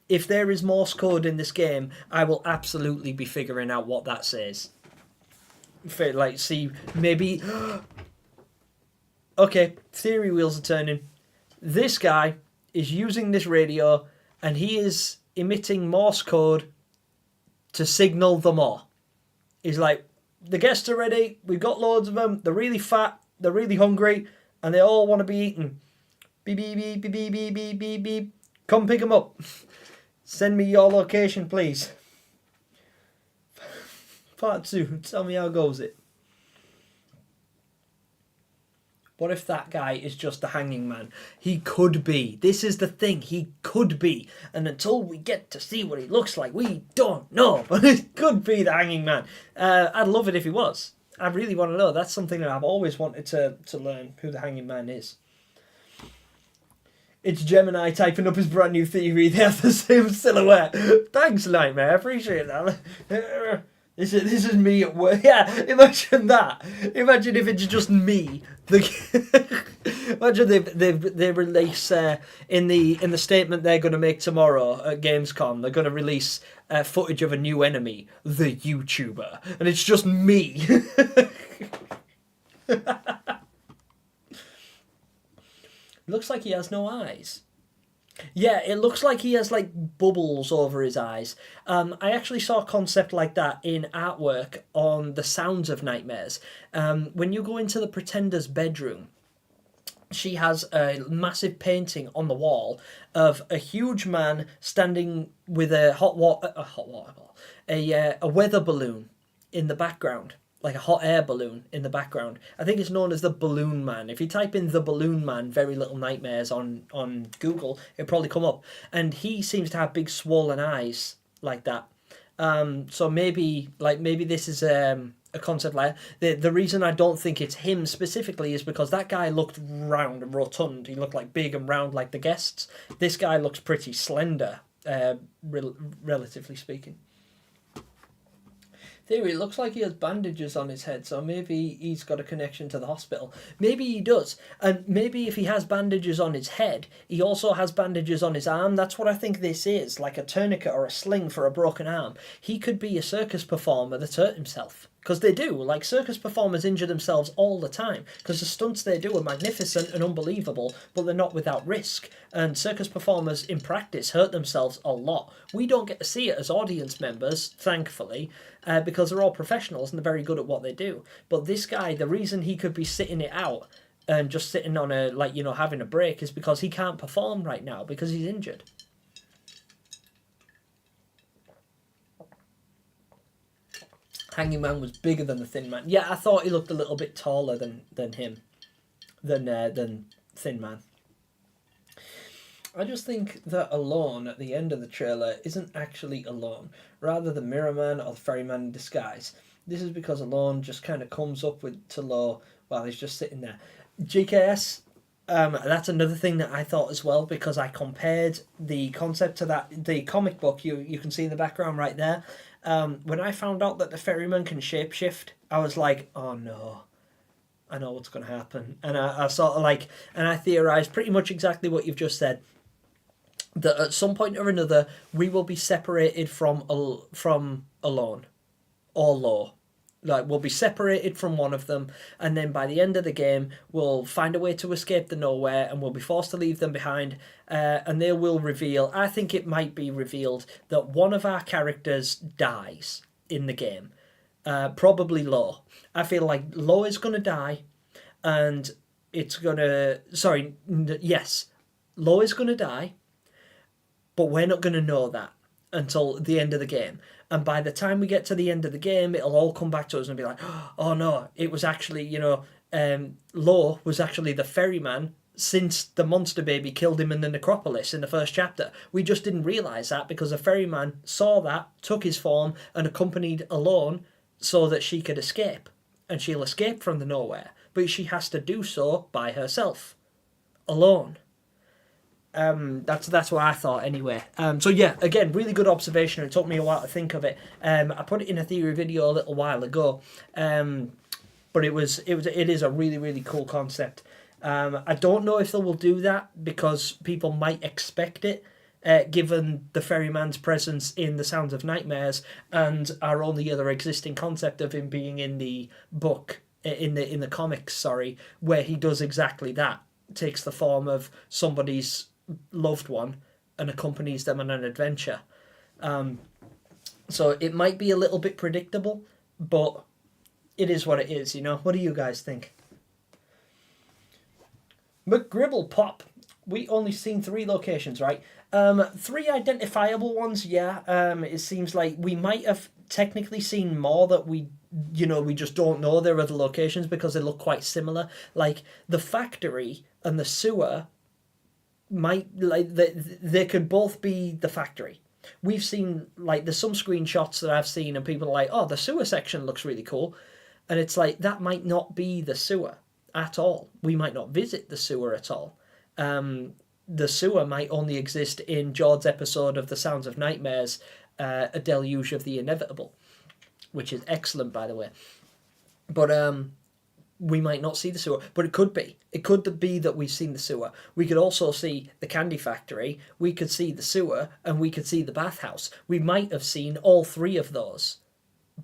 If there is Morse code in this game, I will absolutely be figuring out what that says. Like, see, maybe... Okay, theory wheels are turning. This guy is using this radio, and he is emitting Morse code to signal them all. He's like, the guests are ready, we've got loads of them, they're really fat, they're really hungry, and they all want to be eaten. Beep, beep, beep, beep, beep, beep, beep, beep, beep. Come pick them up. Send me your location, please. Part 2, tell me how goes it. What if that guy is just the hanging man? He could be. This is the thing. He could be. And until we get to see what he looks like, we don't know. But it could be the hanging man. I'd love it if he was. I really want to know. That's something that I've always wanted to learn, who the hanging man is. It's Gemini typing up his brand new theory. They have the same silhouette. Thanks, Nightmare. I appreciate that. This is me at work. Yeah, imagine that. Imagine if it's just me. Imagine they release in the statement they're going to make tomorrow at Gamescom. They're going to release footage of a new enemy, the YouTuber, and it's just me. Looks like he has no eyes. Yeah, it looks like he has like bubbles over his eyes. I actually saw a concept like that in artwork on the Sounds of Nightmares. When you go into the Pretender's bedroom, she has a massive painting on the wall of a huge man standing with a weather balloon in the background. Like a hot air balloon in the background. I think it's known as the Balloon Man. If you type in the Balloon Man, Very Little Nightmares on Google, it'll probably come up. And he seems to have big swollen eyes like that. So maybe this is a concept like the reason I don't think it's him specifically is because that guy looked round and rotund. He looked like big and round like the guests. This guy looks pretty slender, relatively speaking. Theory, it looks like he has bandages on his head, so maybe he's got a connection to the hospital. Maybe he does. And maybe if he has bandages on his head, he also has bandages on his arm. That's what I think this is, like a tourniquet or a sling for a broken arm. He could be a circus performer that hurt himself. Because they do. Like, circus performers injure themselves all the time. Because the stunts they do are magnificent and unbelievable, but they're not without risk. And circus performers, in practice, hurt themselves a lot. We don't get to see it as audience members, thankfully, because they're all professionals and they're very good at what they do. But this guy, the reason he could be sitting it out and just sitting on having a break is because he can't perform right now because he's injured. Hanging Man was bigger than the Thin Man. Yeah, I thought he looked a little bit taller than Thin Man. I just think that Alone at the end of the trailer isn't actually Alone. Rather the Mirror Man or the Ferryman in disguise. This is because Alone just kind of comes up to Law while he's just sitting there. GKS, that's another thing that I thought as well, because I compared the concept to the comic book you can see in the background right there. When I found out that the Ferryman can shapeshift, I was like, oh no, I know what's going to happen. And I sort of and I theorised pretty much exactly what you've just said. That at some point or another, we will be separated from Alone or Law. Like, we'll be separated from one of them, and then by the end of the game, we'll find a way to escape the nowhere, and we'll be forced to leave them behind, and they will reveal, I think it might be revealed, that one of our characters dies in the game. Probably Law. I feel like Law is going to die, and it's going to... Sorry, yes. Law is going to die, but we're not going to know that until the end of the game. And by the time we get to the end of the game, it'll all come back to us and be like, oh no, it was actually, Law was actually the ferryman since the monster baby killed him in the necropolis in the first chapter. We just didn't realise that because the ferryman saw that, took his form, and accompanied Alone so that she could escape. And she'll escape from the nowhere. But she has to do so by herself. Alone. That's what I thought anyway. So yeah, again, really good observation. It took me a while to think of it. I put it in a theory video a little while ago, but it is a really, really cool concept. I don't know if they will do that because people might expect it, given the ferryman's presence in The Sounds of Nightmares and our only other existing concept of him being in the book, in the comics, sorry, where he does exactly that. Takes the form of somebody's loved one and accompanies them on an adventure. So it might be a little bit predictable, but it is what it is, you know? What do you guys think? McGribble Pop. We only seen 3 locations, right? 3 identifiable ones, yeah. It seems like we might have technically seen more that we just don't know there are other locations because they look quite similar. Like the factory and the sewer might, like, they could both be the factory. We've seen, like, there's some screenshots that I've seen and people are like, oh, the sewer section looks really cool. And it's like, that might not be the sewer at all. We might not visit the sewer at all. The sewer might only exist in George's episode of The Sounds of Nightmares, A Deluge of the Inevitable, which is excellent, by the way. But we might not see the sewer, but it could be. It could be that we've seen the sewer. We could also see the candy factory, we could see the sewer, and we could see the bathhouse. We might have seen all 3 of those,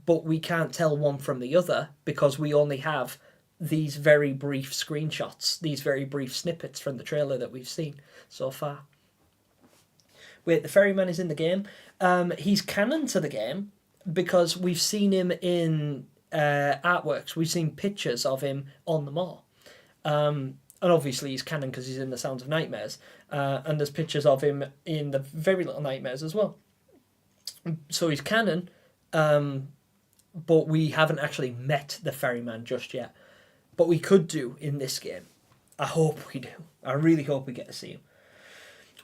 but we can't tell one from the other because we only have these very brief screenshots, these very brief snippets from the trailer that we've seen so far. Wait, the ferryman is in the game. He's canon to the game because we've seen him in artworks. We've seen pictures of him on the mall. And obviously he's canon because he's in The Sounds of Nightmares. And there's pictures of him in the Very Little Nightmares as well. So he's canon, but we haven't actually met the ferryman just yet. But we could do in this game. I hope we do. I really hope we get to see him.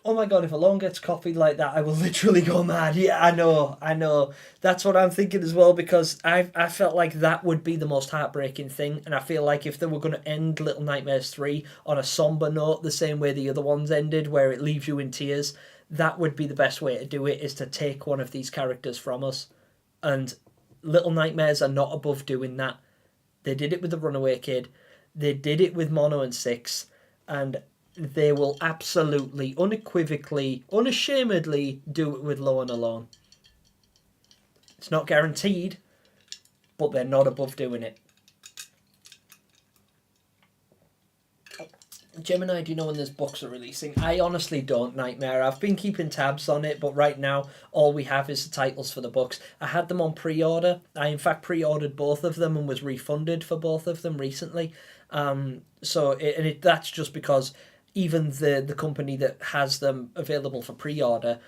Oh my god, if a loan gets copied like that, I will literally go mad. Yeah, I know. That's what I'm thinking as well, because I felt like that would be the most heartbreaking thing, and I feel like if they were going to end Little Nightmares 3 on a somber note, the same way the other ones ended, where it leaves you in tears, that would be the best way to do it, is to take one of these characters from us. And Little Nightmares are not above doing that. They did it with the Runaway Kid. They did it with Mono and Six. And they will absolutely, unequivocally, unashamedly do it with Low and Alone. It's not guaranteed, but they're not above doing it. Gemini, do you know when those books are releasing? I honestly don't, Nightmare. I've been keeping tabs on it, but right now all we have is the titles for the books. I had them on pre-order. I in fact pre-ordered both of them and was refunded for both of them recently. That's just because even the company that has them available for pre-order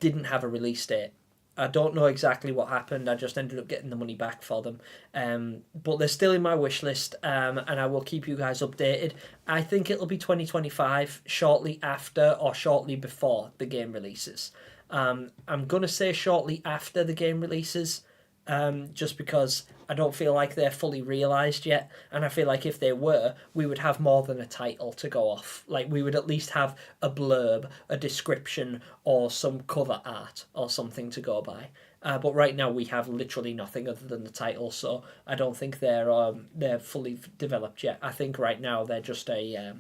didn't have a release date. I don't know exactly what happened. I just ended up getting the money back for them. But they're still in my wish list, and I will keep you guys updated. I think it'll be 2025, shortly after or shortly before the game releases. I'm going to say shortly after the game releases, just because I don't feel like they're fully realised yet, and I feel like if they were, we would have more than a title to go off. Like, we would at least have a blurb, a description, or some cover art, or something to go by. But right now we have literally nothing other than the title, so I don't think they're fully developed yet. I think right now they're just a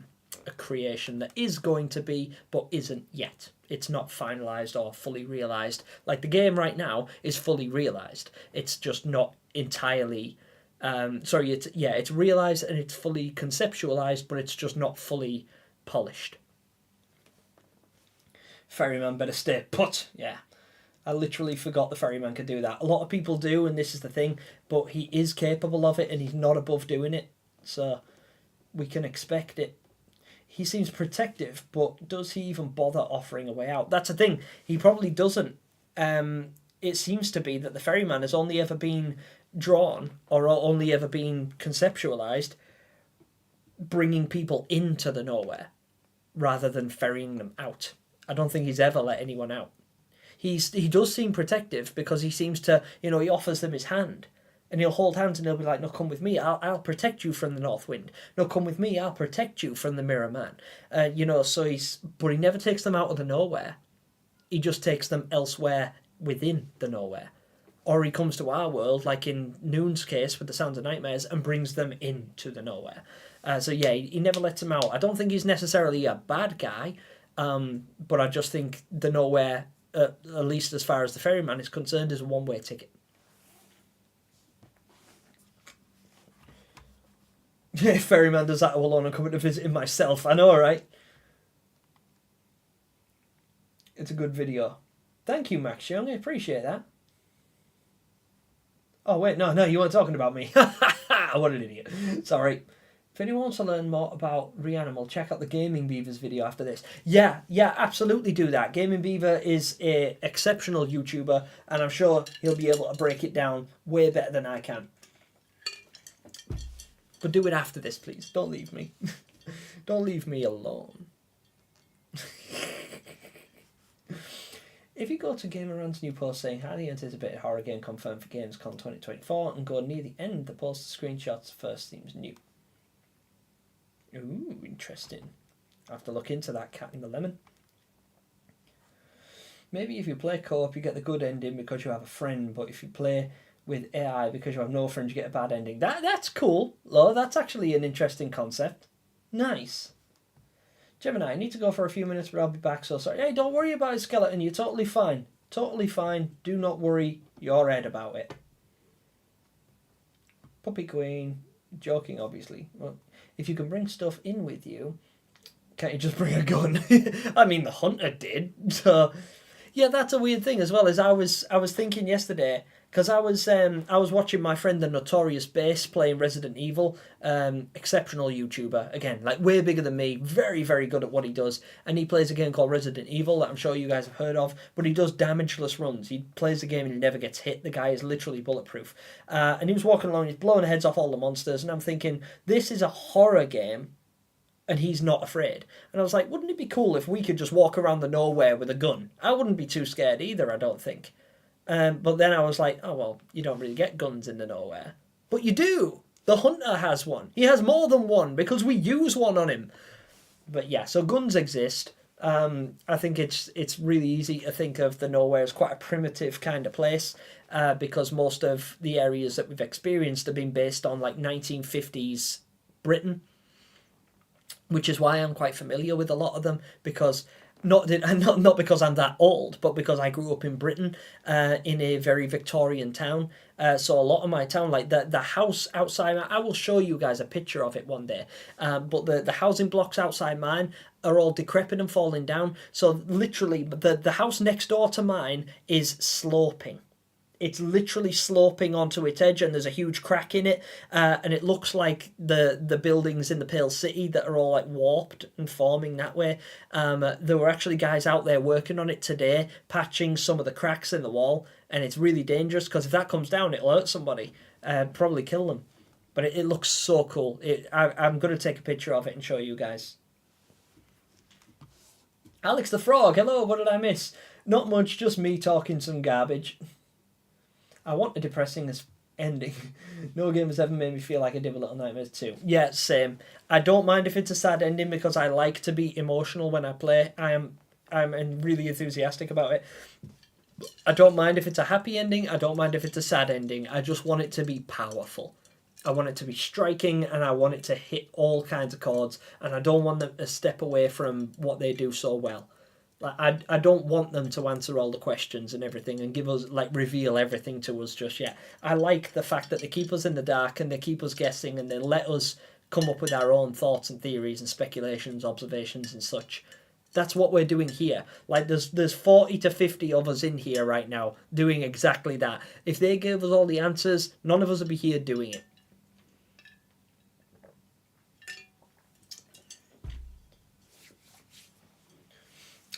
creation that is going to be, but isn't yet. It's not finalised or fully realised. Like, the game right now is fully realised. It's just not entirely... it's realised and it's fully conceptualised, but it's just not fully polished. Ferryman better stay put. Yeah. I literally forgot the ferryman could do that. A lot of people do, and this is the thing, but he is capable of it, and he's not above doing it. So, we can expect it. He seems protective, but does he even bother offering a way out? That's the thing. He probably doesn't. It seems to be that the ferryman has only ever been drawn, or only ever been conceptualised, bringing people into the nowhere, rather than ferrying them out. I don't think he's ever let anyone out. He does seem protective, because he seems to, he offers them his hand. And he'll hold hands and he'll be like, no, come with me. I'll protect you from the North Wind. No, come with me. I'll protect you from the Mirror Man. But he never takes them out of the nowhere. He just takes them elsewhere within the nowhere. Or he comes to our world, like in Noon's case with the Sounds of Nightmares, and brings them into the nowhere. He never lets them out. I don't think he's necessarily a bad guy, but I just think the nowhere, at least as far as the ferryman is concerned, is a one-way ticket. If Ferryman does that, I will only come to visit him myself. I know, right? It's a good video. Thank you, Max Young. I appreciate that. Oh, wait, no, you weren't talking about me. What an idiot. Sorry. If anyone wants to learn more about Reanimal, check out the Gaming Beavers video after this. Yeah, absolutely do that. Gaming Beaver is an exceptional YouTuber, and I'm sure he'll be able to break it down way better than I can. But do it after this, please. Don't leave me. Don't leave me alone. If you go to Gamerun's new post saying highly anticipated horror game confirmed for Gamescom 2024 and go near the end, the post screenshots first seems new. Ooh, interesting. I'll have to look into that cat in the lemon. Maybe if you play co-op you get the good ending because you have a friend, but if you play with AI because you have no friends you get a bad ending. That's cool, Lo. That's actually an interesting concept. Nice. Gemini, I need to go for a few minutes, but I'll be back, so sorry. Hey, don't worry about it, Skeleton. You're totally fine. Totally fine. Do not worry your head about it. Puppy Queen. Joking, obviously. Well, if you can bring stuff in with you, can't you just bring a gun? I mean, the hunter did. So, yeah, that's a weird thing as well. As I was thinking yesterday, because I was watching my friend the Notorious Bass playing Resident Evil, exceptional YouTuber, again, like way bigger than me, very, very good at what he does, and he plays a game called Resident Evil that I'm sure you guys have heard of, but he does damageless runs. He plays the game and he never gets hit. The guy is literally bulletproof. And he was walking along, he's blowing heads off all the monsters, and I'm thinking, this is a horror game, and he's not afraid. And I was like, wouldn't it be cool if we could just walk around the nowhere with a gun? I wouldn't be too scared either, I don't think. But then I was like, oh, well, you don't really get guns in the nowhere. But you do. The hunter has one. He has more than one because we use one on him. But yeah, so guns exist. I think it's really easy to think of the nowhere as quite a primitive kind of place because most of the areas that we've experienced have been based on like 1950s Britain, which is why I'm quite familiar with a lot of them because... Not because I'm that old, but because I grew up in Britain in a very Victorian town. So a lot of my town, like the house outside, I will show you guys a picture of it one day. But the housing blocks outside mine are all decrepit and falling down. So literally, the house next door to mine is sloping. It's literally sloping onto its edge and there's a huge crack in it and it looks like the buildings in the Pale City that are all like warped and forming that way. There were actually guys out there working on it today, patching some of the cracks in the wall, and it's really dangerous because if that comes down it'll hurt somebody, probably kill them. But it looks so cool. I'm going to take a picture of it and show you guys. Alex the Frog, hello, what did I miss? Not much, just me talking some garbage. I want a depressing ending. No game has ever made me feel like I did with Little Nightmares 2. Yeah, same. I don't mind if it's a sad ending because I like to be emotional when I play. I'm really enthusiastic about it. I don't mind if it's a happy ending. I don't mind if it's a sad ending. I just want it to be powerful. I want it to be striking and I want it to hit all kinds of chords and I don't want them to step away from what they do so well. I don't want them to answer all the questions and everything and give us, like, reveal everything to us just yet. I like the fact that they keep us in the dark and they keep us guessing and they let us come up with our own thoughts and theories and speculations, observations and such. That's what we're doing here. Like, there's 40 to 50 of us in here right now doing exactly that. If they gave us all the answers, none of us would be here doing it.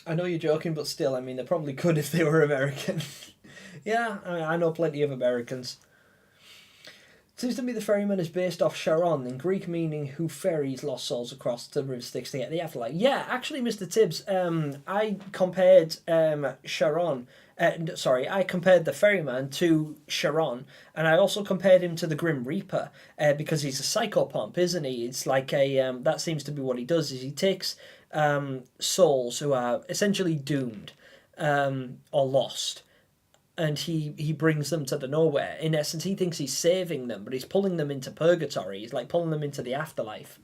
I know you're joking, but still, I mean, they probably could if they were American. Yeah, I know plenty of Americans. It seems to me the ferryman is based off Charon, in Greek meaning who ferries lost souls across the river Styx to get the afterlife. Yeah, actually, Mr. Tibbs, I compared Charon... I compared the ferryman to Charon, and I also compared him to the Grim Reaper, because he's a psychopomp, isn't he? It's like a... that seems to be what he does, is he takes... souls who are essentially doomed or lost, and he brings them to the nowhere. In essence, he thinks he's saving them, but he's pulling them into purgatory. He's like pulling them into the afterlife.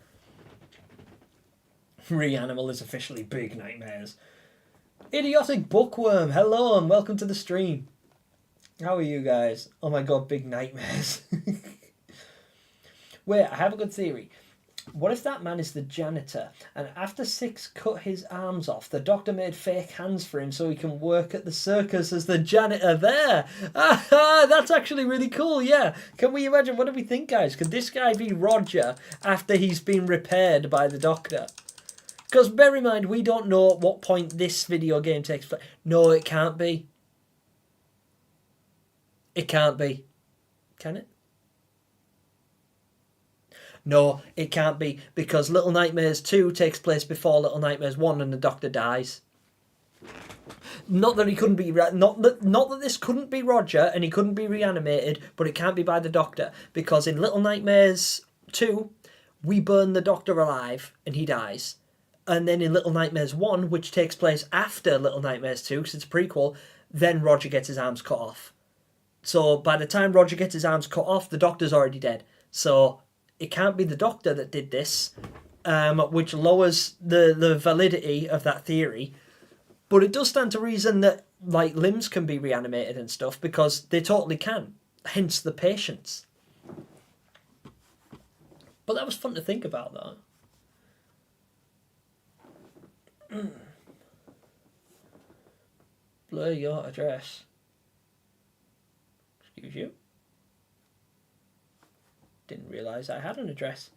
Reanimal is officially Big Nightmares. Idiotic Bookworm, hello and welcome to the stream. How are you guys? Oh my god, Big Nightmares. Wait, I have a good theory. What if that man is the janitor, and after Six cut his arms off, the doctor made fake hands for him so he can work at the circus as the janitor there? That's actually really cool, yeah. Can we imagine? What do we think, guys? Could this guy be Roger after he's been repaired by the doctor? Because bear in mind, we don't know at what point this video game takes place. No, it can't be. It can't be. Can it? No, it can't be, because Little Nightmares 2 takes place before Little Nightmares 1 and the Doctor dies. Not that he couldn't be... Not that this couldn't be Roger and he couldn't be reanimated, but it can't be by the Doctor, because in Little Nightmares 2, we burn the Doctor alive and he dies. And then in Little Nightmares 1, which takes place after Little Nightmares 2, because it's a prequel, then Roger gets his arms cut off. So by the time Roger gets his arms cut off, the Doctor's already dead. So it can't be the Doctor that did this, which lowers the validity of that theory. But it does stand to reason that like limbs can be reanimated and stuff, because they totally can. Hence the patience. But that was fun to think about, though. Blur your address. Excuse you. Didn't realise I had an address.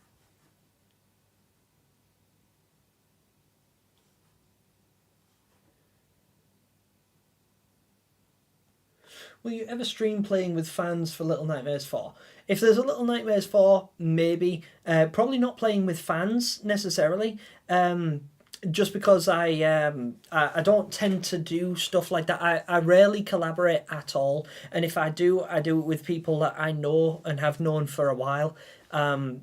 Will you ever stream playing with fans for Little Nightmares 4? If there's a Little Nightmares 4, maybe. Probably not playing with fans necessarily. Just because I don't tend to do stuff like that. I rarely collaborate at all, and if I do it with people that I know and have known for a while.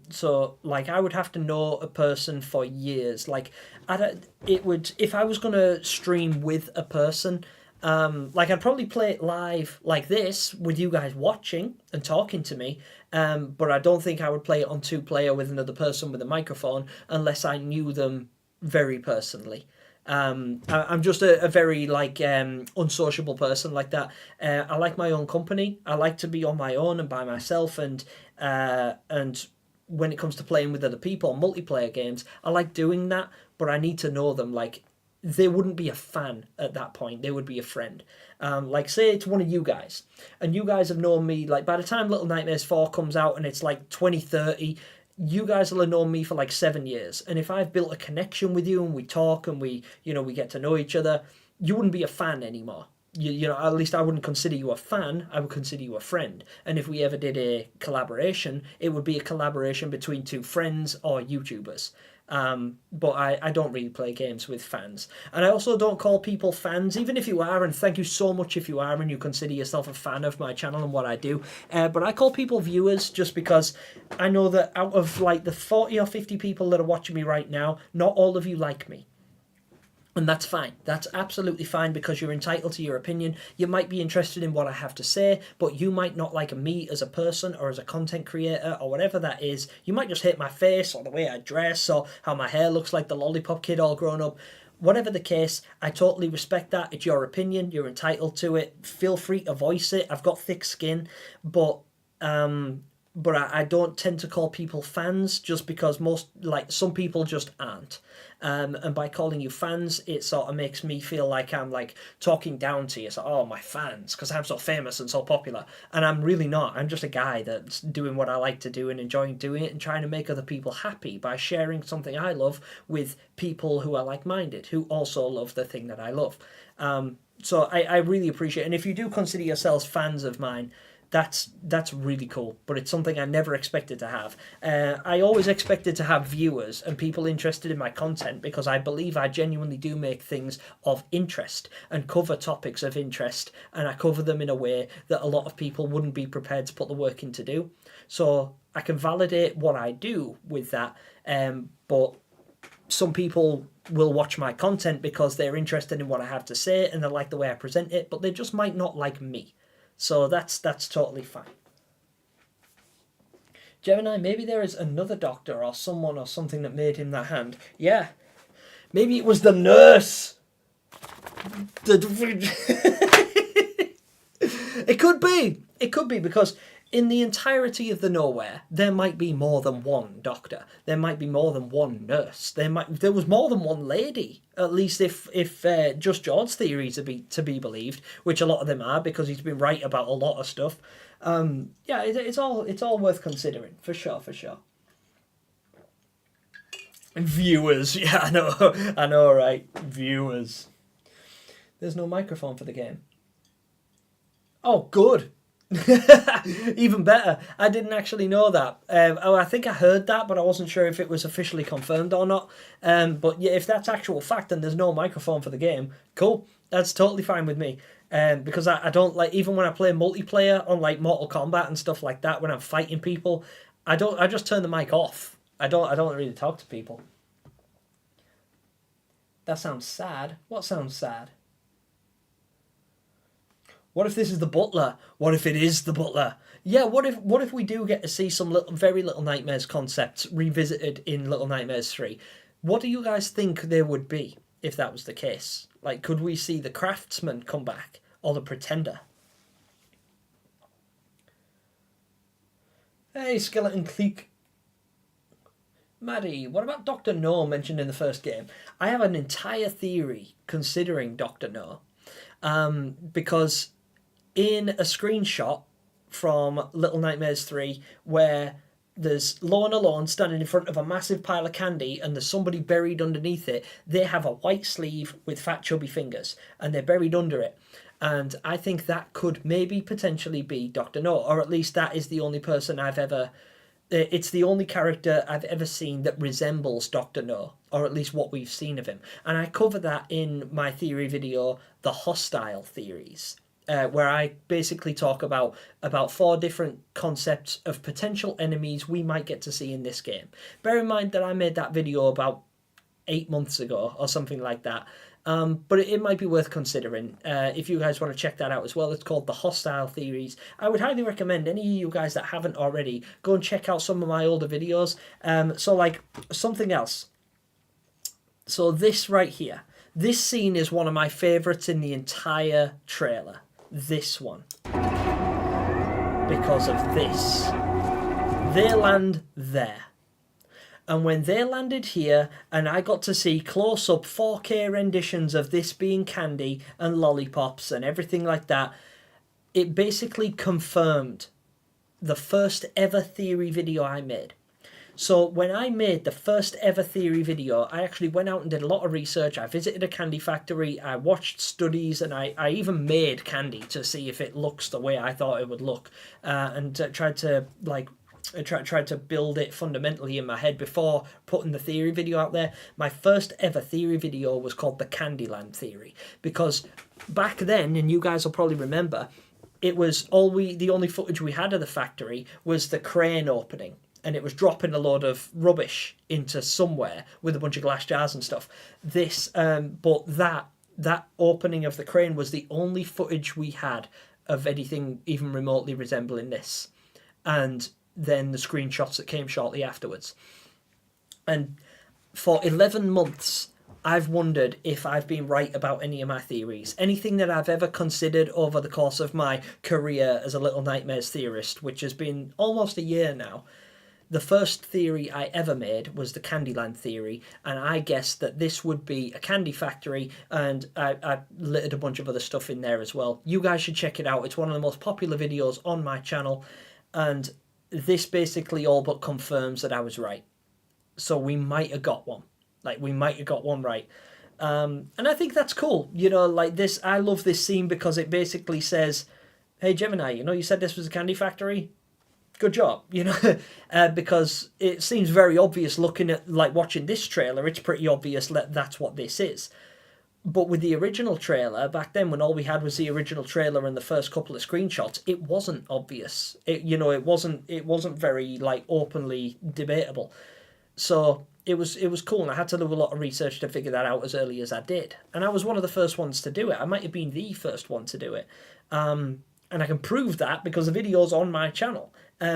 So like I would have to know a person for years. Like if I was gonna stream with a person, like I'd probably play it live like this with you guys watching and talking to me. But I don't think I would play it on 2-player with another person with a microphone unless I knew them very personally. I'm just a very like unsociable person like that. I like my own company. I like to be on my own and by myself, and when it comes to playing with other people, multiplayer games, I like doing that, but I need to know them. Like they wouldn't be a fan at that point, they would be a friend. Like say it's one of you guys, and you guys have known me, like by the time Little Nightmares 4 comes out and it's like 2030, you guys will have known me for like 7 years, and if I've built a connection with you and we talk and we get to know each other, you wouldn't be a fan anymore. You know, at least I wouldn't consider you a fan, I would consider you a friend. And if we ever did a collaboration, it would be a collaboration between two friends or YouTubers. But I don't really play games with fans. And I also don't call people fans, even if you are, and thank you so much if you are and you consider yourself a fan of my channel and what I do. But I call people viewers just because I know that out of like the 40 or 50 people that are watching me right now, not all of you like me. And that's fine. That's absolutely fine, because you're entitled to your opinion. You might be interested in what I have to say, but you might not like me as a person or as a content creator or whatever that is. You might just hate my face or the way I dress or how my hair looks like the lollipop kid all grown up. Whatever the case, I totally respect that. It's your opinion. You're entitled to it. Feel free to voice it. I've got thick skin, but I don't tend to call people fans just because some people just aren't. And by calling you fans, it sort of makes me feel like I'm like talking down to you. So, oh, my fans, because I'm so famous and so popular. And I'm really not. I'm just a guy that's doing what I like to do and enjoying doing it and trying to make other people happy by sharing something I love with people who are like-minded, who also love the thing that I love. So I really appreciate it. And if you do consider yourselves fans of mine, that's really cool, but it's something I never expected to have. I always expected to have viewers and people interested in my content, because I believe I genuinely do make things of interest and cover topics of interest, and I cover them in a way that a lot of people wouldn't be prepared to put the work in to do. So I can validate what I do with that, but some people will watch my content because they're interested in what I have to say and they like the way I present it, but they just might not like me. So that's totally fine. Gemini, maybe there is another doctor or someone or something that made him that hand. Yeah. Maybe it was the nurse. It could be. It could be, because in the entirety of the Nowhere, there might be more than one doctor. There might be more than one nurse. There was more than one lady. At least if Just George's theories to be believed, which a lot of them are because he's been right about a lot of stuff. Yeah, it's all worth considering for sure. Viewers, yeah, I know, right? Viewers. There's no microphone for the game. Oh, good. Even better. I didn't actually know that. I think I heard that, but I wasn't sure if it was officially confirmed or not. But yeah, if that's actual fact and there's no microphone for the game, cool. That's totally fine with me. Because I don't like, even when I play multiplayer on like Mortal Kombat and stuff like that, when I'm fighting people, I just turn the mic off. I don't really talk to people. That sounds sad. What sounds sad? What if this is the butler? What if it is the butler? Yeah, what if we do get to see some very Little Nightmares concepts revisited in Little Nightmares 3? What do you guys think there would be if that was the case? Like, could we see the Craftsman come back? Or the Pretender? Hey, Skeleton Cleek. Maddie, what about Dr. No mentioned in the first game? I have an entire theory considering Dr. No. Because in a screenshot from Little Nightmares 3 where there's Lorna Lone standing in front of a massive pile of candy and there's somebody buried underneath it, they have a white sleeve with fat chubby fingers and they're buried under it. And I think that could maybe potentially be Dr. No, or at least that is the only person it's the only character I've ever seen that resembles Dr. No, or at least what we've seen of him. And I cover that in my theory video, The Hostile Theories, where I basically talk about 4 different concepts of potential enemies we might get to see in this game. Bear in mind that I made that video about 8 months ago or something like that. But it might be worth considering if you guys want to check that out as well. It's called The Hostile Theories. I would highly recommend any of you guys that haven't already go and check out some of my older videos. So like something else. So this right here. This scene is one of my favourites in the entire trailer. This one. Because of this. They land there. And when they landed here, and I got to see close-up 4K renditions of this being candy and lollipops and everything like that, it basically confirmed the first ever theory video I made. So when I made the first ever theory video, I actually went out and did a lot of research. I visited a candy factory, I watched studies, and I even made candy to see if it looks the way I thought it would look, and tried to tried to build it fundamentally in my head before putting the theory video out there. My first ever theory video was called the Candyland Theory, because back then, and you guys will probably remember, it was the only footage we had of the factory was the crane opening, and it was dropping a load of rubbish into somewhere with a bunch of glass jars and stuff. But that opening of the crane was the only footage we had of anything even remotely resembling this. And then the screenshots that came shortly afterwards. And for 11 months, I've wondered if I've been right about any of my theories. Anything that I've ever considered over the course of my career as a Little Nightmares theorist, which has been almost a year now. The first theory I ever made was the Candyland theory, and I guessed that this would be a candy factory, and I littered a bunch of other stuff in there as well. You guys should check it out. It's one of the most popular videos on my channel, and this basically all but confirms that I was right. So we might have got one. We might have got one right. And I think that's cool. This, I love this scene because it basically says, hey, Gemini, you said this was a candy factory? Good job, because it seems very obvious looking at, watching this trailer, it's pretty obvious that that's what this is. But with the original trailer, back then when all we had was the original trailer and the first couple of screenshots, it wasn't obvious. It wasn't very openly debatable. So it was cool, and I had to do a lot of research to figure that out as early as I did. And I was one of the first ones to do it. I might have been the first one to do it. And I can prove that because the video's on my channel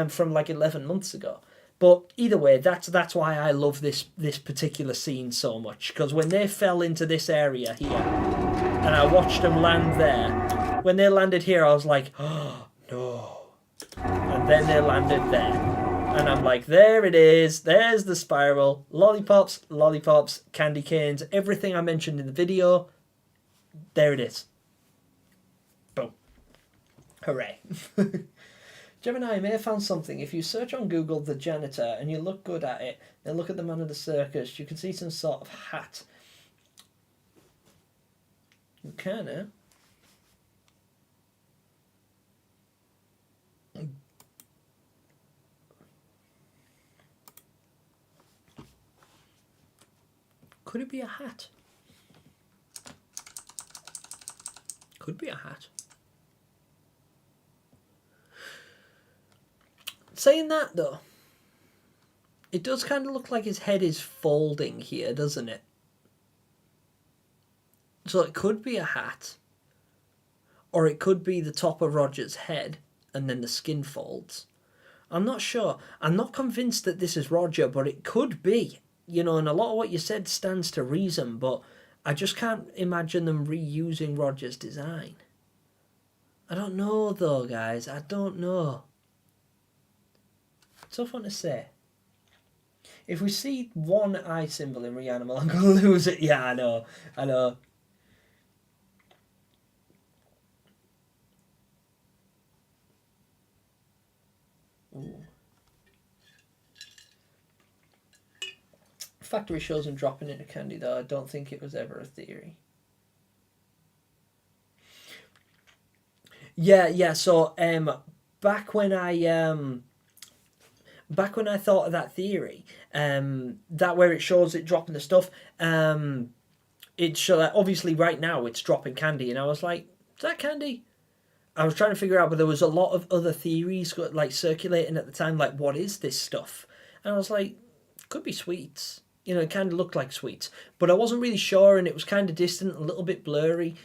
from 11 months ago. But either way, that's why I love this particular scene so much. Because when they fell into this area here, and I watched them land there, when they landed here, I was like, oh, no. And then they landed there. And I'm like, there it is. There's the spiral. Lollipops, lollipops, candy canes, everything I mentioned in the video. There it is. Boom. Hooray. Gemini, I may have found something. If you search on Google the janitor and you look good at it, then look at the man of the circus, you can see some sort of hat. You can, eh? Could it be a hat? Could be a hat. Saying that though, it does kind of look like his head is folding here, doesn't it? So it could be a hat, or it could be the top of Roger's head and then the skin folds. I'm not sure. I'm not convinced that this is Roger, but it could be. You know, and a lot of what you said stands to reason, but I just can't imagine them reusing Roger's design. I don't know though, guys. I don't know. Tough one to say. If we see one eye symbol in Reanimal, I'm going to lose it. Yeah, I know. Ooh. Factory shows him dropping into candy, though. I don't think it was ever a theory. Yeah. So, back when I thought of that theory, that where it shows it dropping the stuff, it show obviously right now it's dropping candy, and I was like, is that candy? I was trying to figure out, but there was a lot of other theories like circulating at the time, like what is this stuff? And I was like, could be sweets. You know, it kind of looked like sweets, but I wasn't really sure, and it was kind of distant, a little bit blurry.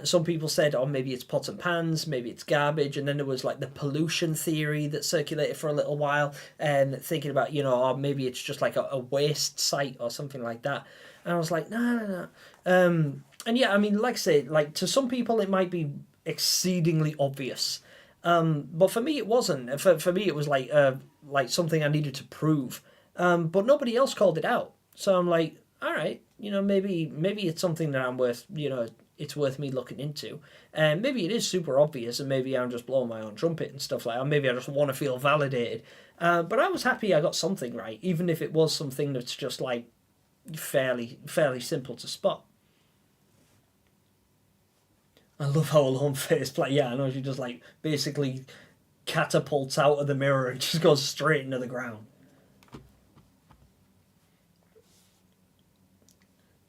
Some people said, oh, maybe it's pots and pans, maybe it's garbage, and then there was like the pollution theory that circulated for a little while, and thinking about, you know, or maybe it's just like a waste site or something like that. And I was like, no. And yeah, I mean, like I say, like to some people it might be exceedingly obvious, but for me it wasn't. For me it was like something I needed to prove, but nobody else called it out. So I'm like, all right, you know, maybe it's something that I'm worth, you know, it's worth me looking into. And maybe it is super obvious, and maybe I'm just blowing my own trumpet and stuff like that. Maybe I just want to feel validated. But I was happy I got something right, even if it was something that's just like fairly simple to spot. I love how Alone Face play. Yeah, I know, she just like basically catapults out of the mirror and just goes straight into the ground.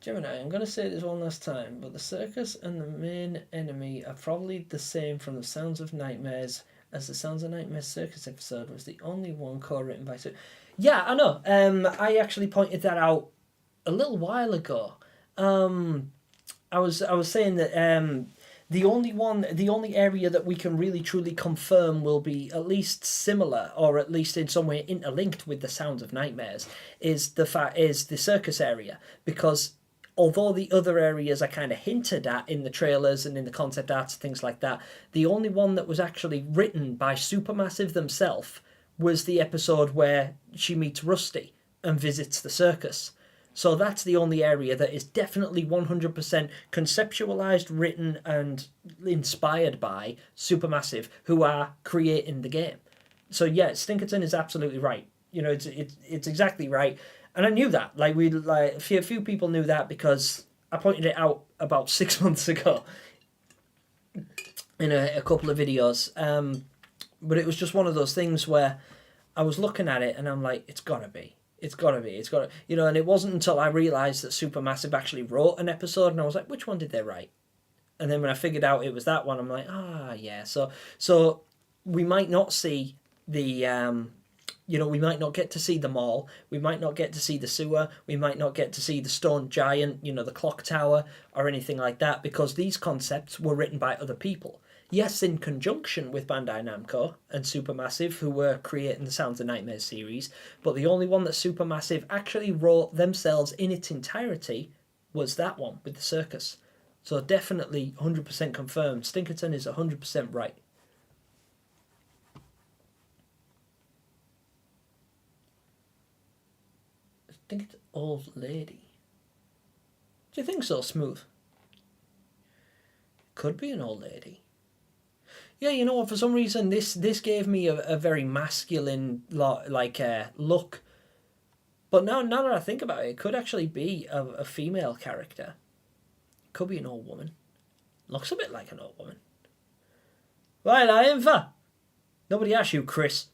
Gemini, I'm going to say this one last time, but the circus and the main enemy are probably the same from the Sounds of Nightmares, as the Sounds of Nightmares circus episode was the only one co-written by... Yeah, I know. I actually pointed that out a little while ago. I was saying that the only area that we can really truly confirm will be at least similar, or at least in some way interlinked with the Sounds of Nightmares, is the circus area, because although the other areas are kind of hinted at in the trailers and in the concept arts, things like that, the only one that was actually written by Supermassive themselves was the episode where she meets Rusty and visits the circus. So that's the only area that is definitely 100% conceptualized, written, and inspired by Supermassive, who are creating the game. So yeah, Stinkerton is absolutely right. You know, it's exactly right. And I knew that. A few people knew that because I pointed it out about 6 months ago in a couple of videos. But it was just one of those things where I was looking at it and I'm like, it's gotta be. You know, and it wasn't until I realised that Supermassive actually wrote an episode, and I was like, which one did they write? And then when I figured out it was that one, I'm like, yeah. So we might not see the... you know, we might not get to see the mall, we might not get to see the sewer, we might not get to see the stone giant, you know, the clock tower, or anything like that, because these concepts were written by other people. Yes, in conjunction with Bandai Namco and Supermassive, who were creating the Sounds of Nightmares series, but the only one that Supermassive actually wrote themselves in its entirety was that one, with the circus. So definitely 100% confirmed. Stinkerton is 100% right. think it's old lady. Do you think so, Smooth? Could be an old lady. Yeah, you know what? For some reason, this gave me a very masculine look. But now that I think about it, it could actually be a female character. Could be an old woman. Looks a bit like an old woman. Right, I am for. Nobody asked you, Chris.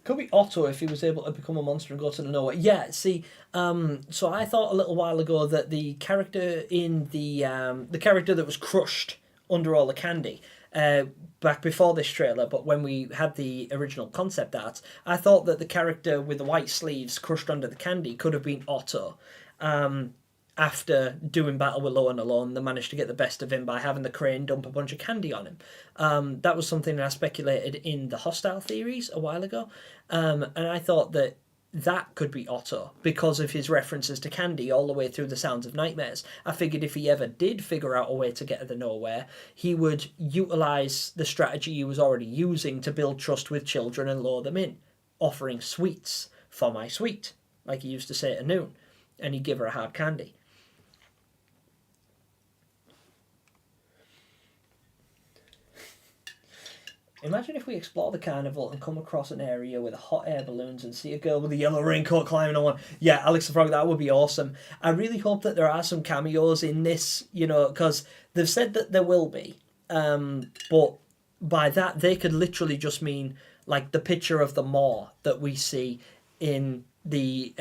Could be Otto if he was able to become a monster and go to the nowhere. Yeah, see, so I thought a little while ago that the character in the character that was crushed under all the candy, back before this trailer, but when we had the original concept art, I thought that the character with the white sleeves crushed under the candy could have been Otto. After doing battle with Low and Alone, they managed to get the best of him by having the crane dump a bunch of candy on him. That was something that I speculated in the Hostile theories a while ago, and I thought that could be Otto because of his references to candy all the way through the Sounds of Nightmares. I figured if he ever did figure out a way to get to the nowhere, he would utilise the strategy he was already using to build trust with children and lure them in, offering sweets for my sweet, like he used to say to Noon, and he'd give her a hard candy. Imagine if we explore the carnival and come across an area with hot air balloons and see a girl with a yellow raincoat climbing on one. Yeah, Alex the Frog, that would be awesome. I really hope that there are some cameos in this, because they've said that there will be. But by that, they could literally just mean like the picture of the maw that we see in the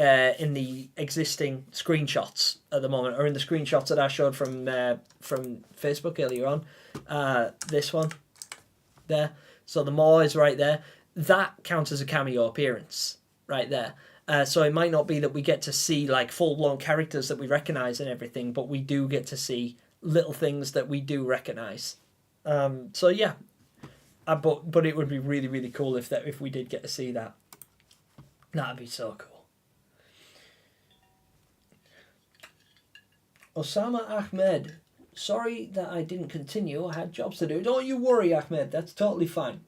existing screenshots at the moment, or in the screenshots that I showed from Facebook earlier on. This one there. So the maw is right there. That counts as a cameo appearance right there. So it might not be that we get to see like full-blown characters that we recognise and everything, but we do get to see little things that we do recognise. So yeah, but it would be really, really cool if we did get to see that. That'd be so cool. Osama Ahmed. Sorry that I didn't continue. I had jobs to do. Don't you worry, Ahmed. That's totally fine.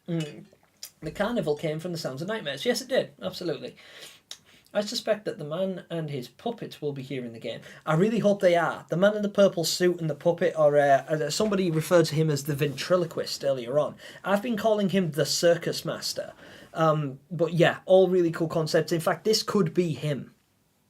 The carnival came from the Sounds of Nightmares. Yes, it did. Absolutely. I suspect that the man and his puppet will be here in the game. I really hope they are. The man in the purple suit and the puppet, or somebody referred to him as the ventriloquist earlier on. I've been calling him the circus master. But yeah, all really cool concepts. In fact, this could be him.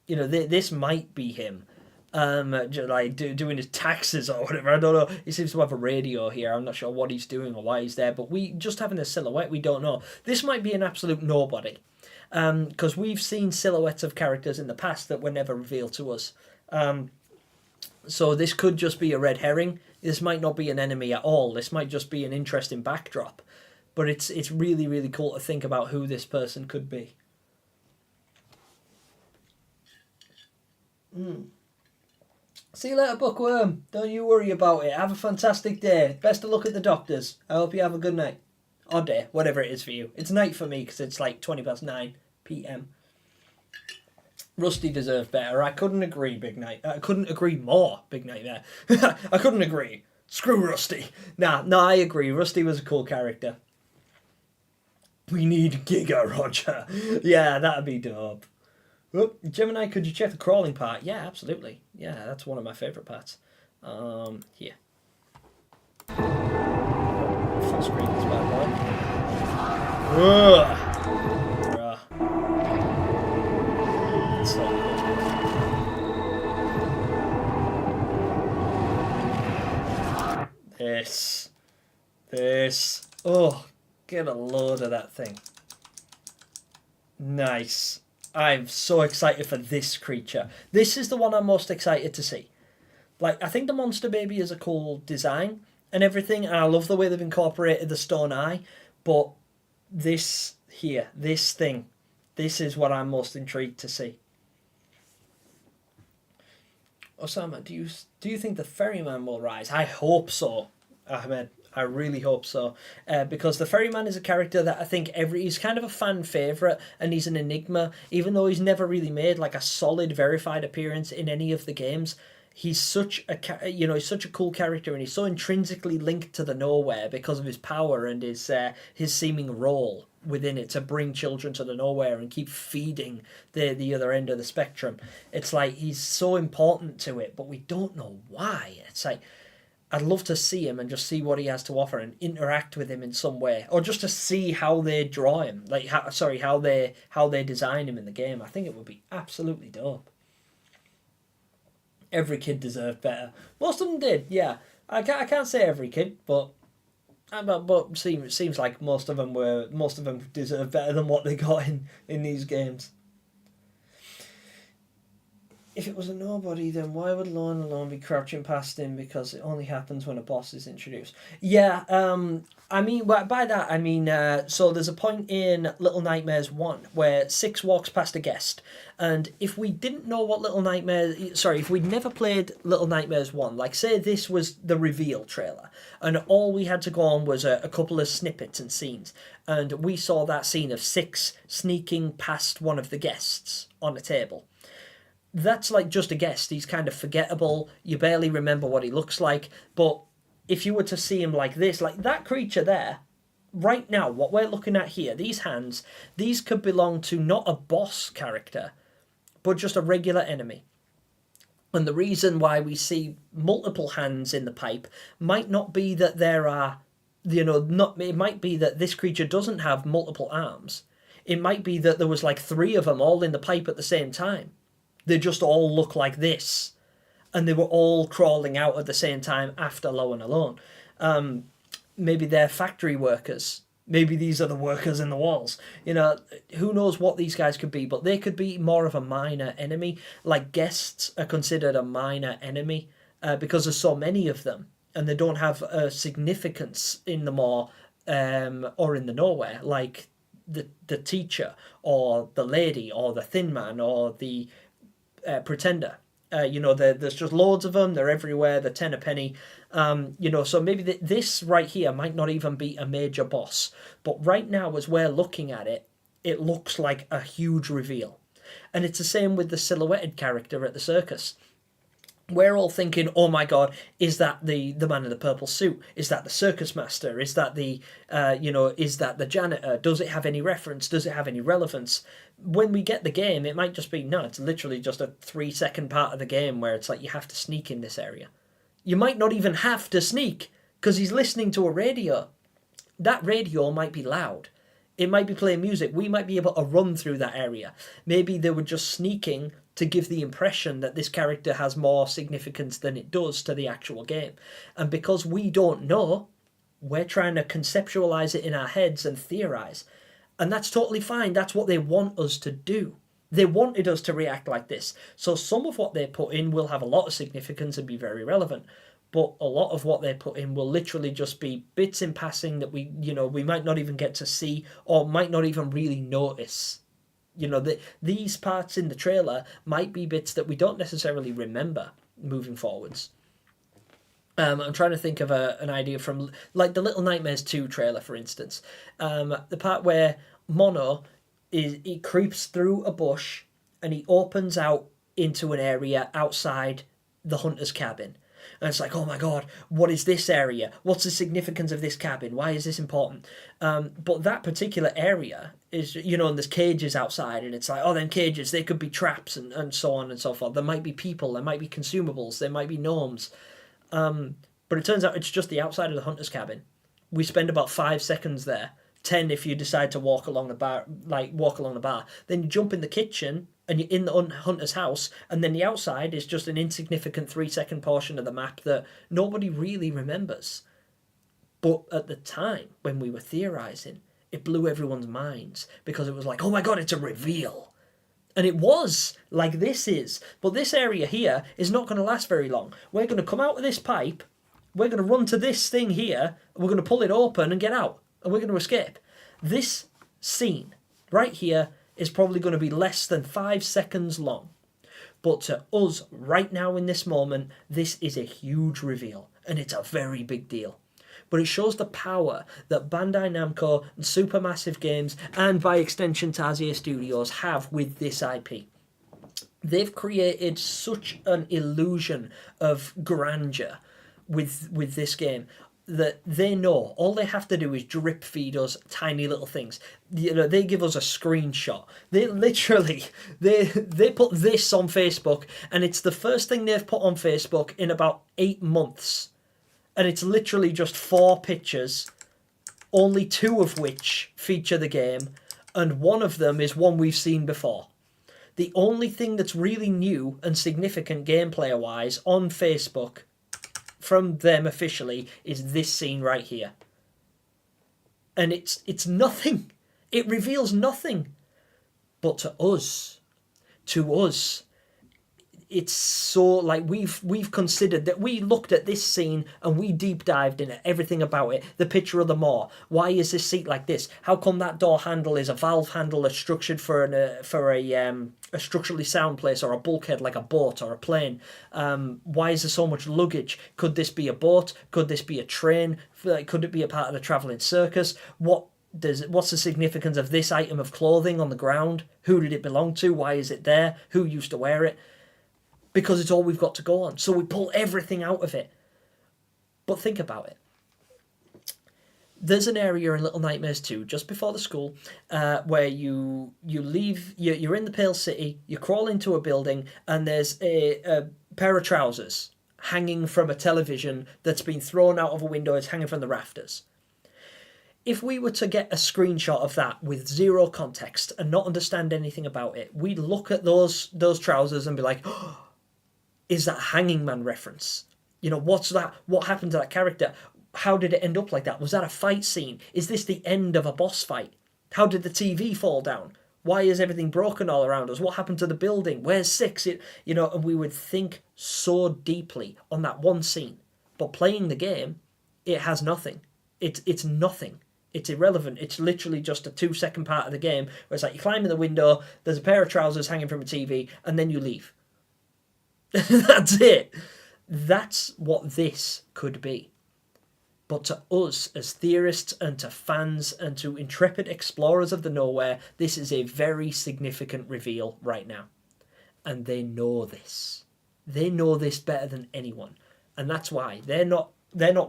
This might be him. Doing his taxes or whatever. I don't know. He seems to have a radio here. I'm not sure what he's doing or why he's there, but we just having a silhouette, we don't know. This might be an absolute nobody, because we've seen silhouettes of characters in the past that were never revealed to us. So this could just be a red herring. This might not be an enemy at all. This might just be an interesting backdrop. But it's really, really cool to think about who this person could be. See you later, Bookworm. Don't you worry about it. Have a fantastic day. Best of luck at the doctors. I hope you have a good night. Or day, whatever it is for you. It's night for me because it's like 9 p.m. Rusty deserved better. I couldn't agree, Big Night. I couldn't agree more, Big Night there. I couldn't agree. Screw Rusty. No, I agree. Rusty was a cool character. We need Giga Roger. Yeah, that'd be dope. Oh, Gemini, could you check the crawling part? Yeah, absolutely. Yeah, that's one of my favourite parts. Here. Full screen this bad boy. It's so cool. This. Oh, get a load of that thing. Nice. I'm so excited for this creature. This is the one I'm most excited to see. Like, I think the Monster Baby is a cool design and everything, and I love the way they've incorporated the stone eye, but this here, this thing, this is what I'm most intrigued to see. Osama, do you think the ferryman will rise? I hope so, Ahmed. I really hope so, because the Ferryman is a character that I think he's kind of a fan favourite, and he's an enigma, even though he's never really made like a solid verified appearance in any of the games. he's such he's such a cool character, and he's so intrinsically linked to the nowhere because of his power and his seeming role within it to bring children to the nowhere and keep feeding the other end of the spectrum. It's like he's so important to it, but we don't know why. It's like I'd love to see him and just see what he has to offer and interact with him in some way, or just to see how they draw him, like how they design him in the game. I think it would be absolutely dope. Every kid deserved better. Most of them did, yeah. I can't say every kid, but seems like most of them deserve better than what they got in these games. If it was a nobody, then why would Lorne alone be crouching past him? Because it only happens when a boss is introduced. Yeah, I mean, by that, I mean, so there's a point in Little Nightmares 1 where Six walks past a guest, and if we didn't know what if we'd never played Little Nightmares 1, like say this was the reveal trailer, and all we had to go on was a couple of snippets and scenes, and we saw that scene of Six sneaking past one of the guests on a table. That's like just a guest. He's kind of forgettable. You barely remember what he looks like. But if you were to see him like this, like that creature there, right now, what we're looking at here, these hands, these could belong to not a boss character, but just a regular enemy. And the reason why we see multiple hands in the pipe might not be that there are, it might be that this creature doesn't have multiple arms. It might be that there was like 3 of them all in the pipe at the same time. They just all look like this. And they were all crawling out at the same time after Low and Alone. Maybe they're factory workers. Maybe these are the workers in the walls. Who knows what these guys could be, but they could be more of a minor enemy. Like guests are considered a minor enemy because there's so many of them. And they don't have a significance in the more or in the nowhere. Like the teacher or the lady or the thin man or the pretender. There's just loads of them. They're everywhere. They're 10 a penny. So maybe this right here might not even be a major boss. But right now, as we're looking at it, it looks like a huge reveal. And it's the same with the silhouetted character at the circus. We're all thinking, oh my god, is that the man in the purple suit? Is that the circus master? Is that is that the janitor? Does it have any reference? Does it have any relevance? When we get the game, it might just be, no, it's literally just a 3-second part of the game where it's like you have to sneak in this area. You might not even have to sneak, because he's listening to a radio. That radio might be loud. It might be playing music. We might be able to run through that area. Maybe they were just sneaking to give the impression that this character has more significance than it does to the actual game. And because we don't know, we're trying to conceptualize it in our heads and theorize. And that's totally fine. That's what they want us to do. They wanted us to react like this. So some of what they put in will have a lot of significance and be very relevant. But a lot of what they put in will literally just be bits in passing that we might not even get to see or might not even really notice. These parts in the trailer might be bits that we don't necessarily remember moving forwards. I'm trying to think of an idea from, like, the Little Nightmares 2 trailer, for instance. The part where Mono, he creeps through a bush and he opens out into an area outside the hunter's cabin. And it's like, oh my god, what is this area? What's the significance of this cabin? Why is this important? But that particular area is, and there's cages outside, and it's like, oh, them cages, they could be traps and so on and so forth. There might be people, there might be consumables, there might be gnomes. But it turns out it's just the outside of the hunter's cabin. We spend about 5 seconds there, 10 if you decide to walk along the bar. Then you jump in the kitchen, and you're in the hunter's house, and then the outside is just an insignificant 3-second portion of the map that nobody really remembers. But at the time, when we were theorizing, it blew everyone's minds, because it was like, oh my god, it's a reveal. And it was, like this is. But this area here is not going to last very long. We're going to come out of this pipe, we're going to run to this thing here, and we're going to pull it open and get out, and we're going to escape. This scene, right here, is probably going to be less than 5 seconds long. But to us, right now in this moment, this is a huge reveal, and it's a very big deal. But it shows the power that Bandai Namco and Supermassive Games, and by extension Tarsier Studios, have with this IP. they've created such an illusion of grandeur with this game that they know all they have to do is drip feed us tiny little things. You know, they give us a screenshot. They literally they put this on Facebook, and it's the first thing they've put on Facebook in about 8 months, and it's literally just 4 pictures, only 2 of which feature the game, and one of them is one we've seen before. The only thing that's really new and significant gameplay-wise on Facebook from them officially is this scene right here. And it's nothing. It reveals nothing. But to us, it's so like we've considered that. We looked at this scene and we deep dived into everything about it. The picture of the Maw. Why is this seat like this? How come that door handle is a valve handle that's structured for a structurally sound place, or a bulkhead like a boat or a plane? Why is there so much luggage? Could this be a boat? Could this be a train? Could it be a part of the travelling circus? What's the significance of this item of clothing on the ground? Who did it belong to? Why is it there? Who used to wear it? Because it's all we've got to go on. So we pull everything out of it. But think about it. There's an area in Little Nightmares 2, just before the school, where you leave, you're in the Pale City, you crawl into a building, and there's a pair of trousers hanging from a television that's been thrown out of a window. It's hanging from the rafters. If we were to get a screenshot of that with zero context and not understand anything about it, we'd look at those trousers and be like, oh, is that Hanging Man reference? You know, what's that? What happened to that character? How did it end up like that? Was that a fight scene? Is this the end of a boss fight? How did the TV fall down? Why is everything broken all around us? What happened to the building? Where's 6? And we would think so deeply on that one scene. But playing the game, it has nothing. It's nothing. It's irrelevant. It's literally just a 2-second part of the game where it's like you climb in the window, there's a pair of trousers hanging from a TV, and then you leave. That's it. That's what this could be. But to us as theorists and to fans and to intrepid explorers of the nowhere, this is a very significant reveal right now. And they know this. They know this better than anyone. And that's why they're not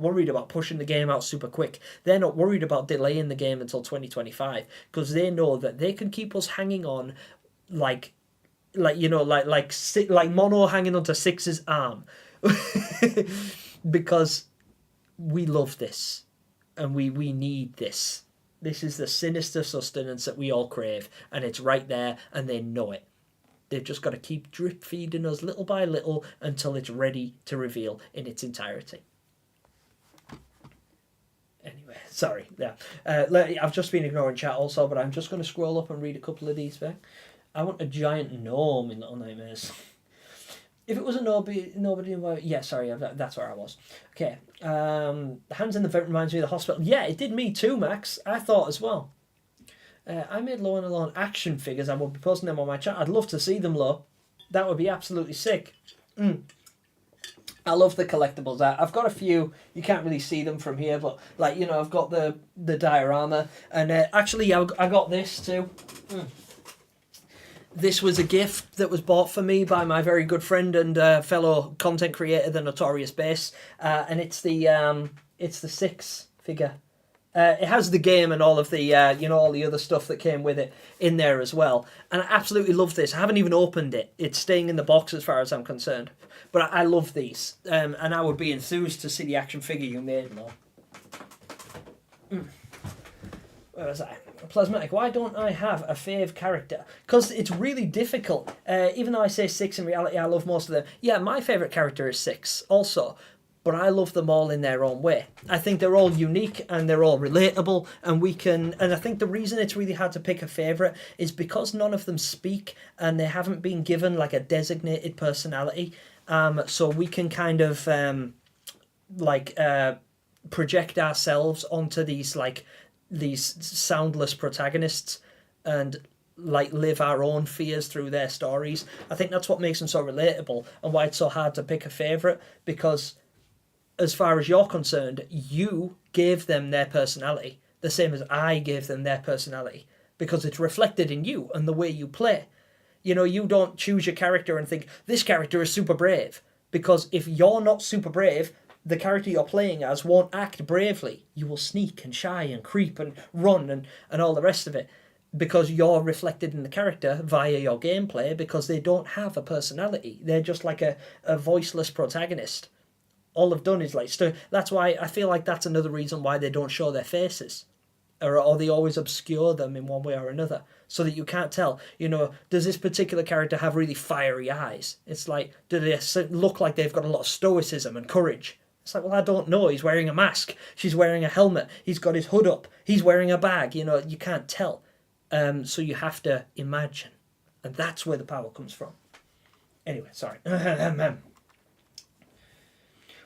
worried about pushing the game out super quick. They're not worried about delaying the game until 2025, because they know that they can keep us hanging on like Mono hanging onto Six's arm. Because we love this and we need this. This is the sinister sustenance that we all crave, and it's right there, and they know it. They've just got to keep drip feeding us little by little until it's ready to reveal in its entirety. Anyway, sorry. Yeah, I've just been ignoring chat also, but I'm just going to scroll up and read a couple of these back. I want a giant gnome in Little Nightmares. If it was a nobody, yeah, sorry, that's where I was. Okay, Hands in the Vent reminds me of the hospital. Yeah, it did me too, Max. I thought as well. I made Low and Alone action figures. I will be posting them on my chat. I'd love to see them, Low. That would be absolutely sick. I love the collectibles. I've got a few. You can't really see them from here, but I've got the diorama, and actually I got this too. This was a gift that was bought for me by my very good friend and fellow content creator, the Notorious Bass, and it's the 6 figure. It has the game and all of the all the other stuff that came with it in there as well, and I absolutely love this. I haven't even opened it. It's staying in the box as far as I'm concerned, but I love these, and I would be enthused to see the action figure you made, Mo. Where was I? Plasmatic. Why don't I have a fave character? Because it's really difficult. Even though I say 6 in reality, I love most of them. Yeah, my favourite character is 6 also. But I love them all in their own way. I think they're all unique and they're all relatable, and I think the reason it's really hard to pick a favourite is because none of them speak and they haven't been given like a designated personality. So we can kind of project ourselves onto these soundless protagonists and live our own fears through their stories. I think that's what makes them so relatable and why it's so hard to pick a favourite, because as far as you're concerned, you gave them their personality, the same as I gave them their personality, because it's reflected in you and the way you play. You know, you don't choose your character and think, this character is super brave. Because if you're not super brave, the character you're playing as won't act bravely. You will sneak and shy and creep and run and all the rest of it. Because you're reflected in the character via your gameplay, because they don't have a personality. They're just like a voiceless protagonist. All they've done is like... That's why I feel like that's another reason why they don't show their faces. Or they always obscure them in one way or another, so that you can't tell, you know, does this particular character have really fiery eyes? It's like, do they look like they've got a lot of stoicism and courage? It's like, well, I don't know. He's wearing a mask. She's wearing a helmet. He's got his hood up. He's wearing a bag. You know, you can't tell. So you have to imagine. And that's where the power comes from. Anyway, sorry.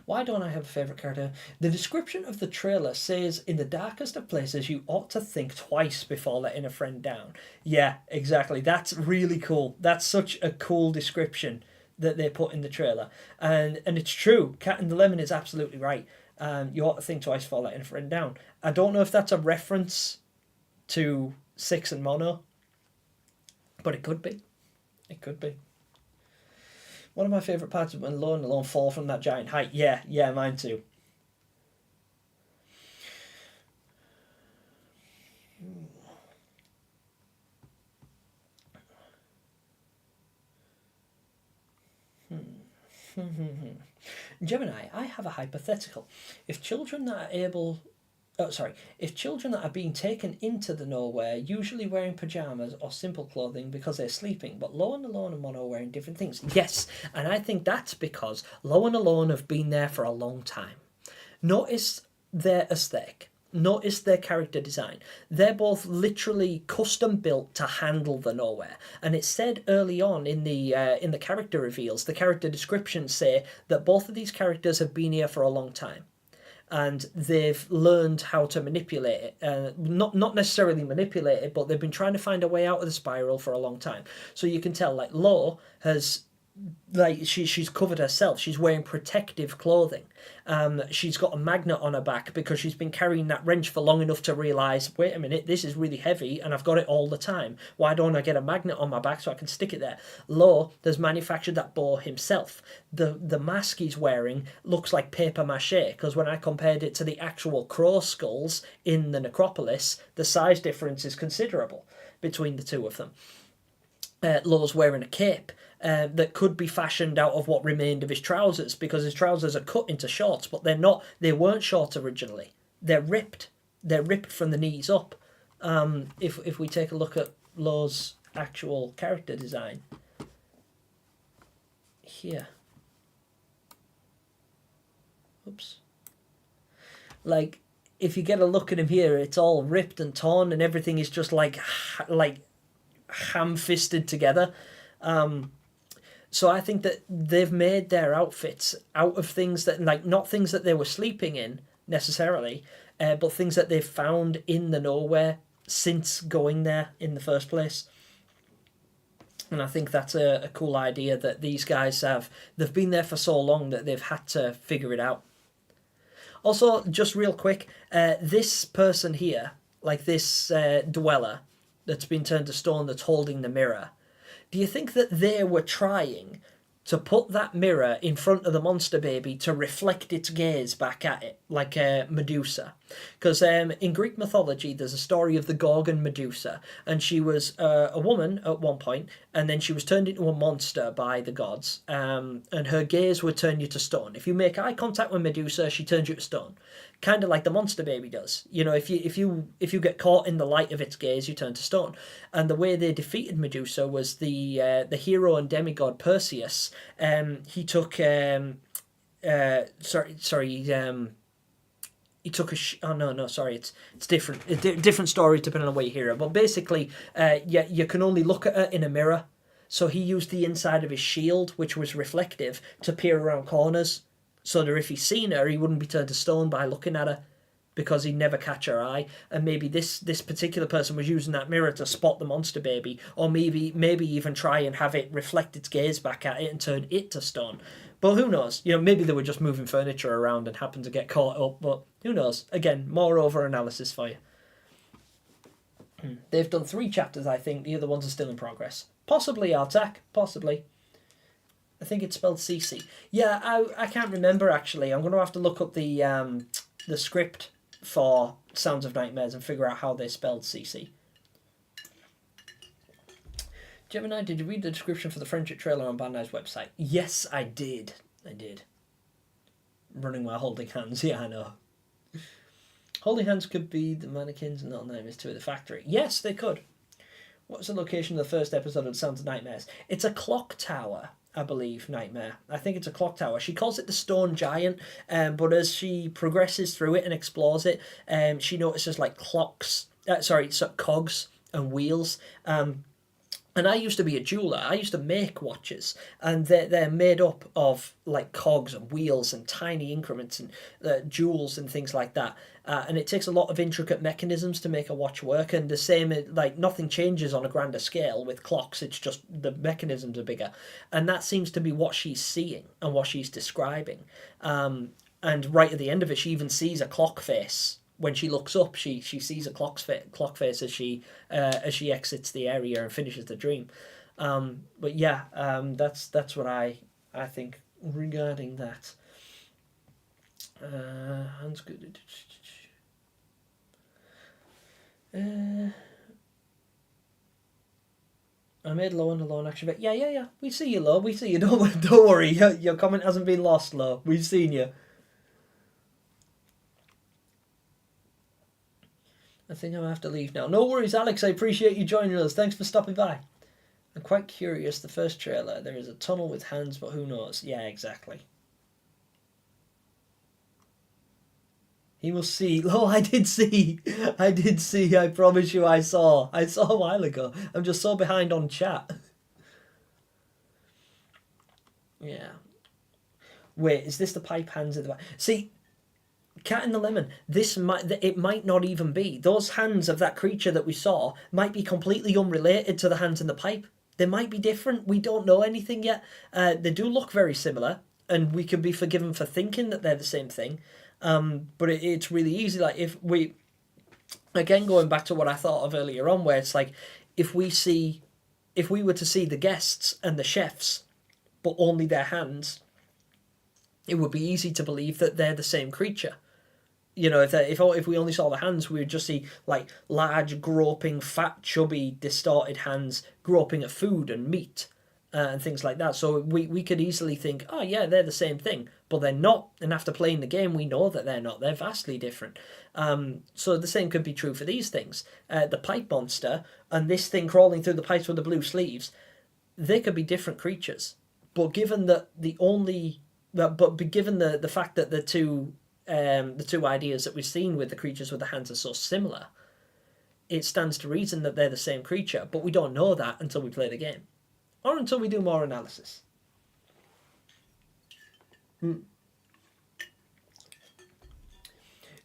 Why don't I have a favourite character? The description of the trailer says, in the darkest of places, you ought to think twice before letting a friend down. Yeah, exactly. That's really cool. That's such a cool description that they put in the trailer. And it's true. Cat in the Lemon is absolutely right. You ought to think twice before letting a friend down. I don't know if that's a reference to Six and Mono, but it could be. It could be. One of my favourite parts is when Lo and Alone fall from that giant height. Yeah, mine too. Gemini, I have a hypothetical. If children that are being taken into the nowhere, usually wearing pyjamas or simple clothing because they're sleeping, but Lo and Alone and Mono are wearing different things. Yes, and I think that's because Lo and Alone have been there for a long time. Notice their aesthetic. Notice their character design. They're both literally custom built to handle the nowhere. And it's said early on in the character reveals, the character descriptions say that both of these characters have been here for a long time. And they've learned how to manipulate it. Not necessarily manipulate it, but they've been trying to find a way out of the spiral for a long time. So you can tell, like, Lo has... like she's covered herself. She's wearing protective clothing. She's got a magnet on her back because she's been carrying that wrench for long enough to realise, wait a minute, this is really heavy and I've got it all the time. Why don't I get a magnet on my back so I can stick it there? Lo has manufactured that bow himself. The mask he's wearing looks like paper mache, because when I compared it to the actual crow skulls in the necropolis, the size difference is considerable between the two of them. Lo's wearing a cape that could be fashioned out of what remained of his trousers, because his trousers are cut into shorts, but they're not. They weren't short originally. They're ripped. They're ripped from the knees up. If we take a look at Lo's actual character design here. Oops. Like, if you get a look at him here, it's all ripped and torn, and everything is just like ham-fisted together. So I think that they've made their outfits out of things that, like, not things that they were sleeping in necessarily, but things that they've found in the nowhere since going there in the first place. And I think that's a cool idea that these guys have. They've been there for so long that they've had to figure it out. Also, just real quick, this person here, like this dweller that's been turned to stone that's holding the mirror, do you think that they were trying to put that mirror in front of the monster baby to reflect its gaze back at it, like Medusa? Because in Greek mythology, there's a story of the Gorgon Medusa, and she was a woman at one point, and then she was turned into a monster by the gods, and her gaze would turn you to stone. If you make eye contact with Medusa, she turns you to stone, kind of like the monster baby does. You know, if you get caught in the light of its gaze, you turn to stone. And the way they defeated Medusa was the hero and demigod Perseus. He took he took it's different. Different story depending on where you hear it. But basically, you can only look at her in a mirror. So he used the inside of his shield, which was reflective, to peer around corners, so that if he's seen her, he wouldn't be turned to stone by looking at her, because he'd never catch her eye. And maybe this particular person was using that mirror to spot the monster baby, or maybe even try and have it reflect its gaze back at it and turn it to stone. But who knows? You know, maybe they were just moving furniture around and happened to get caught up, but who knows? Again, more over analysis for you. They've done 3 chapters, I think. The other ones are still in progress. Possibly Artak, possibly. I think it's spelled CC. Yeah, I can't remember, actually. I'm going to have to look up the script for Sounds of Nightmares and figure out how they spelled CC. Gemini, did you read the description for the friendship trailer on Bandai's website? Yes, I did. I did. Running while holding hands. Yeah, I know. Holding hands could be the mannequins and Little Nightmares 2 at the factory. Yes, they could. What's the location of the first episode of Sounds of Nightmares? It's a clock tower, I believe, Nightmare. I think it's a clock tower. She calls it the Stone Giant, but as she progresses through it and explores it, she notices like cogs and wheels. And I used to be a jeweler. I used to make watches, and they're made up of like cogs and wheels and tiny increments and jewels and things like that. And it takes a lot of intricate mechanisms to make a watch work. And the same, like nothing changes on a grander scale with clocks. It's just the mechanisms are bigger, and that seems to be what she's seeing and what she's describing. And right at the end of it, she even sees a clock face. When she looks up, she sees a clock face as she exits the area and finishes the dream. But yeah, that's what I think regarding that. Hans good. I made low on the loan action. Yeah. We see you, Lo. We see you. Don't worry. Your comment hasn't been lost, Lo. We've seen you. I think I'm going to have to leave now. No worries, Alex. I appreciate you joining us. Thanks for stopping by. I'm quite curious. The first trailer, there is a tunnel with hands, but who knows? Yeah, exactly. He will see. Oh, I did see. I promise you I saw a while ago. I'm just so behind on chat. Yeah. Wait, is this the pipe hands at the back? See... Cat in the Lemon, it might not even be. Those hands of that creature that we saw might be completely unrelated to the hands in the pipe. They might be different. We don't know anything yet. They do look very similar, and we can be forgiven for thinking that they're the same thing. But it's really easy. Like if we, again going back to what I thought of earlier on, where it's like if we were to see the guests and the chefs, but only their hands, it would be easy to believe that they're the same creature. You know, if we only saw the hands, we would just see like large, groping, fat, chubby, distorted hands groping at food and meat and things like that. So we could easily think, oh yeah, they're the same thing, but they're not. And after playing the game, we know that they're not. They're vastly different. So the same could be true for these things. The pipe monster and this thing crawling through the pipes with the blue sleeves, they could be different creatures. But given that given the fact that the two ideas that we've seen with the creatures with the hands are so similar, it stands to reason that they're the same creature, but we don't know that until we play the game. Or until we do more analysis. It's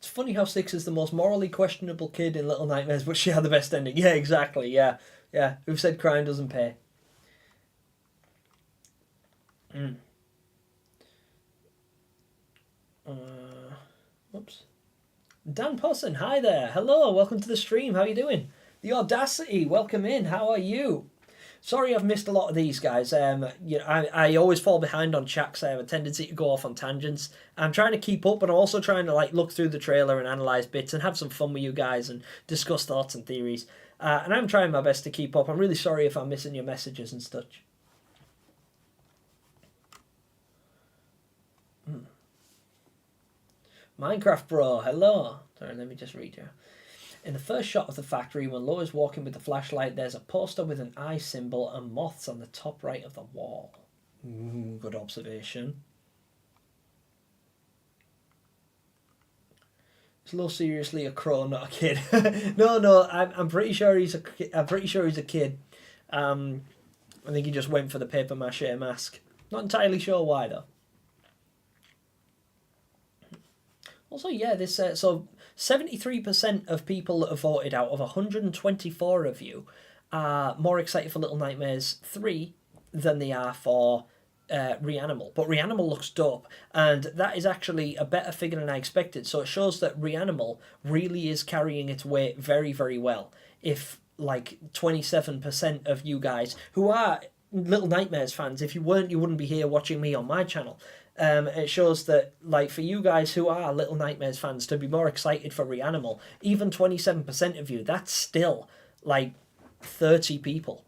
funny how Six is the most morally questionable kid in Little Nightmares, but she had the best ending. Yeah, exactly, yeah. Who said crime doesn't pay? Whoops. Dan Posson, hi there. Hello, welcome to the stream. How are you doing? The Audacity, welcome in. How are you? Sorry I've missed a lot of these, guys. I always fall behind on chat because I have a tendency to go off on tangents. I'm trying to keep up, but I'm also trying to look through the trailer and analyse bits and have some fun with you guys and discuss thoughts and theories. And I'm trying my best to keep up. I'm really sorry if I'm missing your messages and such. Minecraft Bro, hello. Sorry, let me just read you. In the first shot of the factory, when Lo is walking with the flashlight, there's a poster with an eye symbol and moths on the top right of the wall. Ooh, good observation. Is Lo seriously a crow, not a kid? No, I'm pretty sure he's a kid. I think he just went for the paper mache mask. Not entirely sure why though. Also, yeah, this so 73% of people that have voted out of 124 of you are more excited for Little Nightmares 3 than they are for Reanimal. But Reanimal looks dope, and that is actually a better figure than I expected. So it shows that Reanimal really is carrying its weight very, very well. if like 27% of you guys who are Little Nightmares fans, if you weren't, you wouldn't be here watching me on my channel. It shows that, like, for you guys who are Little Nightmares fans to be more excited for Reanimal, even 27% of you, that's still like 30 people.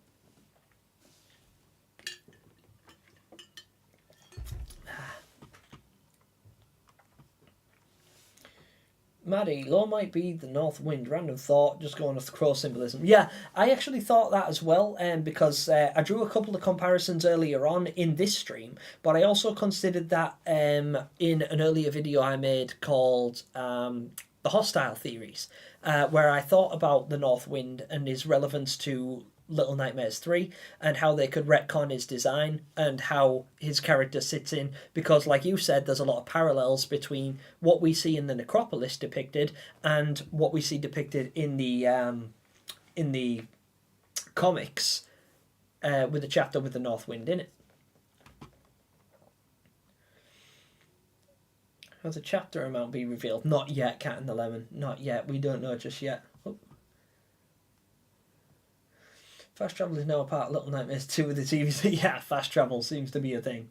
Maddie, Law might be the North Wind. Random thought, just going off the crow symbolism. Yeah, I actually thought that as well, because I drew a couple of comparisons earlier on in this stream, but I also considered that in an earlier video I made called The Hostile Theories, where I thought about the North Wind and his relevance to Little Nightmares 3 and how they could retcon his design and how his character sits in, because like you said, there's a lot of parallels between what we see in the Necropolis depicted and what we see depicted in the comics, with the chapter with the North Wind in it. Has a chapter amount been revealed? Not yet, Cat in the Lemon. Not yet. We don't know just yet. Oh. Fast travel is now a part of Little Nightmares 2 with the TV. Yeah, fast travel seems to be a thing.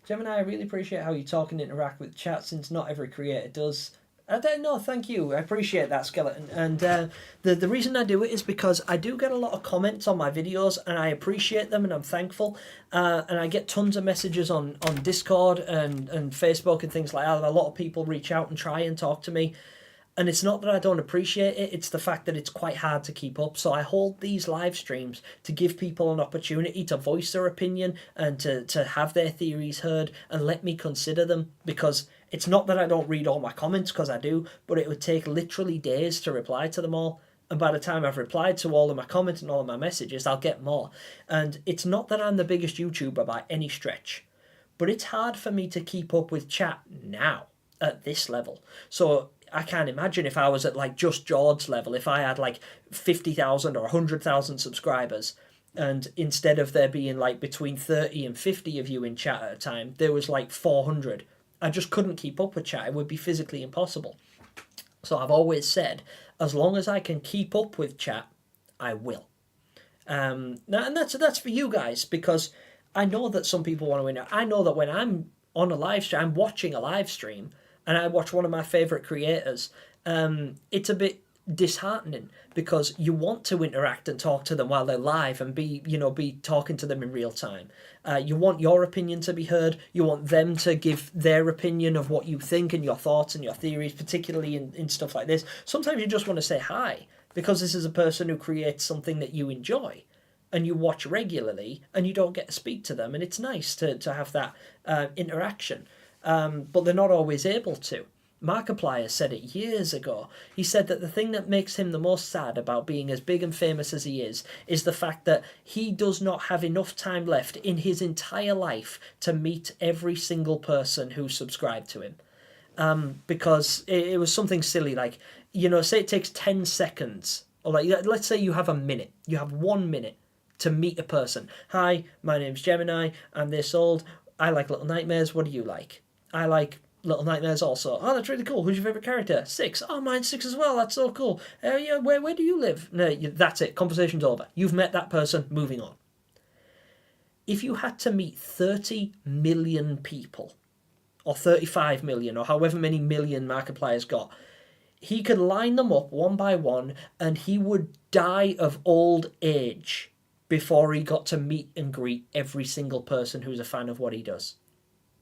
Gemini, I really appreciate how you talk and interact with chat, since not every creator does. I don't know, thank you. I appreciate that, Skeleton. And the reason I do it is because I do get a lot of comments on my videos, and I appreciate them, and I'm thankful. And I get tons of messages on Discord and Facebook and things like that. A lot of people reach out and try and talk to me. And it's not that I don't appreciate it, it's the fact that it's quite hard to keep up. So I hold these live streams to give people an opportunity to voice their opinion and to have their theories heard and let me consider them. Because it's not that I don't read all my comments, because I do, but it would take literally days to reply to them all. And by the time I've replied to all of my comments and all of my messages, I'll get more. And it's not that I'm the biggest YouTuber by any stretch, but it's hard for me to keep up with chat now at this level. So I can't imagine if I was at like just George's level, if I had like 50,000 or 100,000 subscribers, and instead of there being like between 30 and 50 of you in chat at a time, there was like 400. I just couldn't keep up with chat. It would be physically impossible. So I've always said, as long as I can keep up with chat, I will. Now, and that's for you guys, because I know that some people want to win. I know that when I'm on a live stream, I'm watching a live stream, and I watch one of my favourite creators, it's a bit disheartening, because you want to interact and talk to them while they're live and be talking to them in real time. You want your opinion to be heard. You want them to give their opinion of what you think and your thoughts and your theories, particularly in stuff like this. Sometimes you just want to say hi, because this is a person who creates something that you enjoy and you watch regularly, and you don't get to speak to them, and it's nice to have that interaction. But they're not always able to. Markiplier said it years ago. He said that the thing that makes him the most sad about being as big and famous as he is the fact that he does not have enough time left in his entire life to meet every single person who subscribed to him. Because it was something silly, like, say it takes 10 seconds, or like, let's say you have a minute, you have 1 minute to meet a person. Hi, my name's Gemini, I'm this old, I like Little Nightmares, what do you like? I like Little Nightmares also. Oh, that's really cool. Who's your favourite character? 6. Oh, mine's 6 as well. That's so cool. Yeah, where do you live? No, that's it. Conversation's over. You've met that person. Moving on. If you had to meet 30 million people, or 35 million, or however many million Markiplier's got, he could line them up one by one, and he would die of old age before he got to meet and greet every single person who's a fan of what he does.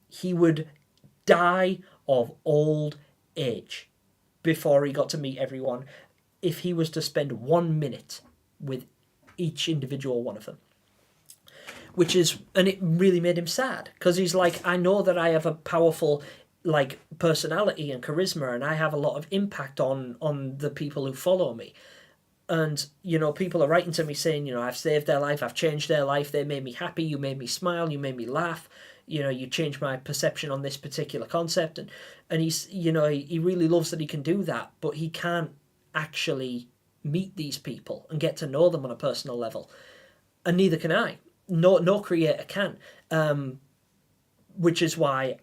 He would die of old age before he got to meet everyone if he was to spend 1 minute with each individual one of them. And it really made him sad, because he's like, I know that I have a powerful like personality and charisma, and I have a lot of impact on the people who follow me. And, people are writing to me saying, I've saved their life, I've changed their life, they made me happy, you made me smile, you made me laugh. You changed my perception on this particular concept, and he's, he really loves that he can do that, but he can't actually meet these people and get to know them on a personal level, and neither can I. No creator can, which is why,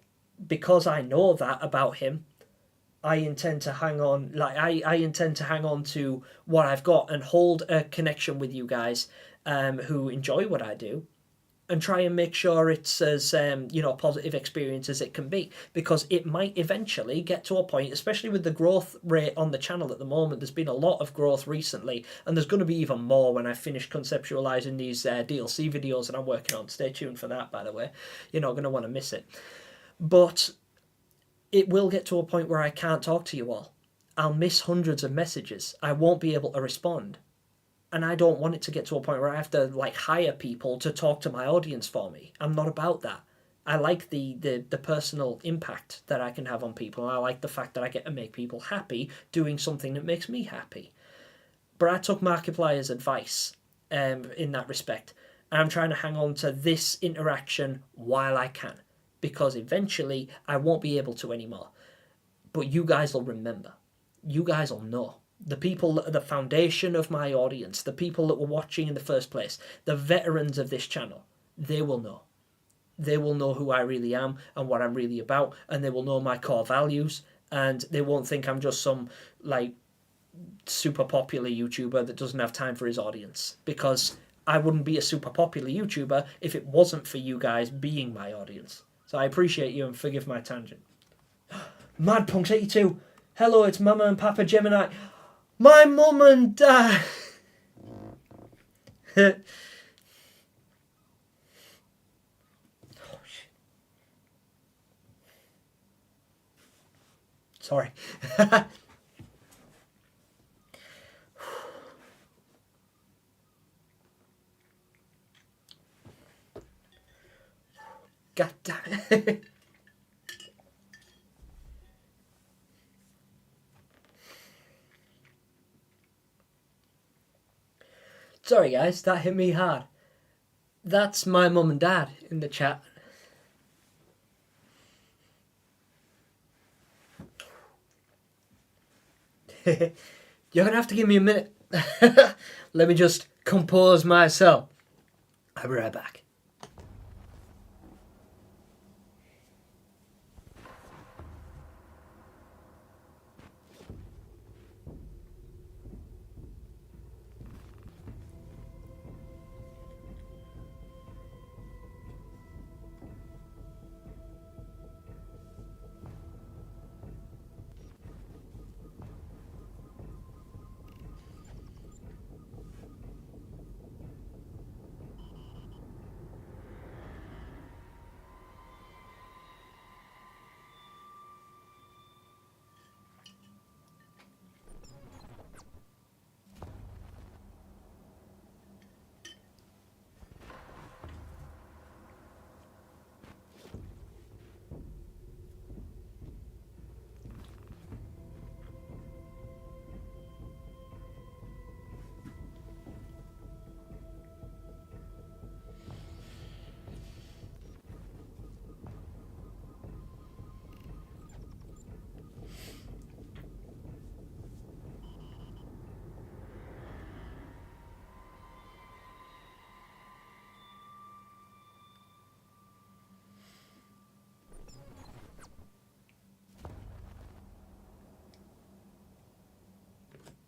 because I know that about him, I intend to hang on, like I intend to hang on to what I've got and hold a connection with you guys who enjoy what I do, and try and make sure it's as positive experience as it can be, because it might eventually get to a point, especially with the growth rate on the channel at the moment. There's been a lot of growth recently, and there's going to be even more when I finish conceptualizing these DLC videos that I'm working on. Stay tuned for that, by the way. You're not going to want to miss it. But it will get to a point where I can't talk to you all. I'll miss hundreds of messages. I won't be able to respond. And I don't want it to get to a point where I have to like hire people to talk to my audience for me. I'm not about that. I like the personal impact that I can have on people. And I like the fact that I get to make people happy doing something that makes me happy. But I took Markiplier's advice in that respect. And I'm trying to hang on to this interaction while I can, because eventually I won't be able to anymore. But you guys will remember. You guys will know. The people that are the foundation of my audience, the people that were watching in the first place, the veterans of this channel, they will know. They will know who I really am and what I'm really about, and they will know my core values, and they won't think I'm just some like super popular YouTuber that doesn't have time for his audience, because I wouldn't be a super popular YouTuber if it wasn't for you guys being my audience. So I appreciate you, and forgive my tangent. MadPunks82, hello, it's Mama and Papa Gemini. My mum and dad. Oh, shit. Sorry. God damn it. Sorry guys, that hit me hard. That's my mum and dad in the chat. You're gonna have to give me a minute. Let me just compose myself. I'll be right back.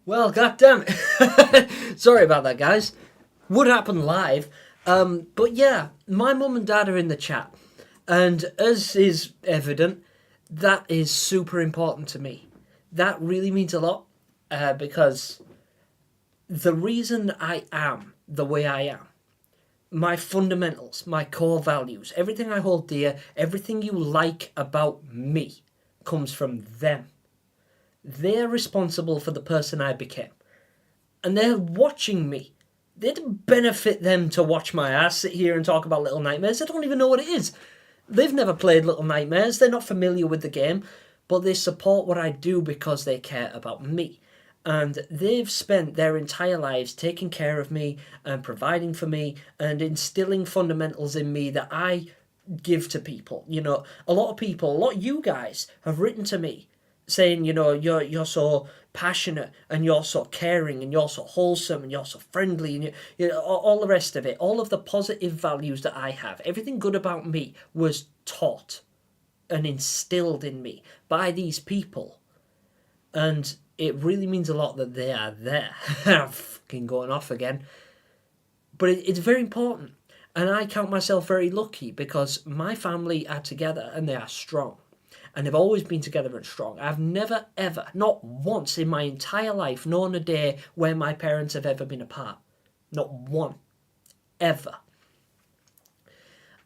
Well, goddamn it. Sorry about that, guys. Would happen live. But yeah, my mum and dad are in the chat. And as is evident, that is super important to me. That really means a lot, because the reason I am the way I am, my fundamentals, my core values, everything I hold dear, everything you like about me comes from them. They're responsible for the person I became. And they're watching me. It'd benefit them to watch my ass sit here and talk about Little Nightmares. They don't even know what it is. They've never played Little Nightmares. They're not familiar with the game. But they support what I do because they care about me. And they've spent their entire lives taking care of me and providing for me and instilling fundamentals in me that I give to people. You know, a lot of you guys have written to me saying, you know, you're so passionate and you're so caring and you're so wholesome and you're so friendly and you know, all the rest of it, all of the positive values that I have, everything good about me was taught and instilled in me by these people And it really means a lot that they are there. I'm fucking going off again. But it's very important. And I count myself very lucky because my family are together and they are strong. And they've always been together and strong. I've never, ever, not once in my entire life, known a day where my parents have ever been apart. Not one. Ever.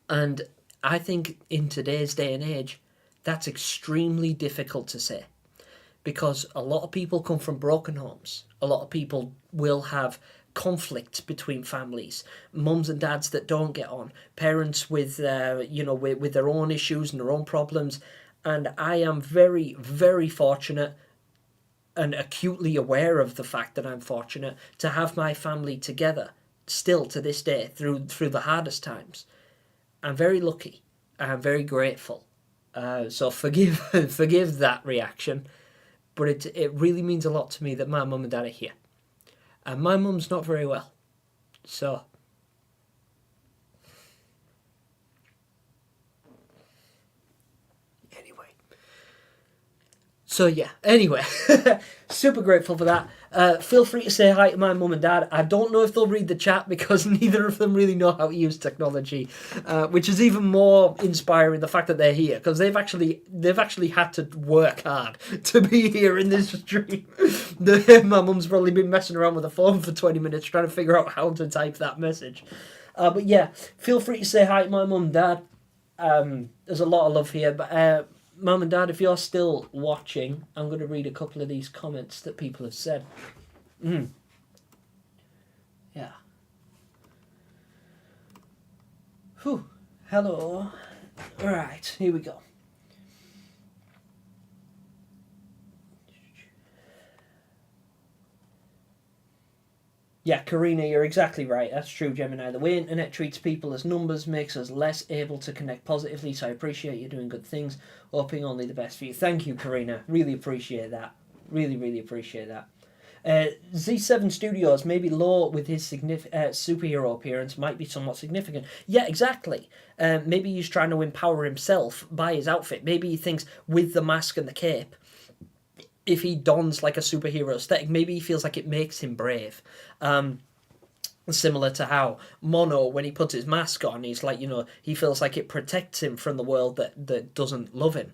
And I think in today's day and age, that's extremely difficult to say. Because a lot of people come from broken homes. A lot of people will have conflict between families, mums and dads that don't get on, parents with with their own issues and their own problems. And I am very, very fortunate and acutely aware of the fact that I'm fortunate to have my family together still to this day through the hardest times. I'm very lucky. I'm very grateful. So forgive that reaction. But it really means a lot to me that my mum and dad are here. And my mum's not very well. So anyway, super grateful for that. Feel free to say hi to my mum and dad. I don't know if they'll read the chat because neither of them really know how to use technology, which is even more inspiring, the fact that they're here, because they've actually had to work hard to be here in this stream. My mum's probably been messing around with the phone for 20 minutes trying to figure out how to type that message. But yeah, feel free to say hi to my mum and dad. There's a lot of love here, but Mum and Dad, if you're still watching, I'm going to read a couple of these comments that people have said. Yeah. Whew. Hello. Alright, here we go. Yeah, Karina, you're exactly right. That's true, Gemini. The way internet treats people as numbers makes us less able to connect positively, so I appreciate you doing good things. Hoping only the best for you. Thank you, Karina. Really appreciate that. Really, really appreciate that. Z7 Studios, maybe Law with his superhero appearance might be somewhat significant. Yeah, exactly. Maybe he's trying to empower himself by his outfit. Maybe he thinks with the mask and the cape, if he dons like a superhero aesthetic, maybe he feels like it makes him brave. Similar to how Mono, when he puts his mask on, he's like, he feels like it protects him from the world that doesn't love him.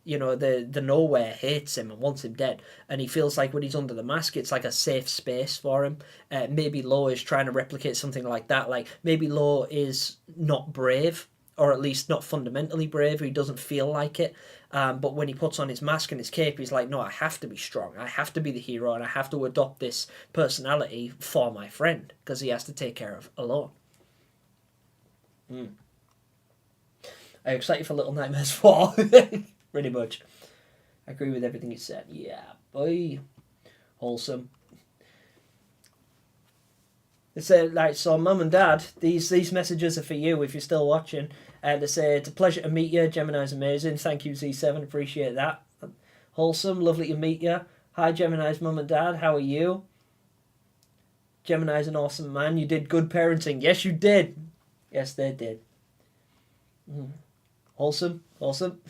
The nowhere hates him and wants him dead. And he feels like when he's under the mask, it's like a safe space for him. Maybe Law is trying to replicate something like that. Like, maybe Law is not brave, or at least not fundamentally brave. He doesn't feel like it. But when he puts on his mask and his cape, he's like, no, I have to be strong. I have to be the hero, and I have to adopt this personality for my friend, because he has to take care of alone. Are you excited for Little Nightmares 4? Pretty much. I agree with everything you said. Yeah, boy. Wholesome. They say, so Mum and Dad, these messages are for you if you're still watching. They say, it's a pleasure to meet you. Gemini's amazing. Thank you, Z7. Appreciate that. Wholesome. Lovely to meet you. Hi, Gemini's Mum and Dad. How are you? Gemini's an awesome man. You did good parenting. Yes, you did. Yes, they did. Wholesome. Awesome.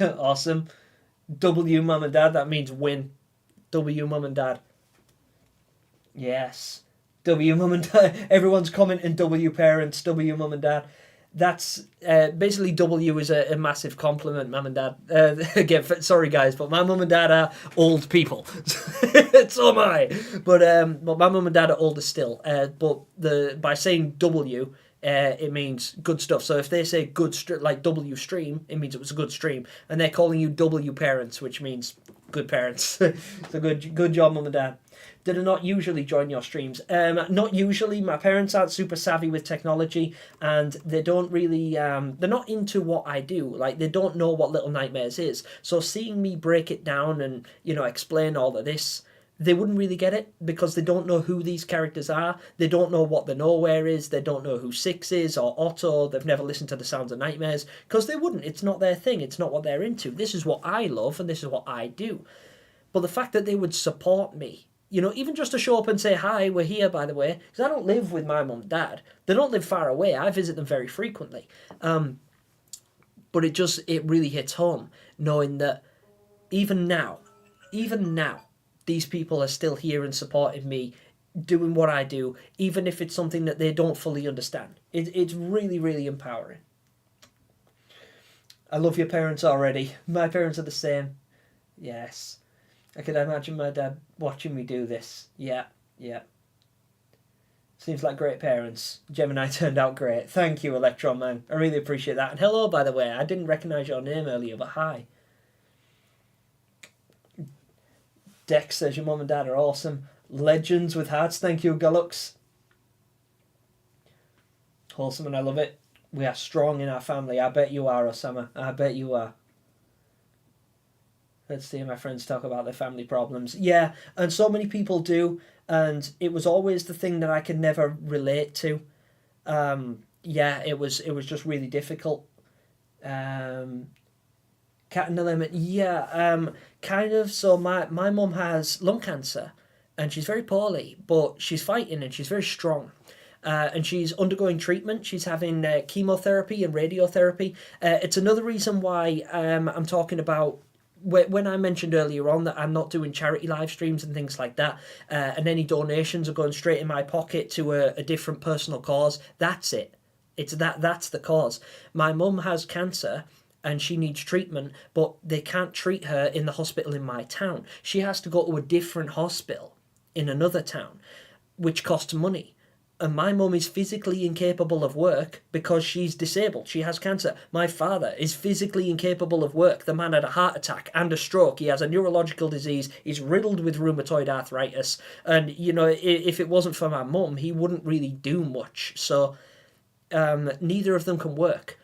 Awesome. W, Mum and Dad. That means win. W, Mum and Dad. Yes. W, Mum and Dad. Everyone's commenting W, parents. W, Mum and Dad. That's basically W is a massive compliment, Mum and Dad. Again, sorry guys, but my mum and dad are old people. So am I. But my mum and dad are older still. But by saying W, it means good stuff. So if they say good like W stream, it means it was a good stream, and they're calling you W parents, which means good parents. So good job, Mum and Dad. Did I not usually join your streams? Not usually. My parents aren't super savvy with technology, and they don't really, they're not into what I do. Like, they don't know what Little Nightmares is. So seeing me break it down and, explain all of this, they wouldn't really get it, because they don't know who these characters are. They don't know what the Nowhere is. They don't know who Six is or Otto. They've never listened to the Sounds of Nightmares, because they wouldn't. It's not their thing. It's not what they're into. This is what I love, and this is what I do. But the fact that they would support me, even just to show up and say, hi, we're here, by the way, because I don't live with my mum and dad. They don't live far away. I visit them very frequently. But it really hits home, knowing that even now, even now, these people are still here and supporting me, doing what I do, even if it's something that they don't fully understand. It's really, really empowering. I love your parents already. My parents are the same. Yes. I could imagine my dad watching me do this. Yeah, yeah. Seems like great parents. Gemini turned out great. Thank you, Electron Man. I really appreciate that. And hello, by the way. I didn't recognise your name earlier, but hi. Dex says your mum and dad are awesome. Legends with hearts. Thank you, Gullux. Wholesome, and I love it. We are strong in our family. I bet you are, Osama. I bet you are. Let's see my friends talk about their family problems. Yeah, and so many people do, and it was always the thing that I could never relate to. Yeah, it was just really difficult. Cat and element, yeah, kind of. So my mum has lung cancer, and she's very poorly, but she's fighting and she's very strong. And she's undergoing treatment. She's having chemotherapy and radiotherapy. It's another reason why I'm talking about when I mentioned earlier on that I'm not doing charity live streams and things like that, and any donations are going straight in my pocket to a different personal cause. That's it. That's the cause. My mum has cancer and she needs treatment, but they can't treat her in the hospital in my town. She has to go to a different hospital in another town, which costs money. And my mum is physically incapable of work because she's disabled. She has cancer. My father is physically incapable of work. The man had a heart attack and a stroke. He has a neurological disease. He's riddled with rheumatoid arthritis. And, you know, if it wasn't for my mum, he wouldn't really do much. So neither of them can work.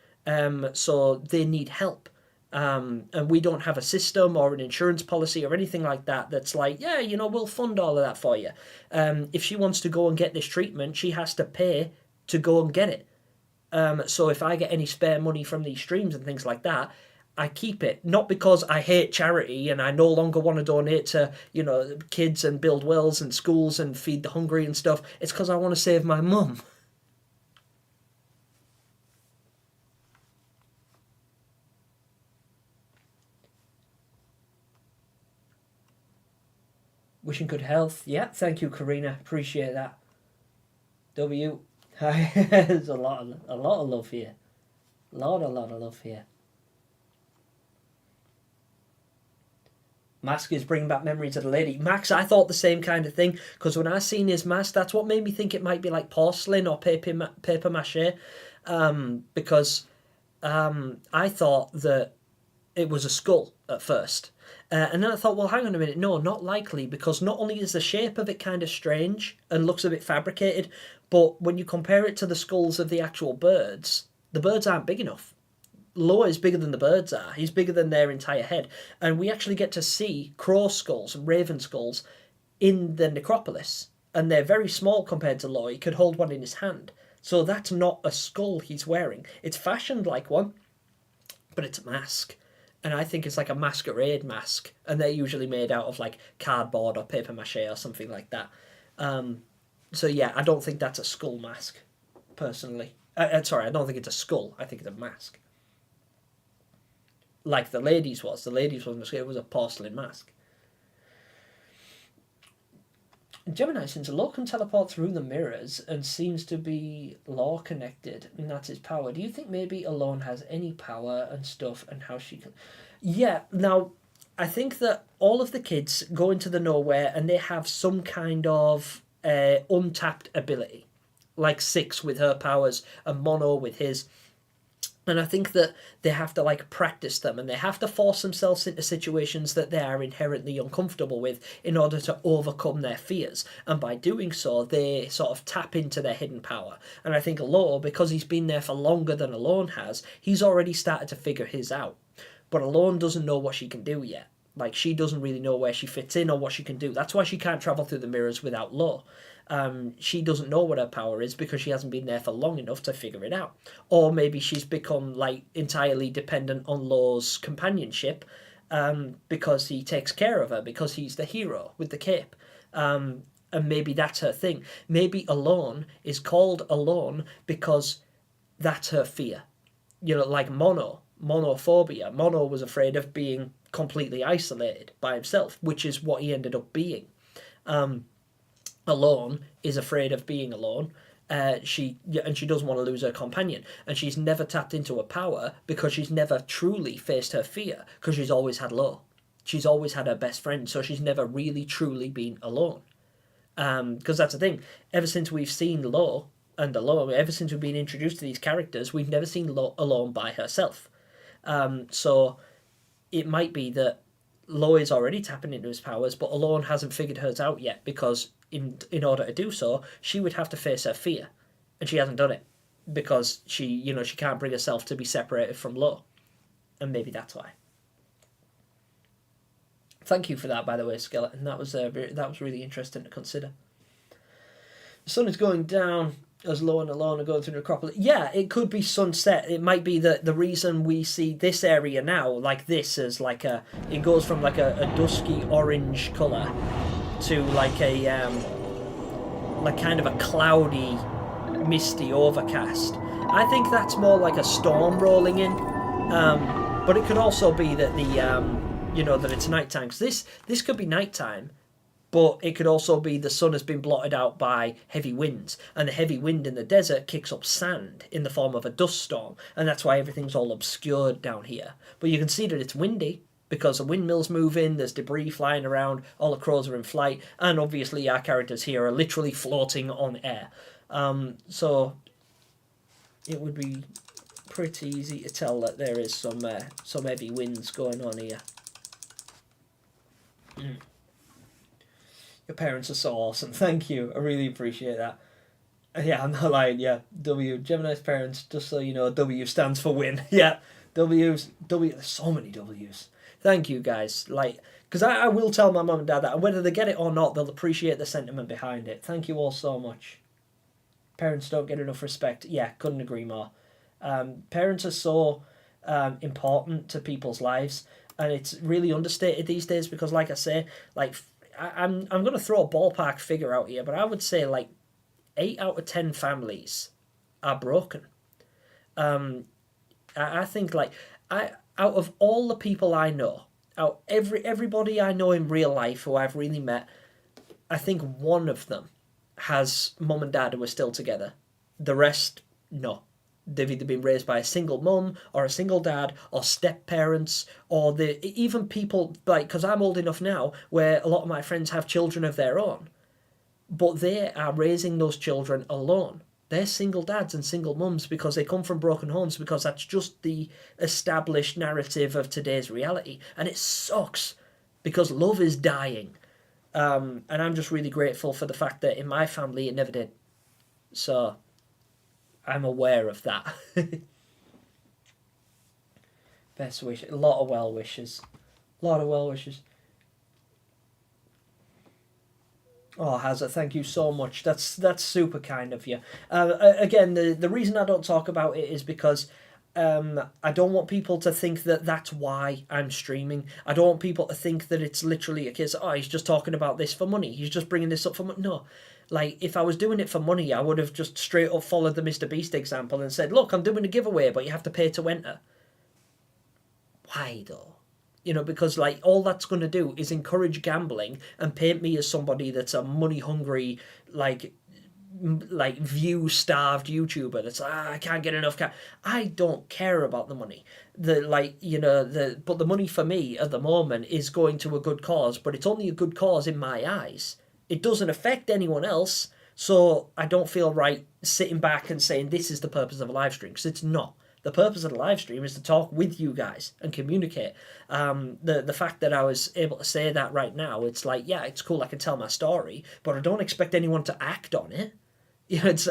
So they need help. And we don't have a system or an insurance policy or anything like that that's like, yeah, you know, we'll fund all of that for you. If she wants to go and get this treatment, she has to pay to go and get it. So if I get any spare money from these streams and things like that, I keep it. Not because I hate charity and I no longer want to donate to, you know, kids and build wells and schools and feed the hungry and stuff. It's because I want to save my mum. Wishing good health. Yeah, thank you, Karina. Appreciate that. W. Hi. There's a lot of love here. A lot of love here. Mask is bringing back memories of the lady. Max, I thought the same kind of thing, because when I seen his mask, that's what made me think it might be like porcelain or paper mache, because I thought that it was a skull at first. And then I thought, well, hang on a minute. No, not likely, because not only is the shape of it kind of strange and looks a bit fabricated, but when you compare it to the skulls of the actual birds, the birds aren't big enough. Loa is bigger than the birds are. He's bigger than their entire head. And we actually get to see crow skulls and raven skulls in the necropolis. And they're very small compared to Loa. He could hold one in his hand. So that's not a skull he's wearing. It's fashioned like one, but it's a mask. And I think it's like a masquerade mask. And they're usually made out of like cardboard or paper mache or something like that. So yeah, I don't think that's a skull mask, personally. Sorry, I don't think it's a skull. I think it's a mask. Like the ladies was. The ladies was it was a porcelain mask. Gemini, since Law can teleport through the mirrors and seems to be law connected, and that's his power, do you think maybe Alone has any power and stuff and how she can... Yeah, now, I think that all of the kids go into the nowhere and they have some kind of untapped ability. Like Six with her powers and Mono with his... And I think that they have to like practice them and they have to force themselves into situations that they are inherently uncomfortable with in order to overcome their fears. And by doing so, they sort of tap into their hidden power. And I think Alone, because he's been there for longer than Alone has, he's already started to figure his out. But Alone doesn't know what she can do yet. Like, she doesn't really know where she fits in or what she can do. That's why she can't travel through the mirrors without Law. She doesn't know what her power is because she hasn't been there for long enough to figure it out. Or maybe she's become, like, entirely dependent on Law's companionship because he takes care of her, because he's the hero with the cape. And maybe that's her thing. Maybe Alone is called Alone because that's her fear. You know, like Mono. monophobia. Mono was afraid of being completely isolated by himself, which is what he ended up being. Alone is afraid of being alone. She doesn't want to lose her companion, and she's never tapped into her power because she's never truly faced her fear, because she's always had Lo. She's always had her best friend, so she's never really truly been alone. Because that's the thing. Ever since we've seen Lo and Alone, ever since we've been introduced to these characters, we've never seen Lo alone by herself. So it might be that Lo is already tapping into his powers, but Alone hasn't figured hers out yet, because in order to do so, she would have to face her fear, and she hasn't done it because she can't bring herself to be separated from Lo, and maybe that's why. Thank you for that, by the way, Skeleton. That was really interesting to consider. The sun is going down as Lo and Alone are going through the necropolis. Yeah, it could be sunset. It might be that the reason we see this area now like this is like it goes from like a dusky orange colour to like a like kind of a cloudy, misty overcast. I think that's more like a storm rolling in, but it could also be that that it's nighttime. Because this could be nighttime, but it could also be the sun has been blotted out by heavy winds, and the heavy wind in the desert kicks up sand in the form of a dust storm, and that's why everything's all obscured down here. But you can see that it's windy, because the windmills move in, there's debris flying around, all the crows are in flight, and obviously our characters here are literally floating on air. So it would be pretty easy to tell that there is some heavy winds going on here. Your parents are so awesome. Thank you. I really appreciate that. Yeah, I'm not lying. Yeah, W. Gemini's parents, just so you know, W stands for win. Yeah, W. There's so many W's. Thank you, guys. Because I will tell my mum and dad that, and whether they get it or not, they'll appreciate the sentiment behind it. Thank you all so much. Parents don't get enough respect. Yeah, couldn't agree more. Parents are so important to people's lives, and it's really understated these days because, like I say, I'm going to throw a ballpark figure out here, but I would say 8 out of 10 families are broken. I think out of all the people I know, everybody I know in real life who I've really met, I think one of them has mum and dad who are still together. The rest, no. They've either been raised by a single mum or a single dad or step-parents, or even people, because I'm old enough now where a lot of my friends have children of their own, but they are raising those children alone. They're single dads and single mums because they come from broken homes, because that's just the established narrative of today's reality. And it sucks because love is dying. And I'm just really grateful for the fact that in my family it never did. So I'm aware of that. Best wishes. A lot of well wishes. Oh, Hazard, thank you so much. That's super kind of you. Again, the reason I don't talk about it is because I don't want people to think that that's why I'm streaming. I don't want people to think that it's literally a case of, he's just talking about this for money. He's just bringing this up for money. No. If I was doing it for money, I would have just straight up followed the Mr. Beast example and said, look, I'm doing a giveaway, but you have to pay to enter. Why, though? Because all that's going to do is encourage gambling and paint me as somebody that's a money-hungry, view-starved YouTuber that's, I can't get enough cash. I don't care about the money. But the money for me at the moment is going to a good cause, but it's only a good cause in my eyes. It doesn't affect anyone else, so I don't feel right sitting back and saying this is the purpose of a live stream, because it's not. The purpose of the live stream is to talk with you guys and communicate. The fact that I was able to say that right now, it's it's cool, I can tell my story, but I don't expect anyone to act on it.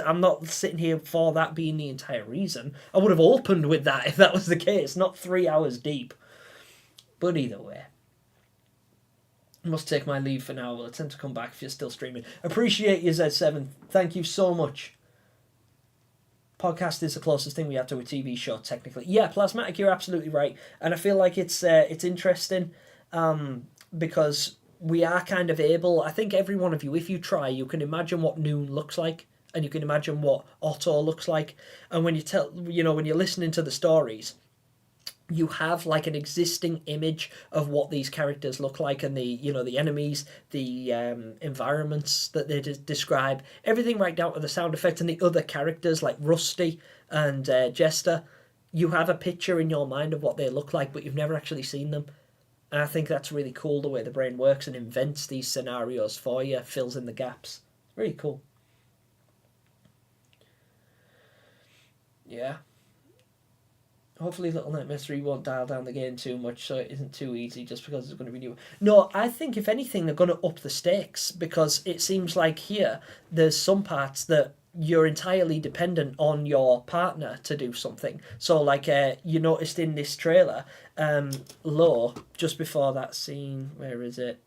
I'm not sitting here for that being the entire reason. I would have opened with that if that was the case, not 3 hours deep. But either way. I must take my leave for now. We'll attempt to come back if you're still streaming. Appreciate you, Z7. Thank you so much. Podcast is the closest thing we have to a TV show, technically. Yeah, Plasmatic, you're absolutely right. And I feel like it's interesting because we are kind of able, I think every one of you, if you try, you can imagine what Noon looks like, and you can imagine what Otto looks like. And when when you're listening to the stories, you have like an existing image of what these characters look like, and the enemies, the environments that they describe, everything right down to the sound effects and the other characters like Rusty and Jester. You have a picture in your mind of what they look like, but you've never actually seen them. And I think that's really cool, the way the brain works and invents these scenarios for you, fills in the gaps. Really cool. Yeah. Hopefully Little Nightmares 3 won't dial down the game too much, so it isn't too easy just because it's going to be new. No, I think if anything they're going to up the stakes, because it seems like here there's some parts that you're entirely dependent on your partner to do something. So like you noticed in this trailer, Lo, just before that scene, where is it?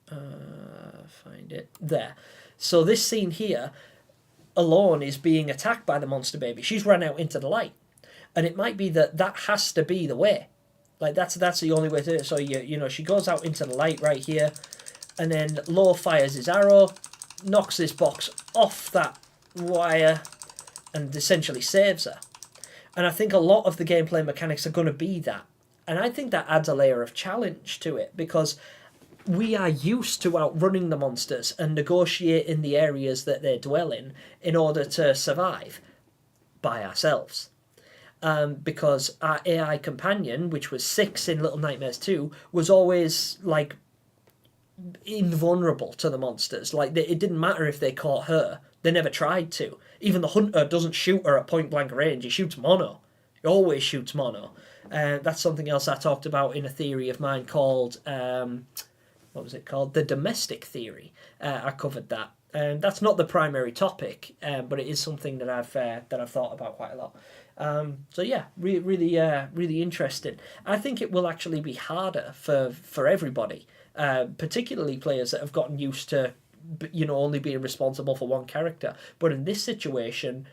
Find it. There. So this scene here, Alone is being attacked by the monster baby. She's run out into the light. And it might be that has to be the way. Like that's the only way to do it. So she goes out into the light right here, and then Lo fires his arrow, knocks this box off that wire, and essentially saves her. And I think a lot of the gameplay mechanics are going to be that. And I think that adds a layer of challenge to it, because we are used to outrunning the monsters and negotiating the areas that they dwell in order to survive by ourselves. Because our AI companion, which was 6 in Little Nightmares 2, was always like invulnerable to the monsters. Like it didn't matter if they caught her; they never tried to. Even the hunter doesn't shoot her at point blank range; he shoots mono. He always shoots mono. That's something else I talked about in a theory of mine called what was it called? The domestic theory. I covered that. That's not the primary topic, but it is something that I've thought about quite a lot. So yeah, really interesting. I think it will actually be harder for everybody, particularly players that have gotten used to only being responsible for one character. But in this situation,